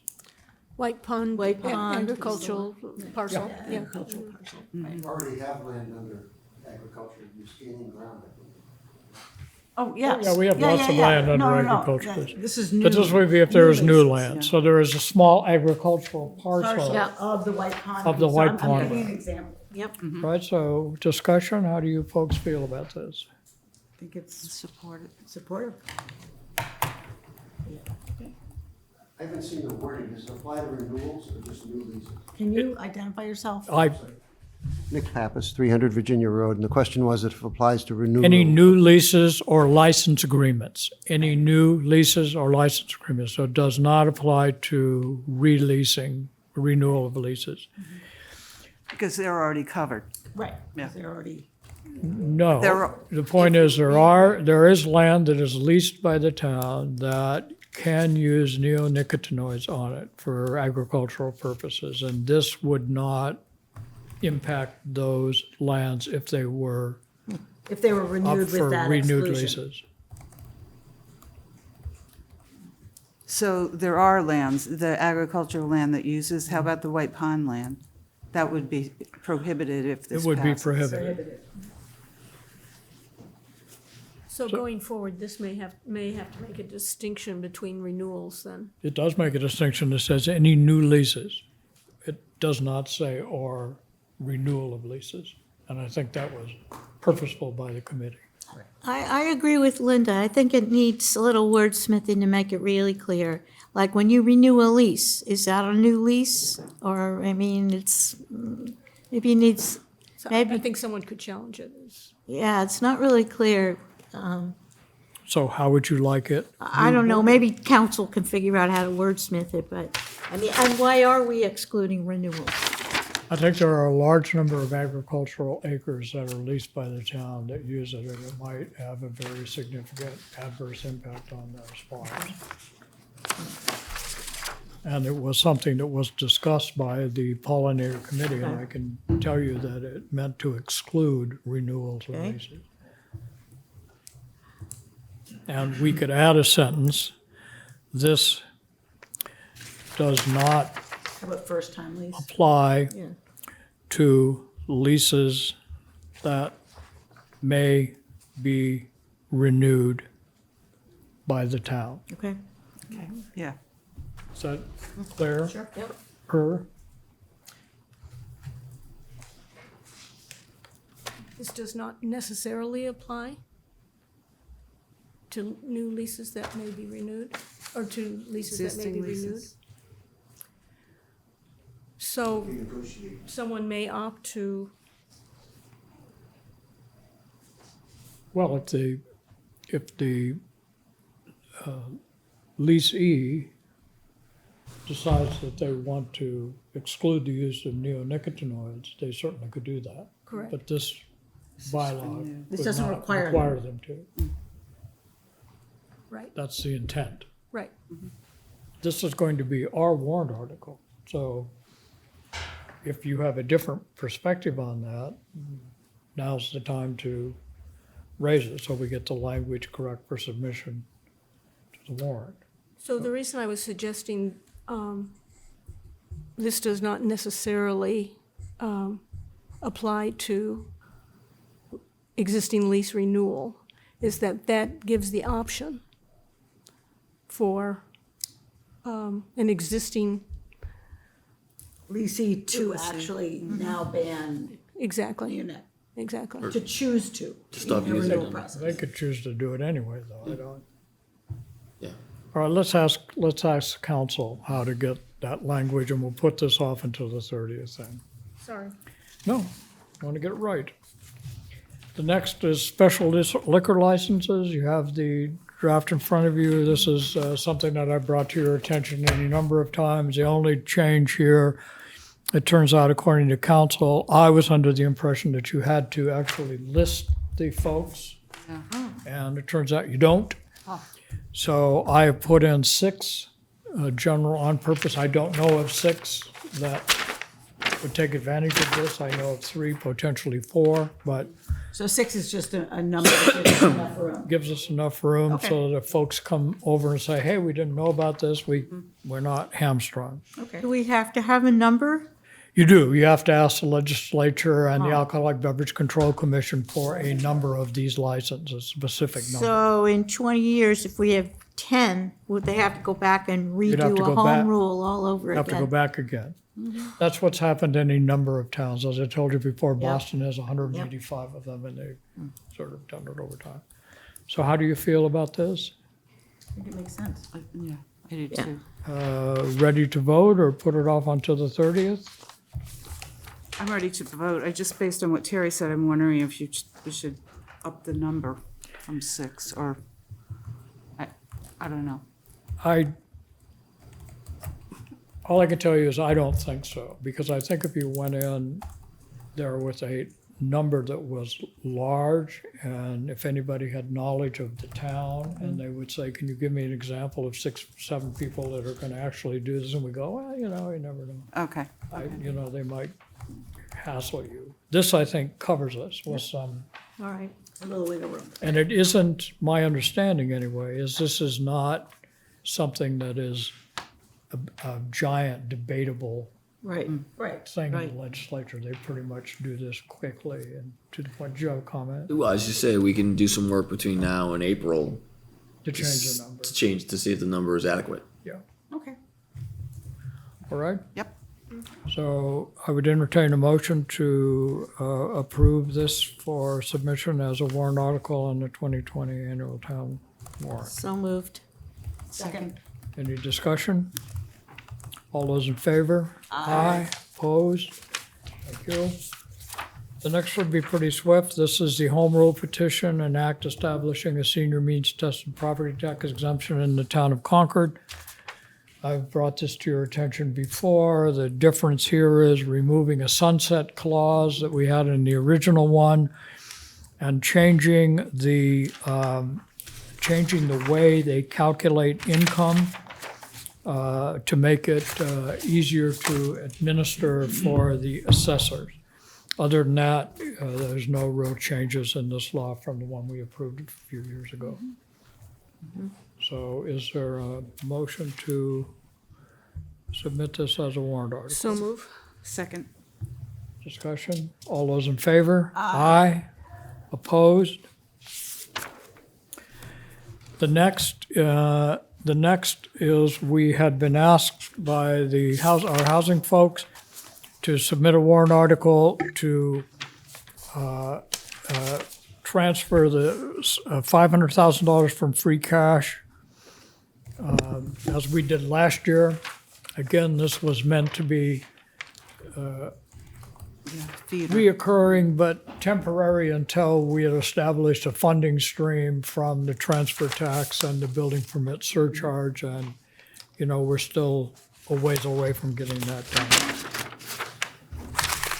White Pond. White Pond. Agricultural parcel. Yeah. Agricultural parcel. Already have land under agriculture, use gaining ground. Oh, yes. Yeah, we have lots of land under agriculture. This is new. But this would be if there is new leases, land. yeah. So there is a small agricultural Parcel parcel, of the White Pond. Of the So White I'm Pond. giving an example. Yep. right? So discussion, how do you folks feel about this? I think it's supportive. I haven't seen the wording, does it apply to renewals or just new leases? Can you identify yourself? Nick Pappas, 300 Virginia Road, and the question was if it applies to renewal. Any new leases or license agreements? Any new leases or license agreements? So it does not apply to releasing, renewal of leases. Because they're already covered. Right, Yeah. they're already, No, There- the point is there is land that is leased by the town that can use neonicotinoids on it for agricultural purposes, and this would not impact those lands if they were if they were up renewed for with that renewed exclusion. leases. So there are lands, the agricultural land that uses, how about the White Pond land? That would be prohibited if this It would be passes. prohibited. So going forward, this may have to make a distinction between renewals then. It does make a distinction that says any new leases. It does not say or renewal of leases. And I think that was purposeful by the committee. I agree with Linda. I think it needs a little wordsmithing to make it really clear. Like when you renew a lease, is that a new lease? Or, I mean, it's, maybe it needs, So maybe, I think someone could challenge it. yeah, it's not really clear. So how would you like it? I don't know, maybe council can figure out how to wordsmith it, but, I mean, and why are we excluding renewals? I think there are a large number of agricultural acres that are leased by the town that use it, and it might have a very significant adverse impact on those farms. And it was something that was discussed by the pollinator committee, and I can tell you that it meant to exclude renewals of Okay. leases. And we could add a sentence, this does not How about first-time lease? apply Yeah. to leases that may be renewed by the town. Okay. Yeah. Is that clear? Sure, yep. Per? This does not necessarily apply to new leases that may be renewed, or to leases that may be Existing renewed. leases. So someone may opt to, Well, if the leasee decides that they want to exclude the use of neonicotinoids, they certainly could do that. Correct. But this bylaw This would doesn't not require require them to. right, That's the intent. right. This is going to be our warrant article. So if you have a different perspective on that, now's the time to raise it so we get the language correct for submission to the warrant. So the reason I was suggesting this does not necessarily apply to existing lease renewal is that that gives the option for an existing, Leasee to actually now ban exactly, unit, exactly. to choose to. stop in the using renewal them. process. They could choose to do it anyway, though. I don't. Yeah. All right, let's ask council how to get that language, and we'll put this off until the 30th then. Sorry. No, I want to get it right. The next is special liquor licenses. You have the draft in front of you. This is something that I brought to your attention any number of times. The only change here, it turns out, according to council, I was under the impression that you had to actually list the folks, and it turns out you don't. So I have put in 6 general on purpose. I don't know of 6 that would take advantage of this. I know of 3, potentially 4, but So 6 is just a number that gives us enough room. gives us enough room so that if folks come over and say, hey, we didn't know about this, we're not hamstrung. Okay. Do we have to have a number? You do. You have to ask the legislature and the Alcoholic Beverage Control Commission for a number of these licenses, specific number. So in 20 years, if we have 10, would they have to go back and You'd have redo to a go back- home rule all over Have to go again? back again. That's what's happened in a number of towns. As I told you before, Yep. Boston has 185 of them, and they've sort of done it over time. So how do you feel about this? I think it makes sense. Yeah, I do too. Ready to vote or put it off until the 30th? I'm ready to vote. I just, based on what Terry said, I'm wondering if we should up the number from 6 or, I don't know. All I can tell you is I don't think so, because I think if you went in there with a number that was large, and if anybody had knowledge of the town, and they would say, can you give me an example of 6, 7 people that are gonna actually do this, and we go, well, you never know. Okay. They might hassle you. This, I think, covers us with some, All right. A little wiggle room. and it isn't, my understanding anyway, is this is not something that is a giant debatable Right, right. thing in the legislature. They pretty much do this quickly and to the point. Do you have a comment Well, as you say, we can do some work between now and April to change the number? to see if the number is adequate. Yeah. Okay. All right? Yep. So I would entertain a motion to approve this for submission as a warrant article on the 2020 annual town warrant. So moved. Second. Any discussion? All those in favor? Aye. Opposed? Thank you. The next would be pretty swift. This is the home rule petition, an act establishing a senior means tested property tax exemption in the town of Concord. I've brought this to your attention before. The difference here is removing a sunset clause that we had in the original one and changing the way they calculate income to make it easier to administer for the assessors. Other than that, there's no real changes in this law from the one we approved a few years ago. So is there a motion to submit this as a warrant article? So move. Second. Discussion? All those in favor? Aye. Opposed? The next is we had been asked by our housing folks to submit a warrant article to transfer the $500,000 from free cash as we did last year. Again, this was meant to be reoccurring but temporary until we had established a funding stream from the transfer tax and the building permit surcharge. And, we're still a ways away from getting that done.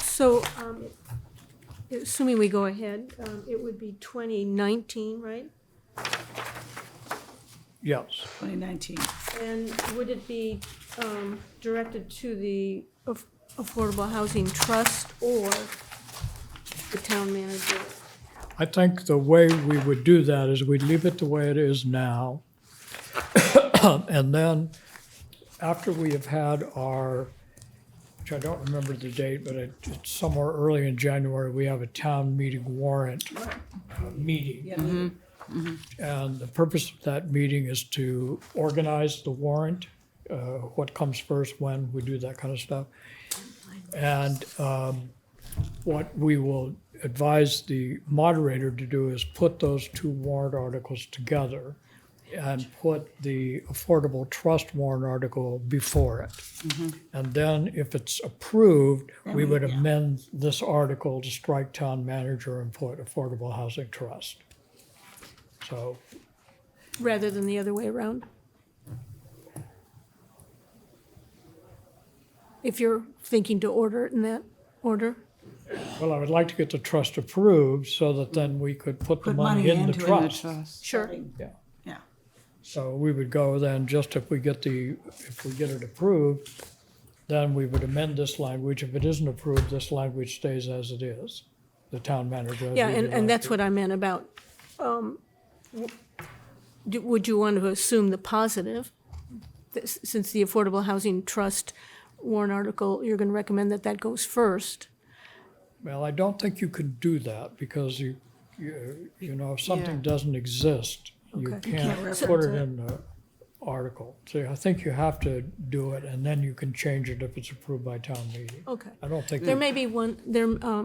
So, assuming we go ahead, it would be 2019, right? Yes. 2019. And would it be directed to the Affordable Housing Trust or the town manager? I think the way we would do that is we'd leave it the way it is now. And then after we have had our, which I don't remember the date, but it's somewhere early in January, we have a town meeting warrant meeting. And the purpose of that meeting is to organize the warrant, what comes first, when we do that kind of stuff. And what we will advise the moderator to do is put those two warrant articles together and put the Affordable Trust warrant article before it. And then if it's approved, we would amend this article to strike town manager and put Affordable Housing Trust. So, Rather than the other way around? If you're thinking to order it in that order? well, I would like to get the trust approved so that then we could put the money in the trust. Sure. Yeah. Yeah. So we would go then, just if we get it approved, then we would amend this language. If it isn't approved, this language stays as it is. The town manager. Yeah, and that's what I meant about, would you want to assume the positive? Since the Affordable Housing Trust warrant article, you're going to recommend that that goes first. Well, I don't think you can do that because if something doesn't exist, you Okay. can't put it in the article. So I think you have to do it and then you can change it if it's approved by town meeting. Okay. I don't think. There may be one,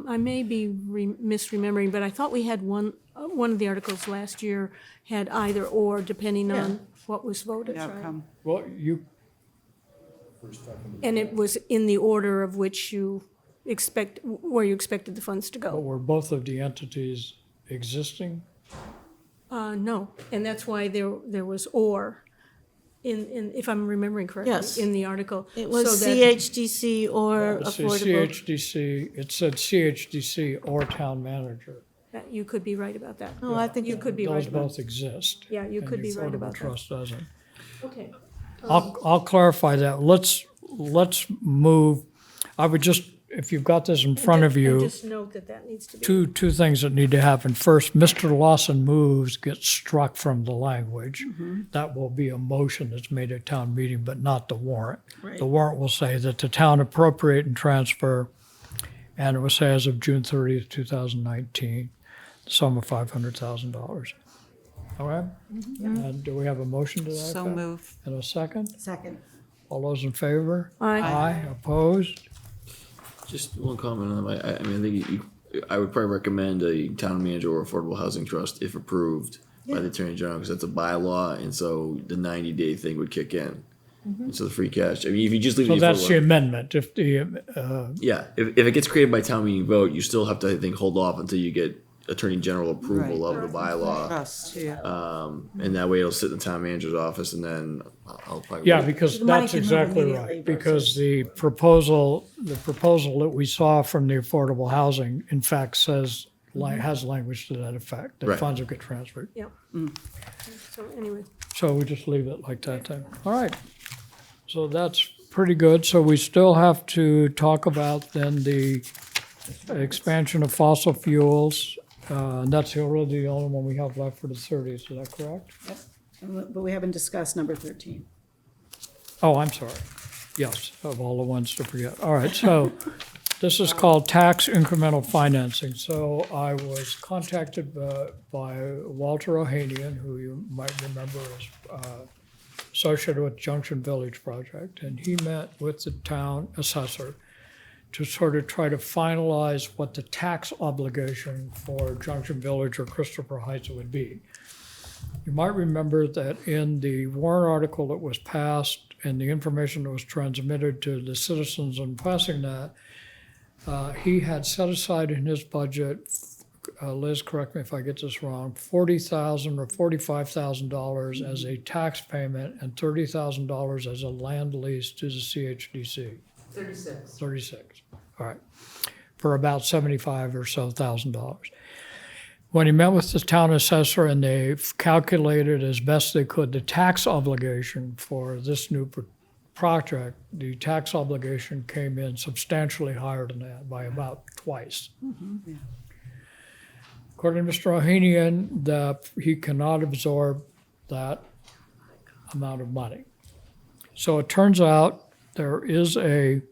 I may be misremembering, but I thought we had one of the articles last year had either or, depending on what was voted, right? Well, And it was in the order of which where you expected the funds to go. were both of the entities existing? No, and that's why there was or if I'm remembering correctly, Yes. in the article. It was So that- CHDC or Let's see, affordable. CHDC, it said CHDC or town manager. that You could be right about that. Oh, I think You could be right Those about both exist. Yeah, you could be right And the about Affordable that. Trust doesn't. Okay. I'll clarify that. Let's move, I would just, if you've got this in front of And you, just note that needs to be. two things that need to happen. First, Mr. Lawson moves gets struck from the language. That will be a motion that's made at town meeting, but not the warrant. Right. The warrant will say that the town appropriate and transfer, and it will say as of June 30th, 2019, the sum of $500,000. All right? And do we have a motion to that So effect? move. And a second? Second. All those in favor? Aye. Aye, opposed? Just one comment on that. I mean, I think I would probably recommend a town manager or affordable housing trust if approved by the attorney general, because that's a bylaw, and so the 90-day thing would kick in. And so the free cash. I mean, if you just leave So the that's the affordable, amendment. If the, yeah, if it gets created by town meeting vote, you still have to, I think, hold off until you get attorney general approval of the bylaw. Trust, yeah. And that way it'll sit in the town manager's office, and then I'll probably. yeah, because The money that's can move exactly immediately right. Because the proposal that we saw from the affordable housing, in fact, says, has language to that effect, that Right. funds will get transferred. Yeah. So anyway, So we just leave it like that then. All right. So that's pretty good. So we still have to talk about then the expansion of fossil fuels. And that's really the only one we have left for the 30th. Is that correct? But we haven't discussed number 13. Oh, I'm sorry. Yes, of all the ones to forget. All right, so this is called tax incremental financing. So I was contacted by Walter Ohanian, who you might remember is associated with Junction Village Project, and he met with the town assessor to sort of try to finalize what the tax obligation for Junction Village or Christopher Heights would be. You might remember that in the warrant article that was passed and the information that was transmitted to the citizens in passing that, he had set aside in his budget, Liz, correct me if I get this wrong, $40,000 or $45,000 as a tax payment and $30,000 as a land lease to the CHDC. 36, all right, for about $75,000 or so. When he met with the town assessor and they calculated as best they could the tax obligation for this new project, the tax obligation came in substantially higher than that by about twice. According to Mr. Ohanian, that he cannot absorb that amount of money. So it turns out there is a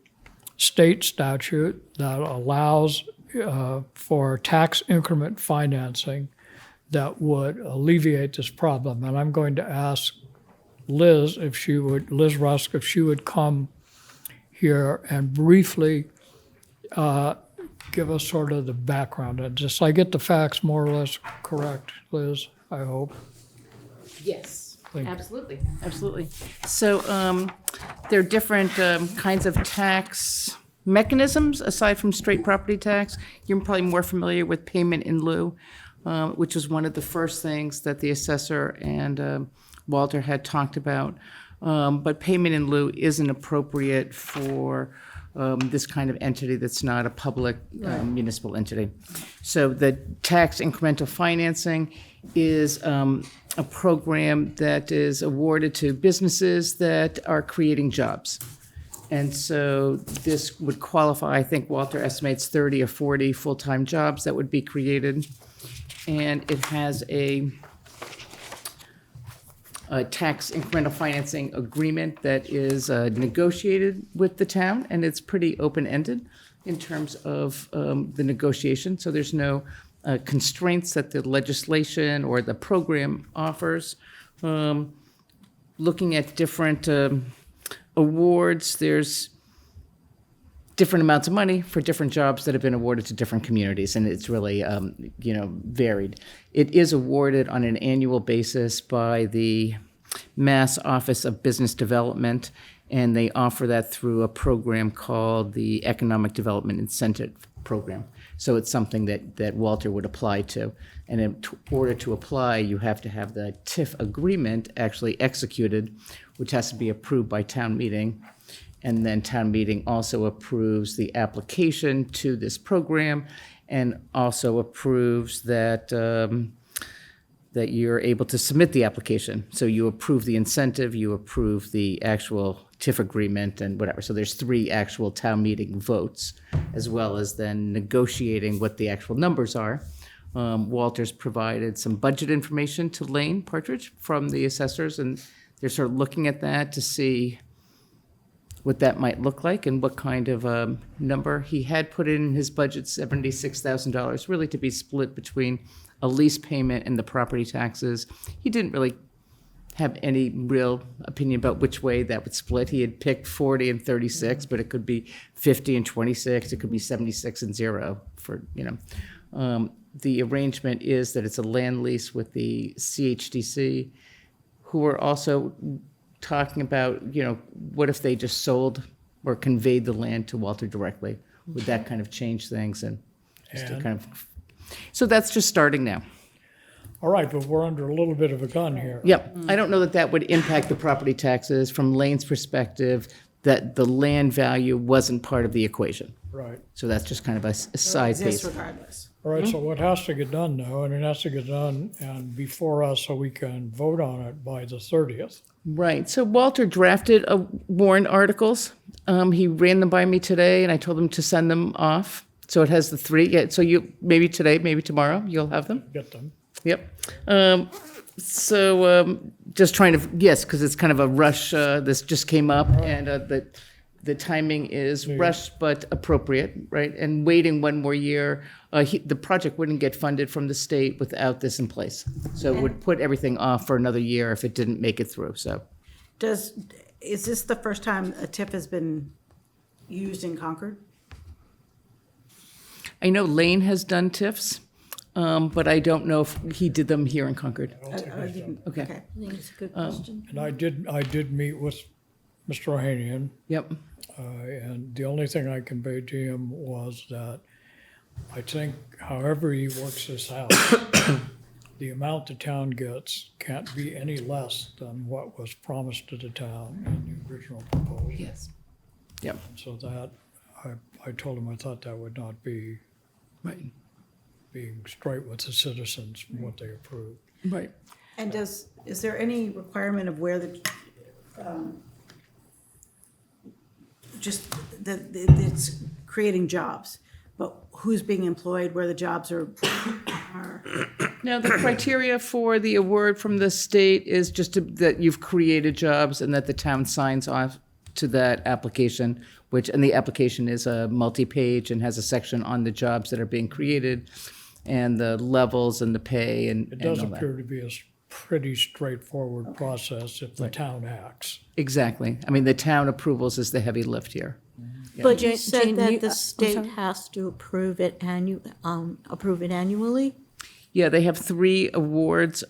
state statute that allows for tax increment financing that would alleviate this problem. And I'm going to ask Liz Rusk, if she would come here and briefly give us sort of the background. And just I get the facts more or less correct, Liz, I hope. Yes, Thank you. absolutely, absolutely. So there are different kinds of tax mechanisms aside from straight property tax. You're probably more familiar with payment in lieu, which was one of the first things that the assessor and Walter had talked about. But payment in lieu isn't appropriate for this kind of entity that's not a public municipal entity. So the tax incremental financing is a program that is awarded to businesses that are creating jobs. And so this would qualify, I think Walter estimates 30 or 40 full-time jobs that would be created. And it has a tax incremental financing agreement that is negotiated with the town, and it's pretty open-ended in terms of the negotiation. So there's no constraints that the legislation or the program offers. Looking at different awards, there's different amounts of money for different jobs that have been awarded to different communities, and it's really, varied. It is awarded on an annual basis by the Mass Office of Business Development, and they offer that through a program called the Economic Development Incentive Program. So it's something that Walter would apply to. And in order to apply, you have to have the TIF agreement actually executed, which has to be approved by town meeting. And then town meeting also approves the application to this program and also approves that that you're able to submit the application. So you approve the incentive, you approve the actual TIF agreement and whatever. So there's 3 actual town meeting votes, as well as then negotiating what the actual numbers are. Walter's provided some budget information to Lane Partridge from the assessors, and they're sort of looking at that to see what that might look like and what kind of number. He had put in his budget $76,000, really to be split between a lease payment and the property taxes. He didn't really have any real opinion about which way that would split. He had picked 40 and 36, but it could be 50 and 26. It could be 76 and 0 for, the arrangement is that it's a land lease with the CHDC, who are also talking about, what if they just sold or conveyed the land to Walter directly? Would that kind of change things? And just to kind of, so that's just starting now. All right, but we're under a little bit of a gun here. Yep. I don't know that that would impact the property taxes from Lane's perspective, that the land value wasn't part of the equation. Right. So that's just kind of a side piece. Regardless. All right, so what has to get done now, and it has to get done and before us so we can vote on it by the 30th. Right. So Walter drafted warrant articles. He ran them by me today, and I told him to send them off. So it has the 3. Yeah, so you maybe today, maybe tomorrow, you'll have them. Get them. Yep. Just trying to, yes, because it's kind of a rush. This just came up, and the timing is rushed but appropriate, right? And waiting one more year, the project wouldn't get funded from the state without this in place. So it would put everything off for another year if it didn't make it through, so. Is this the first time a TIF has been used in Concord? I know Lane has done TIFs, but I don't know if he did them here in Concord. Okay. I think it's a good question. And I did meet with Mr. Ohanian. Yep. And the only thing I conveyed to him was that I think however he works this out, the amount the town gets can't be any less than what was promised to the town in the original proposal. Yes. Yep. So that, I told him I thought that would not be Right. being straight with the citizens from what they approved. Right. And is there any requirement of where it's creating jobs, but who's being employed, where the jobs are? Now, the criteria for the award from the state is just that you've created jobs and that the town signs off to that application, and the application is a multi-page and has a section on the jobs that are being created and the levels and the pay and It does all that. appear to be a pretty straightforward process if the town acts. Exactly. I mean, the town approvals is the heavy lift here. But you Jane- said Jane, that you- the I'm state sorry. has to approve it annually? Yeah, they have 3 awards.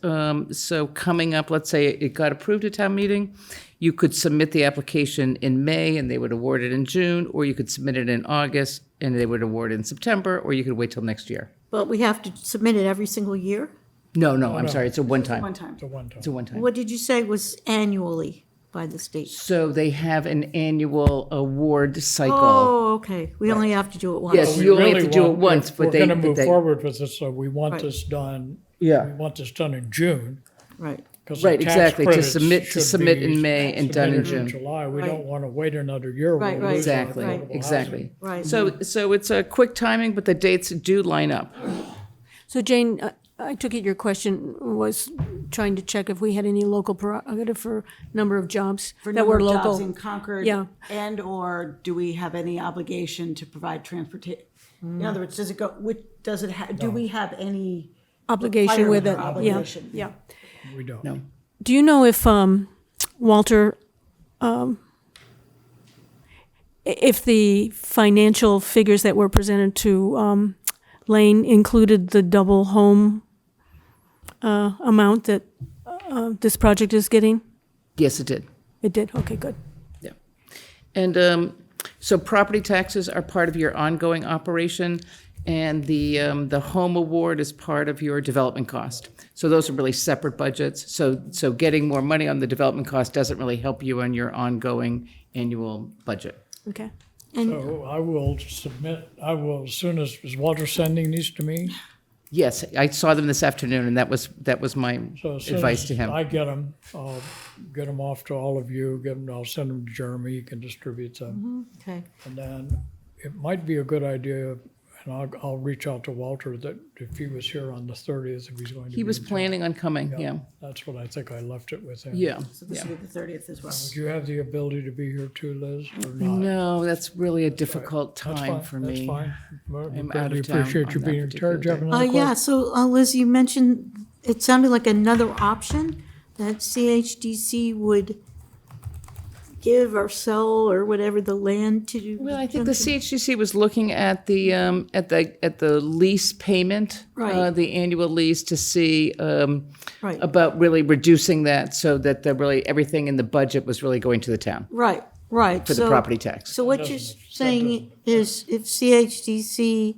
So coming up, let's say it got approved at town meeting, you could submit the application in May and they would award it in June, or you could submit it in August and they would award it in September, or you could wait till next year. But we have to submit it every single year? No, I'm sorry, it's a one-time. One time. It's a one-time. It's a one-time. What did you say was annually by the state? So they have an annual award cycle. Oh, okay. We only have to do it once. Yes, We you only have really to do it want- once, if but we're gonna but move forward with this, so we want Right. this done. Yeah. We want this done in June. Right. 'Cause the Right, tax exactly, to credits submit should in be May and done in submitted June. July, we Right. don't want to wait another year. We'll Right, right. lose our Exactly, affordable exactly. housing. Right. So it's a quick timing, but the dates do line up. So Jane, I took it your question was trying to check if we had any local prerogative for number of jobs For that number were of local. jobs in Concord? Yeah. And/or do we have any obligation to provide transportation? In other words, do we have any Obligation with it, requirement or yeah, obligation? yeah. We don't. No. Do you know if, Walter, if the financial figures that were presented to Lane included the double home amount that this project is getting? Yes, it did. It did, okay, good. Yeah. And so property taxes are part of your ongoing operation, and the home award is part of your development cost. So those are really separate budgets. So getting more money on the development cost doesn't really help you on your ongoing annual budget. Okay. So I will submit, as soon as, is Walter sending these to me? Yes, I saw them this afternoon, and that was my So as soon advice as to him. I get them, I'll get them off to all of you, I'll send them to Jeremy, he can distribute them. Okay. And then it might be a good idea, and I'll reach out to Walter, that if he was here on the 30th, if he's going to be. He was in town. planning on coming, yeah. That's what I think I left it with him. Yeah. So this will be the 30th as well. Would you have the ability to be here too, Liz, or not? No, that's really a difficult That's time fine, for that's me. fine. Well, we I'm out greatly of town appreciate you on that being here. particular Tara, do you have day. another Yeah, question? so Liz, you mentioned, it sounded like another option that CHDC would give or sell or whatever the land to. Well, I think the CHDC was looking at the lease payment, Right. the annual lease, to see Right. about really reducing that so that everything in the budget was really going to the town Right, right. for the So- property tax. So what you're saying is if CHDC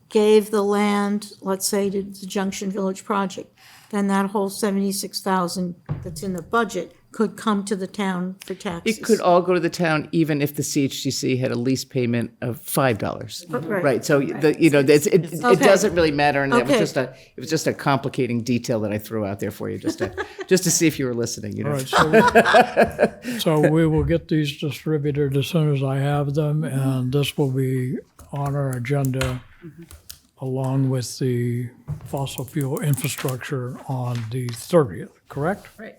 gave the land, let's say, to the Junction Village project, then that whole 76,000 that's in the budget could come to the town for taxes. It could all go to the town, even if the CHDC had a lease payment of $5. Right. So it Okay. doesn't really matter, and that was Okay. it was just a complicating detail that I threw out there for you, just to see if you were listening. You All know. right, so we will get these distributed as soon as I have them, and this will be on our agenda along with the fossil fuel infrastructure on the 30th, correct? Right.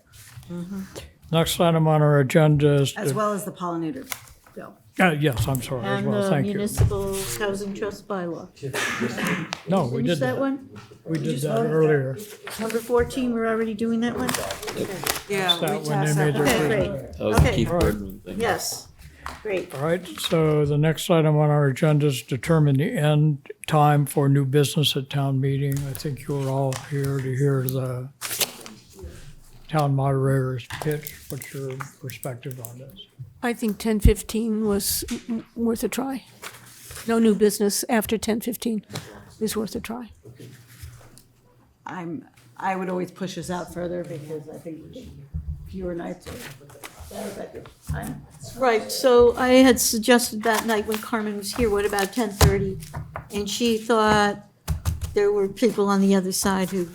Next item on our agenda is. As well as the pollinator bill. Yes, I'm sorry, as And well, the thank you. municipal housing trust bylaw. No, we Finish did that that. one? We did that earlier. Number 14, we're already doing that one? Yeah. That we when they passed made that their Okay, one. great. That was the Okay. Keith Birdman thing. Yes. Great. All right, so the next item on our agenda is determine the end time for new business at town meeting. I think you're all here to hear the town moderator's pitch. What's your perspective on this? I think 10:15 was worth a try. No new business after 10:15 is worth a try. I would always push us out further because I think fewer nights are better, but Right, so I had suggested that night when Carmen was here, what about 10:30? And she thought there were people on the other side who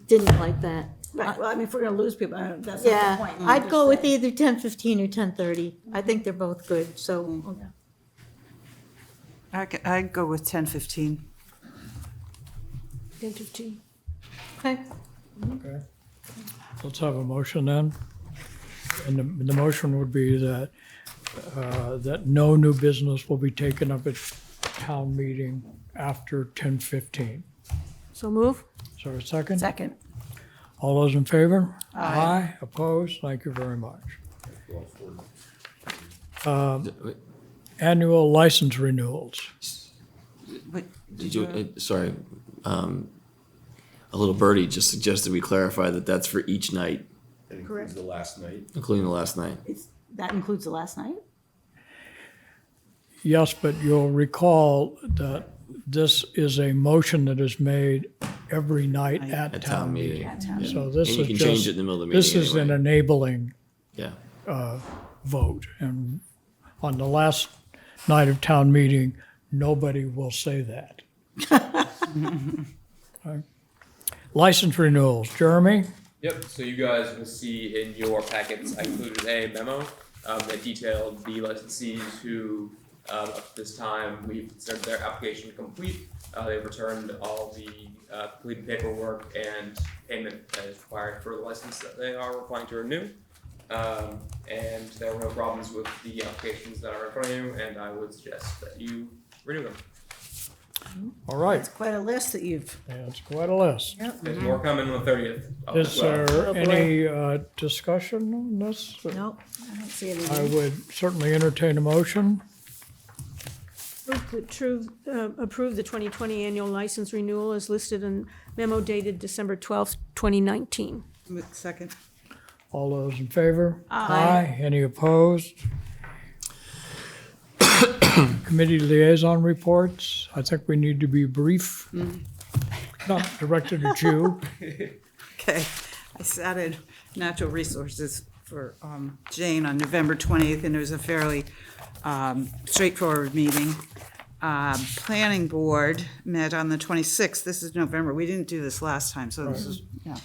didn't like that. Right, well, I mean, if we're gonna lose people, that's not the Yeah, point. I'd go with either 10:15 or 10:30. I think they're both good, so. I'd go with 10:15. 10:15. Okay. Okay. Let's have a motion then. And the motion would be that, that no new business will be taken up at town meeting after 10:15. So move. Is there a second? Second. All those in favor? Aye. Opposed? Thank you very much. Annual license renewals. Did you, sorry, a little birdie just suggested we clarify that that's for each night, Correct. The last night. including the last night. That includes the last night? Yes, but you'll recall that this is a motion that is made every night at town meeting. So this And you is can change just, it in the middle of the this meeting is an anyway. enabling Yeah. vote. And on the last night of town meeting, nobody will say that. Okay. License renewals. Jeremy? Yep, so you guys will see in your packets, I included a memo that detailed the licensees who, up to this time, we've considered their application complete. They've returned all the completed paperwork and payment that is required for the license that they are applying to renew. And there were no problems with the applications that are in front of you, and I would suggest that you renew them. All right. It's quite a list that you've. Yeah, it's quite a list. There's more coming on the 30th. Is there any discussion on this? Nope, I don't see I anything. would certainly entertain a motion. Approve the 2020 annual license renewal as listed in memo dated December 12th, 2019. Second. All those in favor? Aye. Any opposed? Committee liaison reports. I think we need to be brief. Not directed at you. Okay, I sat in Natural Resources for Jane on November 20th, and it was a fairly straightforward meeting. Planning Board met on the 26th. This is November. We didn't do this last time, so this is, yeah.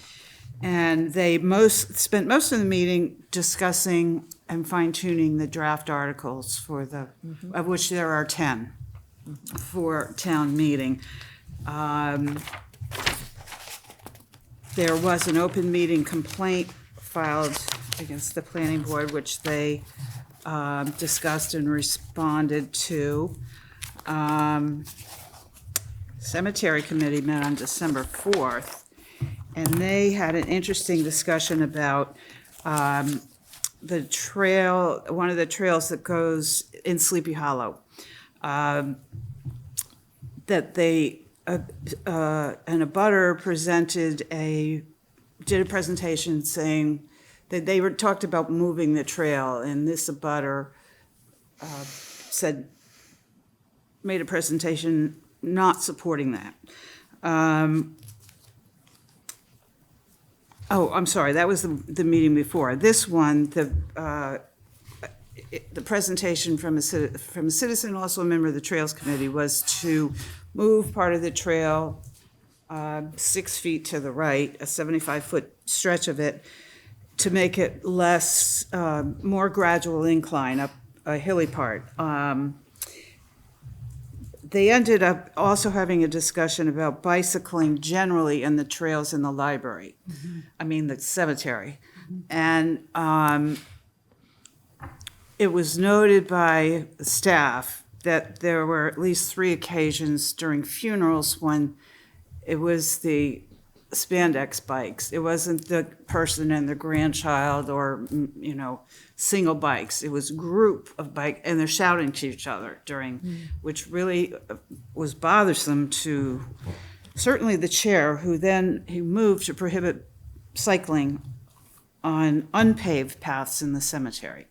And they spent most of the meeting discussing and fine-tuning the draft articles for the, of which there are 10 for town meeting. There was an open meeting complaint filed against the planning board, which they discussed and responded to. Cemetery Committee met on December 4th, and they had an interesting discussion about the trail, one of the trails that goes in Sleepy Hollow. That they, and a abutter did a presentation saying that they talked about moving the trail, and this abutter made a presentation not supporting that. Oh, I'm sorry, that was the meeting before. This one, the presentation from a citizen, also a member of the Trails Committee, was to move part of the trail 6 feet to the right, a 75-foot stretch of it, to make it more gradual incline up a hilly part. They ended up also having a discussion about bicycling generally in the trails in the library. I mean, the cemetery. And it was noted by staff that there were at least 3 occasions during funerals when it was the spandex bikes. It wasn't the person and their grandchild or, single bikes. It was a group of bike, and they're shouting to each other which really was bothersome to certainly the chair, who moved to prohibit cycling on unpaved paths in the cemetery.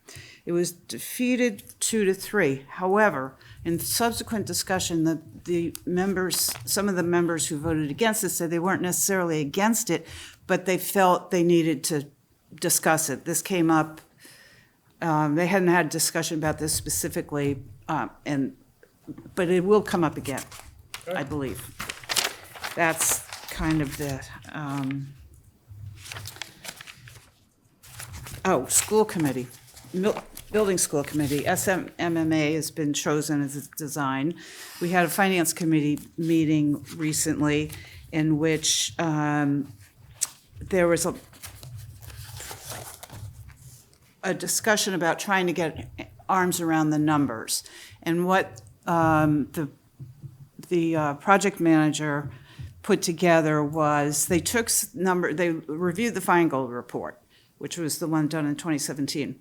It was defeated 2-3. However, in subsequent discussion, some of the members who voted against it said they weren't necessarily against it, but they felt they needed to discuss it. This came up, they hadn't had discussion about this specifically, but it will come up again, I believe. That's kind of the, school committee. Building School Committee, SMMA has been chosen as its design. We had a Finance Committee meeting recently in which there was a discussion about trying to get arms around the numbers. And what the project manager put together was they reviewed the Feingold report, which was the one done in 2017.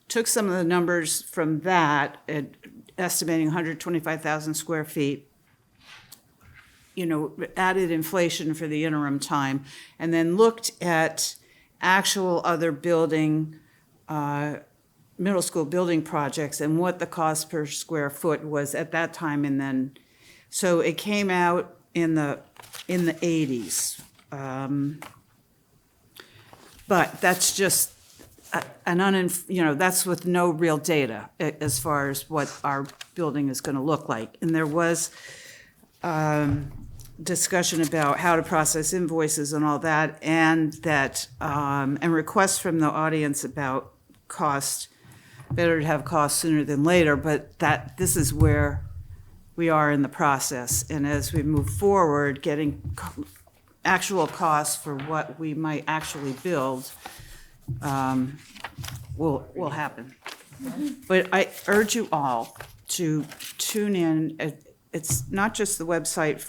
Took some of the numbers from that, estimating 125,000 square feet, added inflation for the interim time, and then looked at actual other middle school building projects and what the cost per square foot was at that time, and then, so it came out in the 80s. But that's just that's with no real data as far as what our building is going to look like. And there was discussion about how to process invoices and all that, and requests from the audience about cost. Better to have cost sooner than later, but this is where we are in the process. And as we move forward, getting actual costs for what we might actually build will happen. But I urge you all to tune in. It's not just the website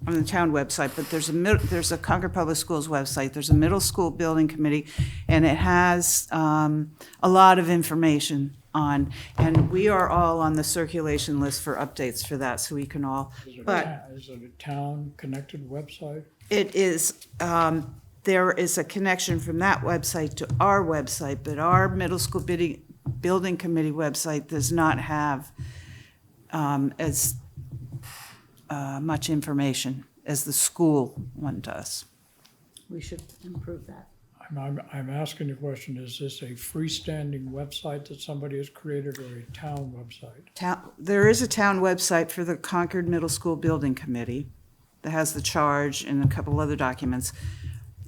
on the town website, but there's a Concord Public Schools website. There's a middle school building committee, and it has a lot of information on, and we are all on the circulation list for updates for that, so we can all. Is it a town-connected website? It is. There is a connection from that website to our website, but our middle school building committee website does not have as much information as the school one does. We should improve that. I'm asking the question, is this a freestanding website that somebody has created or a town website? There is a town website for the Concord Middle School Building Committee that has the charge and a couple other documents.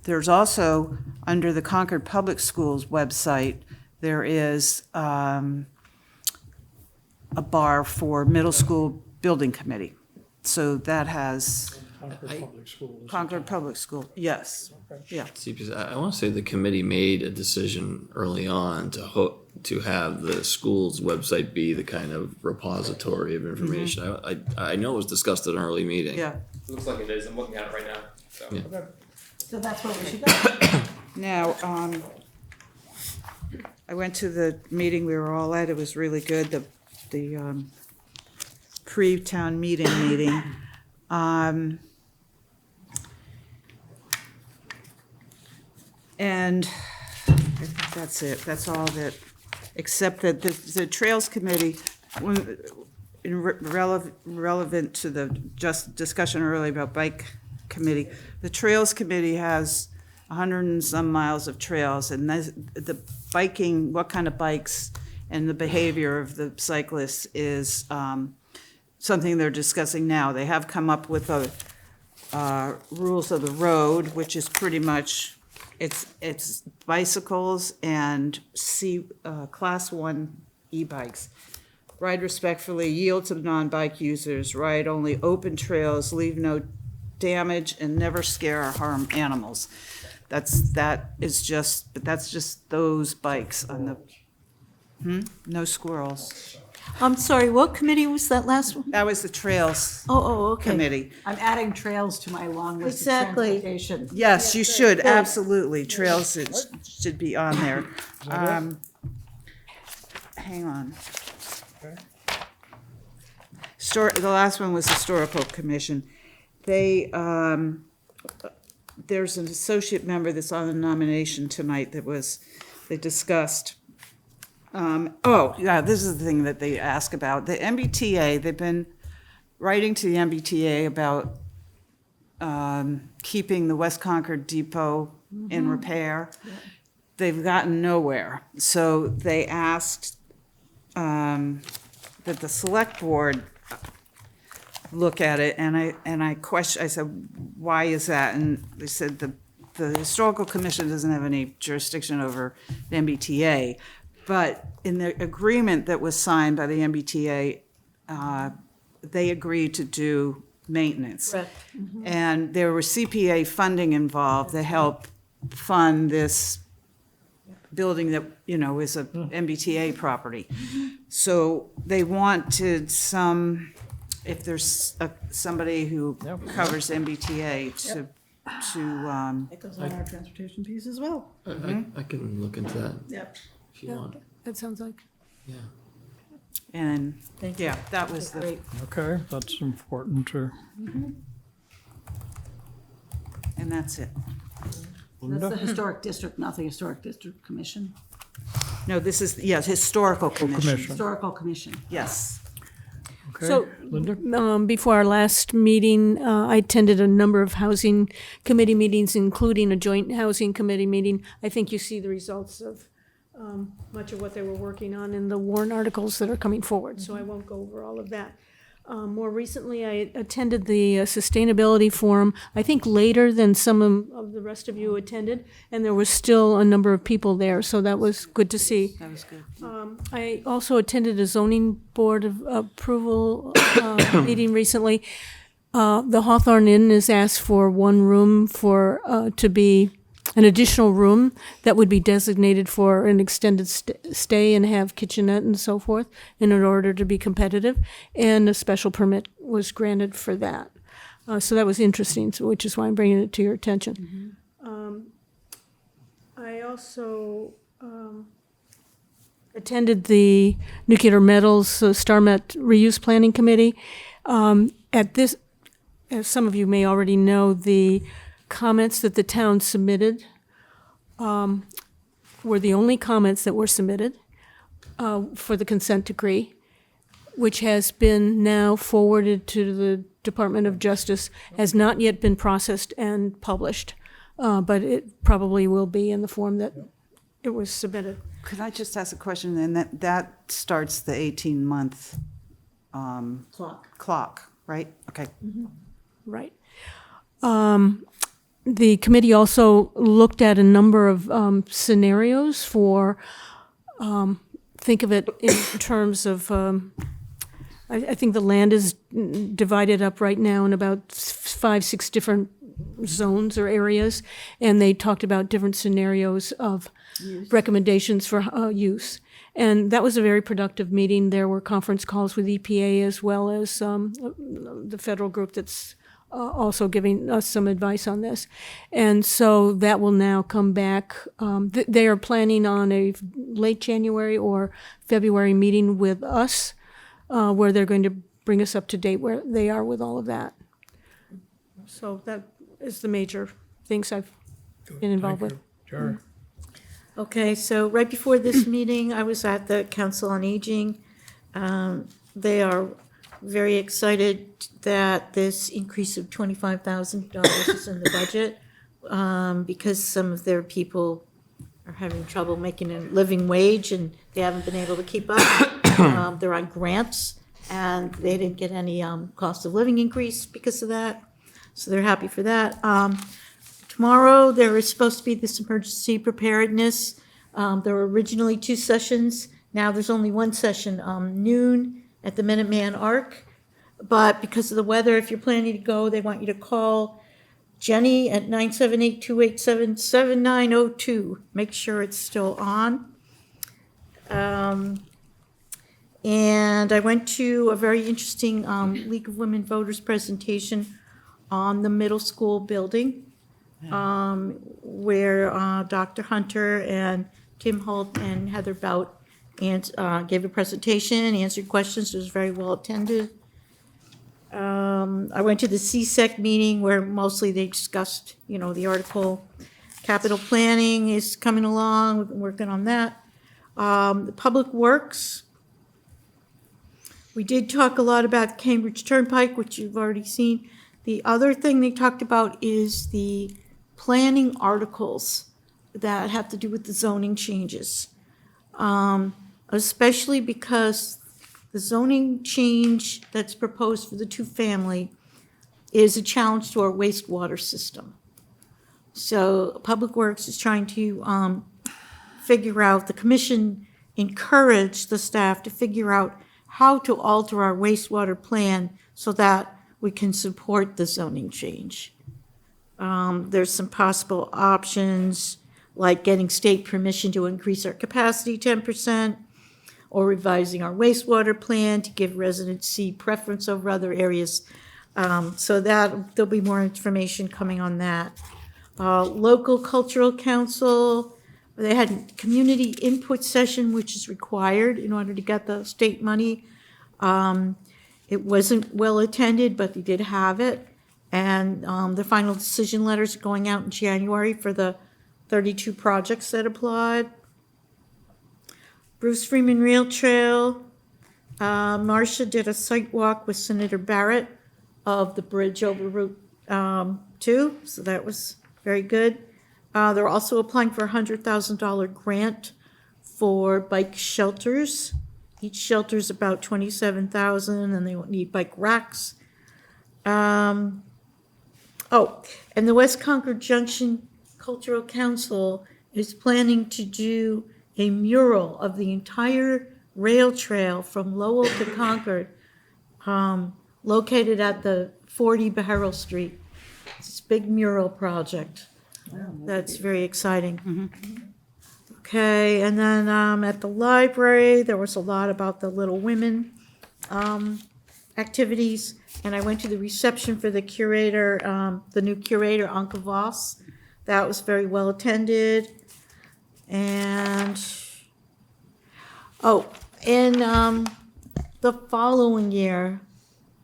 There's also, under the Concord Public Schools website, there is a bar for middle school building committee. So that has Concord Public Schools. Concord Public School, yes, yeah. See, because I want to say the committee made a decision early on to have the school's website be the kind of repository of information. I know it was discussed at an early meeting. Yeah. Looks like it is. I'm looking at it right now. So. Yeah. So that's where we should go. Now, I went to the meeting we were all at. It was really good, the pre-town meeting. And I think that's it. That's all that, except that the Trails Committee, relevant to the just discussion earlier about bike committee, the Trails Committee has 100 and some miles of trails, and the biking, what kind of bikes and the behavior of the cyclists is something they're discussing now. They have come up with rules of the road, which is pretty much, it's bicycles and class 1 e-bikes. Ride respectfully, yield to non-bike users, ride only open trails, leave no damage, and never scare or harm animals. That's just those bikes on the, no squirrels. I'm sorry, what committee was that last one? That was the Trails Okay. Committee. I'm adding trails to my long list of Exactly. transportation. Yes, you should, absolutely. Trails should be on there. Hang on. The last one was Historical Commission. They, there's an associate member that's on the nomination tonight they discussed. This is the thing that they ask about. The MBTA, they've been writing to the MBTA about keeping the West Concord Depot in repair. They've gotten nowhere. So they asked that the select board look at it, and I said, why is that? And they said the Historical Commission doesn't have any jurisdiction over the MBTA, but in the agreement that was signed by the MBTA, they agreed to do maintenance. Correct. And there was CPA funding involved to help fund this building that, is a MBTA property. So they wanted if there's somebody who covers MBTA to. It goes on our transportation piece as well. I can look into that Yep. if you want. That sounds like. Yeah. And, that was Great. Okay, that's important too. and that's it. That's the Historic District, not the Historic District Commission. No, this is, Historical Commission. Commission. Historical Commission. Yes. Okay, So, Linda? before our last meeting, I attended a number of housing committee meetings, including a joint housing committee meeting. I think you see the results of much of what they were working on in the warrant articles that are coming forward, so I won't go over all of that. More recently, I attended the Sustainability Forum, I think later than some of the rest of you attended, and there was still a number of people there, so that was good to see. That was good. I also attended a zoning board of approval meeting recently. The Hawthorne Inn has asked for one room to be an additional room that would be designated for an extended stay and have kitchenette and so forth in order to be competitive. And a special permit was granted for that. So that was interesting, which is why I'm bringing it to your attention. I also attended the Nuclear Metals StarMet Reuse Planning Committee. At this, as some of you may already know, the comments that the town submitted were the only comments that were submitted for the consent decree, which has been now forwarded to the Department of Justice, has not yet been processed and published, but it probably will be in the form that it was submitted. Could I just ask a question then? That starts the 18-month clock, right? Okay. Right. The committee also looked at a number of scenarios for, think of it in terms of, I think the land is divided up right now in about 5-6 different zones or areas, and they talked about different scenarios of recommendations for use. And that was a very productive meeting. There were conference calls with EPA as well as the federal group that's also giving us some advice on this. And so that will now come back. They are planning on a late January or February meeting with us where they're going to bring us up to date where they are with all of that. So that is the major things I've been involved with. Jerry? Okay, so right before this meeting, I was at the Council on Aging. They are very excited that this increase of $25,000 is in the budget because some of their people are having trouble making a living wage and they haven't been able to keep up. They're on grants and they didn't get any cost of living increase because of that. So they're happy for that. Tomorrow, there is supposed to be this emergency preparedness. There were originally 2 sessions. Now there's only 1 session, noon at the Minuteman Arc. But because of the weather, if you're planning to go, they want you to call Jenny at 978-287-7902. Make sure it's still on. And I went to a very interesting League of Women Voters presentation on the middle school building, where Dr. Hunter and Tim Holt and Heather Bout gave a presentation, answered questions. It was very well attended. I went to the CSEC meeting where mostly they discussed, the article. Capital planning is coming along. We've been working on that. The Public Works. We did talk a lot about Cambridge Turnpike, which you've already seen. The other thing they talked about is the planning articles that have to do with the zoning changes. Especially because the zoning change that's proposed for the two-family is a challenge to our wastewater system. So Public Works is trying to figure out, the commission encouraged the staff to figure out how to alter our wastewater plan so that we can support the zoning change. There's some possible options, like getting state permission to increase our capacity 10%, or revising our wastewater plan to give residency preference over other areas. So that there'll be more information coming on that. Local Cultural Council, they had a community input session, which is required in order to get the state money. It wasn't well attended, but they did have it. And the final decision letters are going out in January for the 32 projects that applied. Bruce Freeman Rail Trail. Marcia did a site walk with Senator Barrett of the bridge over Route 2, so that was very good. They're also applying for a $100,000 grant for bike shelters. Each shelter is about $27,000, and they need bike racks. And the West Concord Junction Cultural Council is planning to do a mural of the entire rail trail from Lowell to Concord, located at the 40 Beharrell Street. It's this big mural project. That's very exciting. Okay, and then at the library, there was a lot about the Little Women activities, and I went to the reception for the curator, the new curator, Anka Voss. That was very well attended. And, in the following year,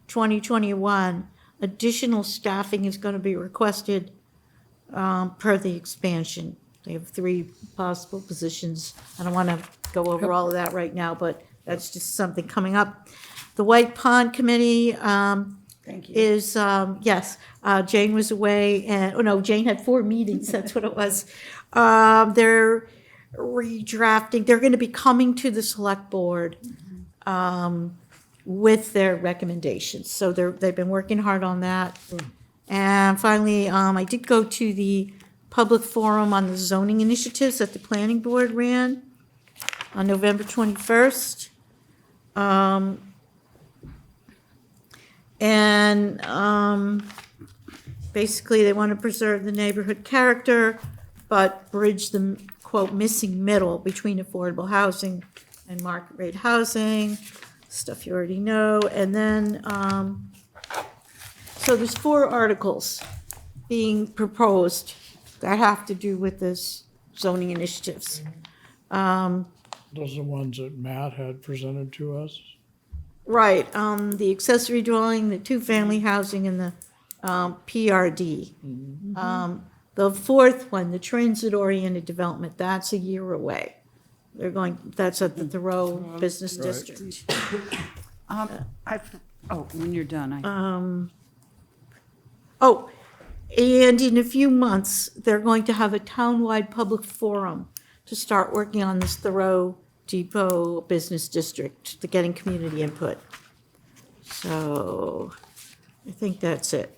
2021, additional staffing is going to be requested per the expansion. They have 3 possible positions. I don't want to go over all of that right now, but that's just something coming up. The White Pond Committee Thank you. is, yes, Jane was away, and, Jane had 4 meetings, that's what it was. They're redrafting, they're going to be coming to the select board with their recommendations. So they've been working hard on that. And finally, I did go to the public forum on the zoning initiatives that the planning board ran on November 21st. Basically, they want to preserve the neighborhood character, but bridge the, quote, missing middle between affordable housing and market rate housing, stuff you already know. And then, so there's 4 articles being proposed that have to do with this zoning initiatives. Those are the ones that Matt had presented to us. Right, the accessory dwelling, the 2-family housing, and the PRD. The 4th one, the transit-oriented development, that's a year away. That's at the Thoreau Business District. When you're done, And in a few months, they're going to have a townwide public forum to start working on this Thoreau Depot Business District, to getting community input. So I think that's it.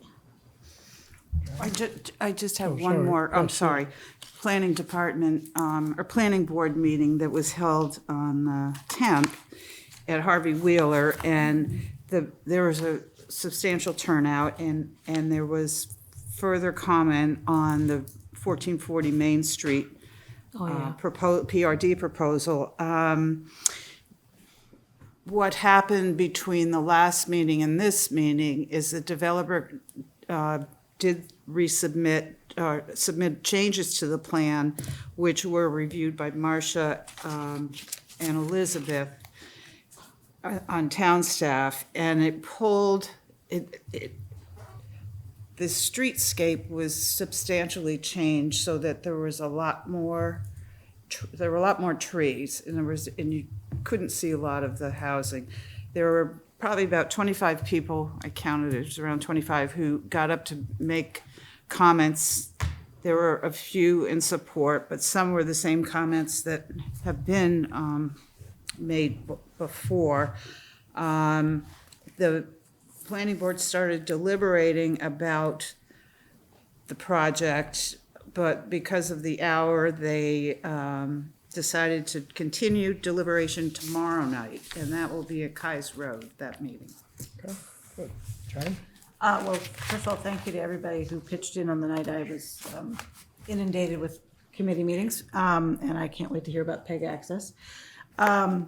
I just have Oh, one sorry. more, I'm sorry. Planning department, or planning board meeting that was held on the 10th at Harvey Wheeler, and there was a substantial turnout, and there was further comment on the 1440 Main Street PRD proposal. what happened between the last meeting and this meeting is the developer did resubmit, submit changes to the plan, which were reviewed by Marcia and Elizabeth on town staff, and it pulled, the streetscape was substantially changed so that there was a lot more, there were a lot more trees, and you couldn't see a lot of the housing. There were probably about 25 people, I counted it was around 25, who got up to make comments. There were a few in support, but some were the same comments that have been made before. The planning board started deliberating about the project, but because of the hour, they decided to continue deliberation tomorrow night, and that will be at Kai's Road, that meeting. Okay, good. Jane? Well, first of all, thank you to everybody who pitched in on the night I was inundated with committee meetings, and I can't wait to hear about PEG access. I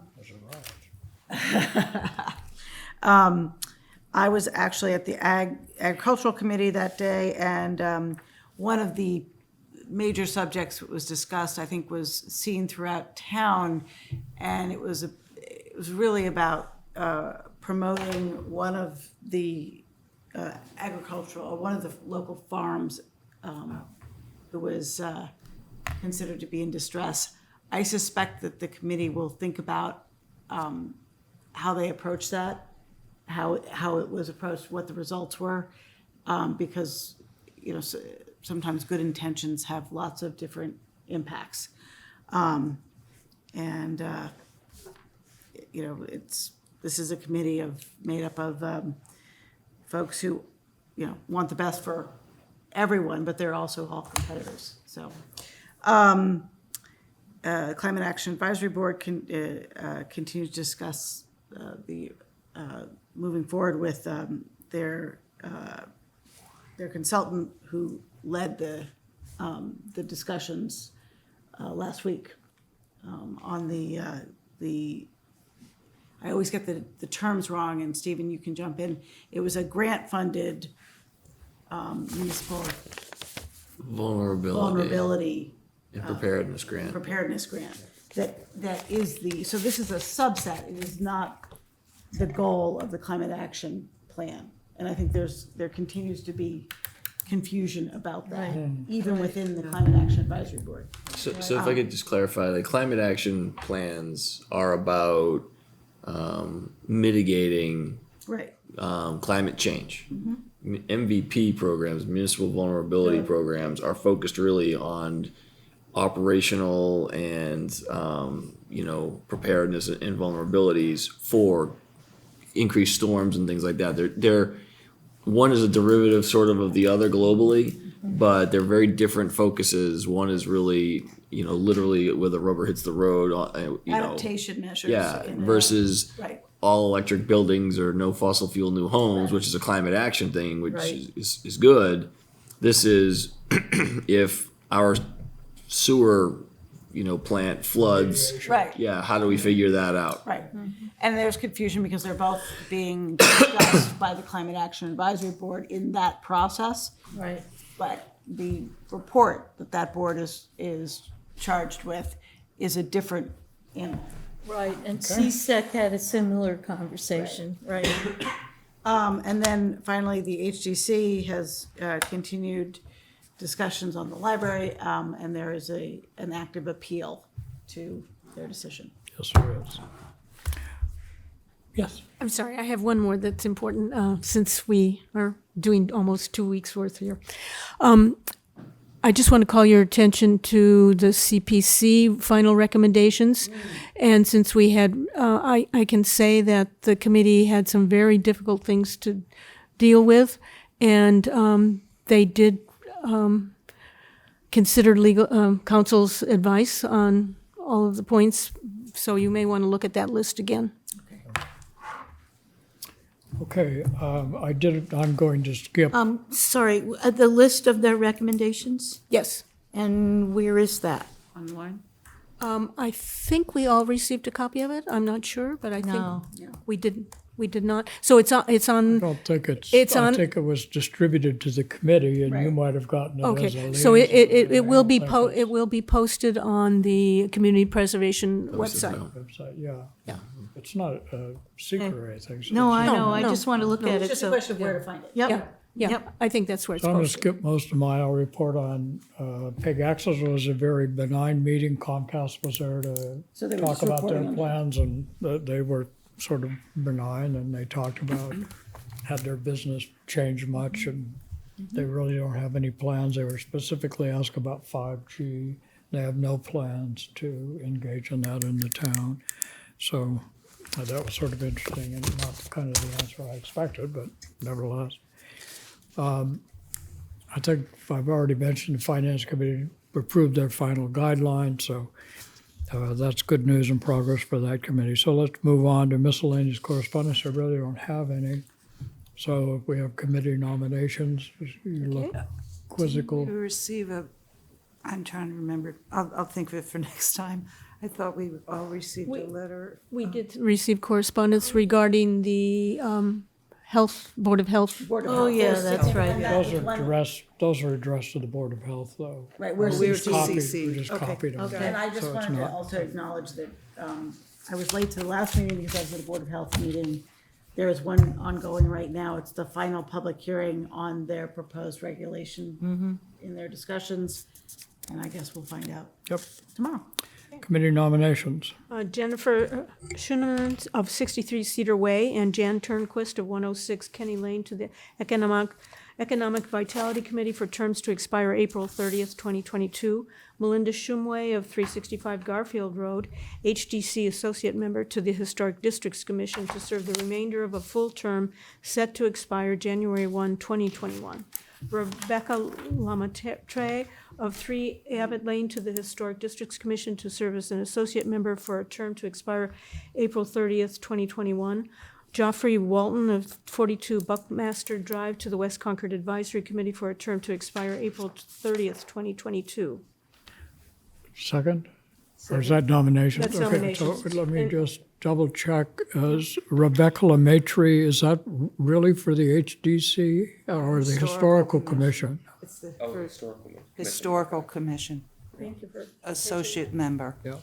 was actually at the agricultural committee that day, and one of the major subjects that was discussed, I think, was seen throughout town, and it was really about promoting one of the one of the local farms who was considered to be in distress. I suspect that the committee will think about how they approach that, how it was approached, what the results were, because sometimes good intentions have lots of different impacts, this is a committee made up of folks who want the best for everyone, but they're also all competitors. So, Climate Action Advisory Board continues to discuss moving forward with their consultant who led the discussions last week on the I always get the terms wrong, and Stephen, you can jump in. It was a grant-funded municipal vulnerability and preparedness grant. That is so this is a subset. It is not the goal of the climate action plan. And I think there continues to be confusion about that, even within the Climate Action Advisory Board. So if I could just clarify, the climate action plans are about mitigating climate change. MVP programs, municipal vulnerability programs, are focused really on operational and preparedness and vulnerabilities for increased storms and things like that. They're one is a derivative sort of the other globally, but they're very different focuses. One is really literally where the rubber hits the road. Adaptation measures. Yeah, versus all electric buildings or no fossil fuel new homes, which is a climate action thing, which is good. This is if our sewer plant floods. Yeah, how do we figure that out? And there's confusion because they're both being discussed by the Climate Action Advisory Board in that process. But the report that board is charged with is a different animal. And CSEC had a similar conversation, And then finally, the HDC has continued discussions on the library, and there is an active appeal to their decision. Yes, there is. Yes. I'm sorry, I have one more that's important since we are doing almost 2 weeks worth here. I just want to call your attention to the CPC final recommendations. And since we had, I can say that the committee had some very difficult things to deal with, and they did consider legal counsel's advice on all of the points. So you may want to look at that list again. Okay, I'm going to skip. Sorry, the list of their recommendations? Yes. And where is that? Online? I think we all received a copy of it. I'm not sure, but I think No. we didn't. We did not. So it's on. It's I on. don't think It's I on- think it was distributed to the committee, and you might have gotten it as a Okay, liaison. so it will be I don't think it will be posted on the community preservation website. Website, yeah. It's not a secret or anything. so No, it's- I know, I no, just want to look at It's it, just a so. question of where to find it. Yep. Yeah, I think that's where it's So I'm going to posted. skip most of mine. I'll report on PEG Access was a very benign meeting. Comcast was there to So they were talk just about their reporting on plans, and they were sort of benign, and they talked about, had their business changed much, and they really don't have any plans. They were specifically asked about 5G. They have no plans to engage in that in the town. So that was sort of interesting, and not kind of the answer I expected, but nevertheless. I think I've already mentioned the Finance Committee approved their final guidelines, so that's good news and progress for that committee. So let's move on to miscellaneous correspondence. I really don't have any. So if we have committee nominations, you look quizzical. We receive I'm trying to remember, I'll think of it for next time. I thought we all received a letter. We did receive correspondence regarding the Board of Health. Oh, yeah, that's right. Those are addressed to the Board of Health, though. Right, we're We just copied- CCC. We just copied them. And I just So it's wanted to not- also acknowledge that I was late to the last meeting because I was at a Board of Health meeting. There is one ongoing right now. It's the final public hearing on their proposed regulation in their discussions. And I guess we'll find out tomorrow. Committee nominations. Jennifer Schuneman of 63 Cedar Way and Jan Turnquist of 106 Kenny Lane to the Economic Vitality Committee for terms to expire April 30th, 2022. Melinda Shumway of 365 Garfield Road, HDC Associate Member to the Historic Districts Commission to serve the remainder of a full term set to expire January 1, 2021. Rebecca Lamatre of 3 Abbott Lane to the Historic Districts Commission to serve as an associate member for a term to expire April 30th, 2021. Joffrey Walton of 42 Buckmaster Drive to the West Concord Advisory Committee for a term to expire April 30th, 2022. Second? Or is that nominations? That's Okay, nominations. so let me just double check. Is Rebecca Lemaitre, is that really for the HDC or the Historical Commission? It's the Historical Commission. Historical Commission, Thank you for. associate member. Yeah.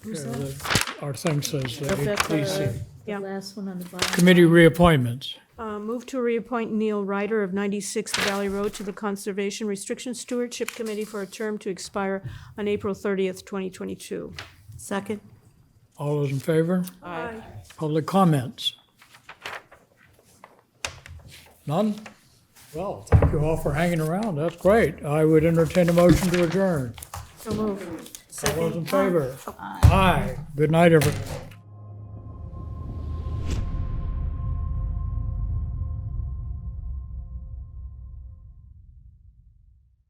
Who's Yeah, that? Our thing says the Rebecca, HDC. Yeah. last one on the bottom. Committee reappointments. Move to reappoint Neil Ryder of 96 Valley Road to the Conservation Restriction Stewardship Committee for a term to expire on April 30th, 2022. Second. All those in favor? Aye. Public comments? None? Well, thank you all for hanging around. That's great. I would entertain a motion to adjourn. So moved. All those in favor? Aye. Good night, everyone.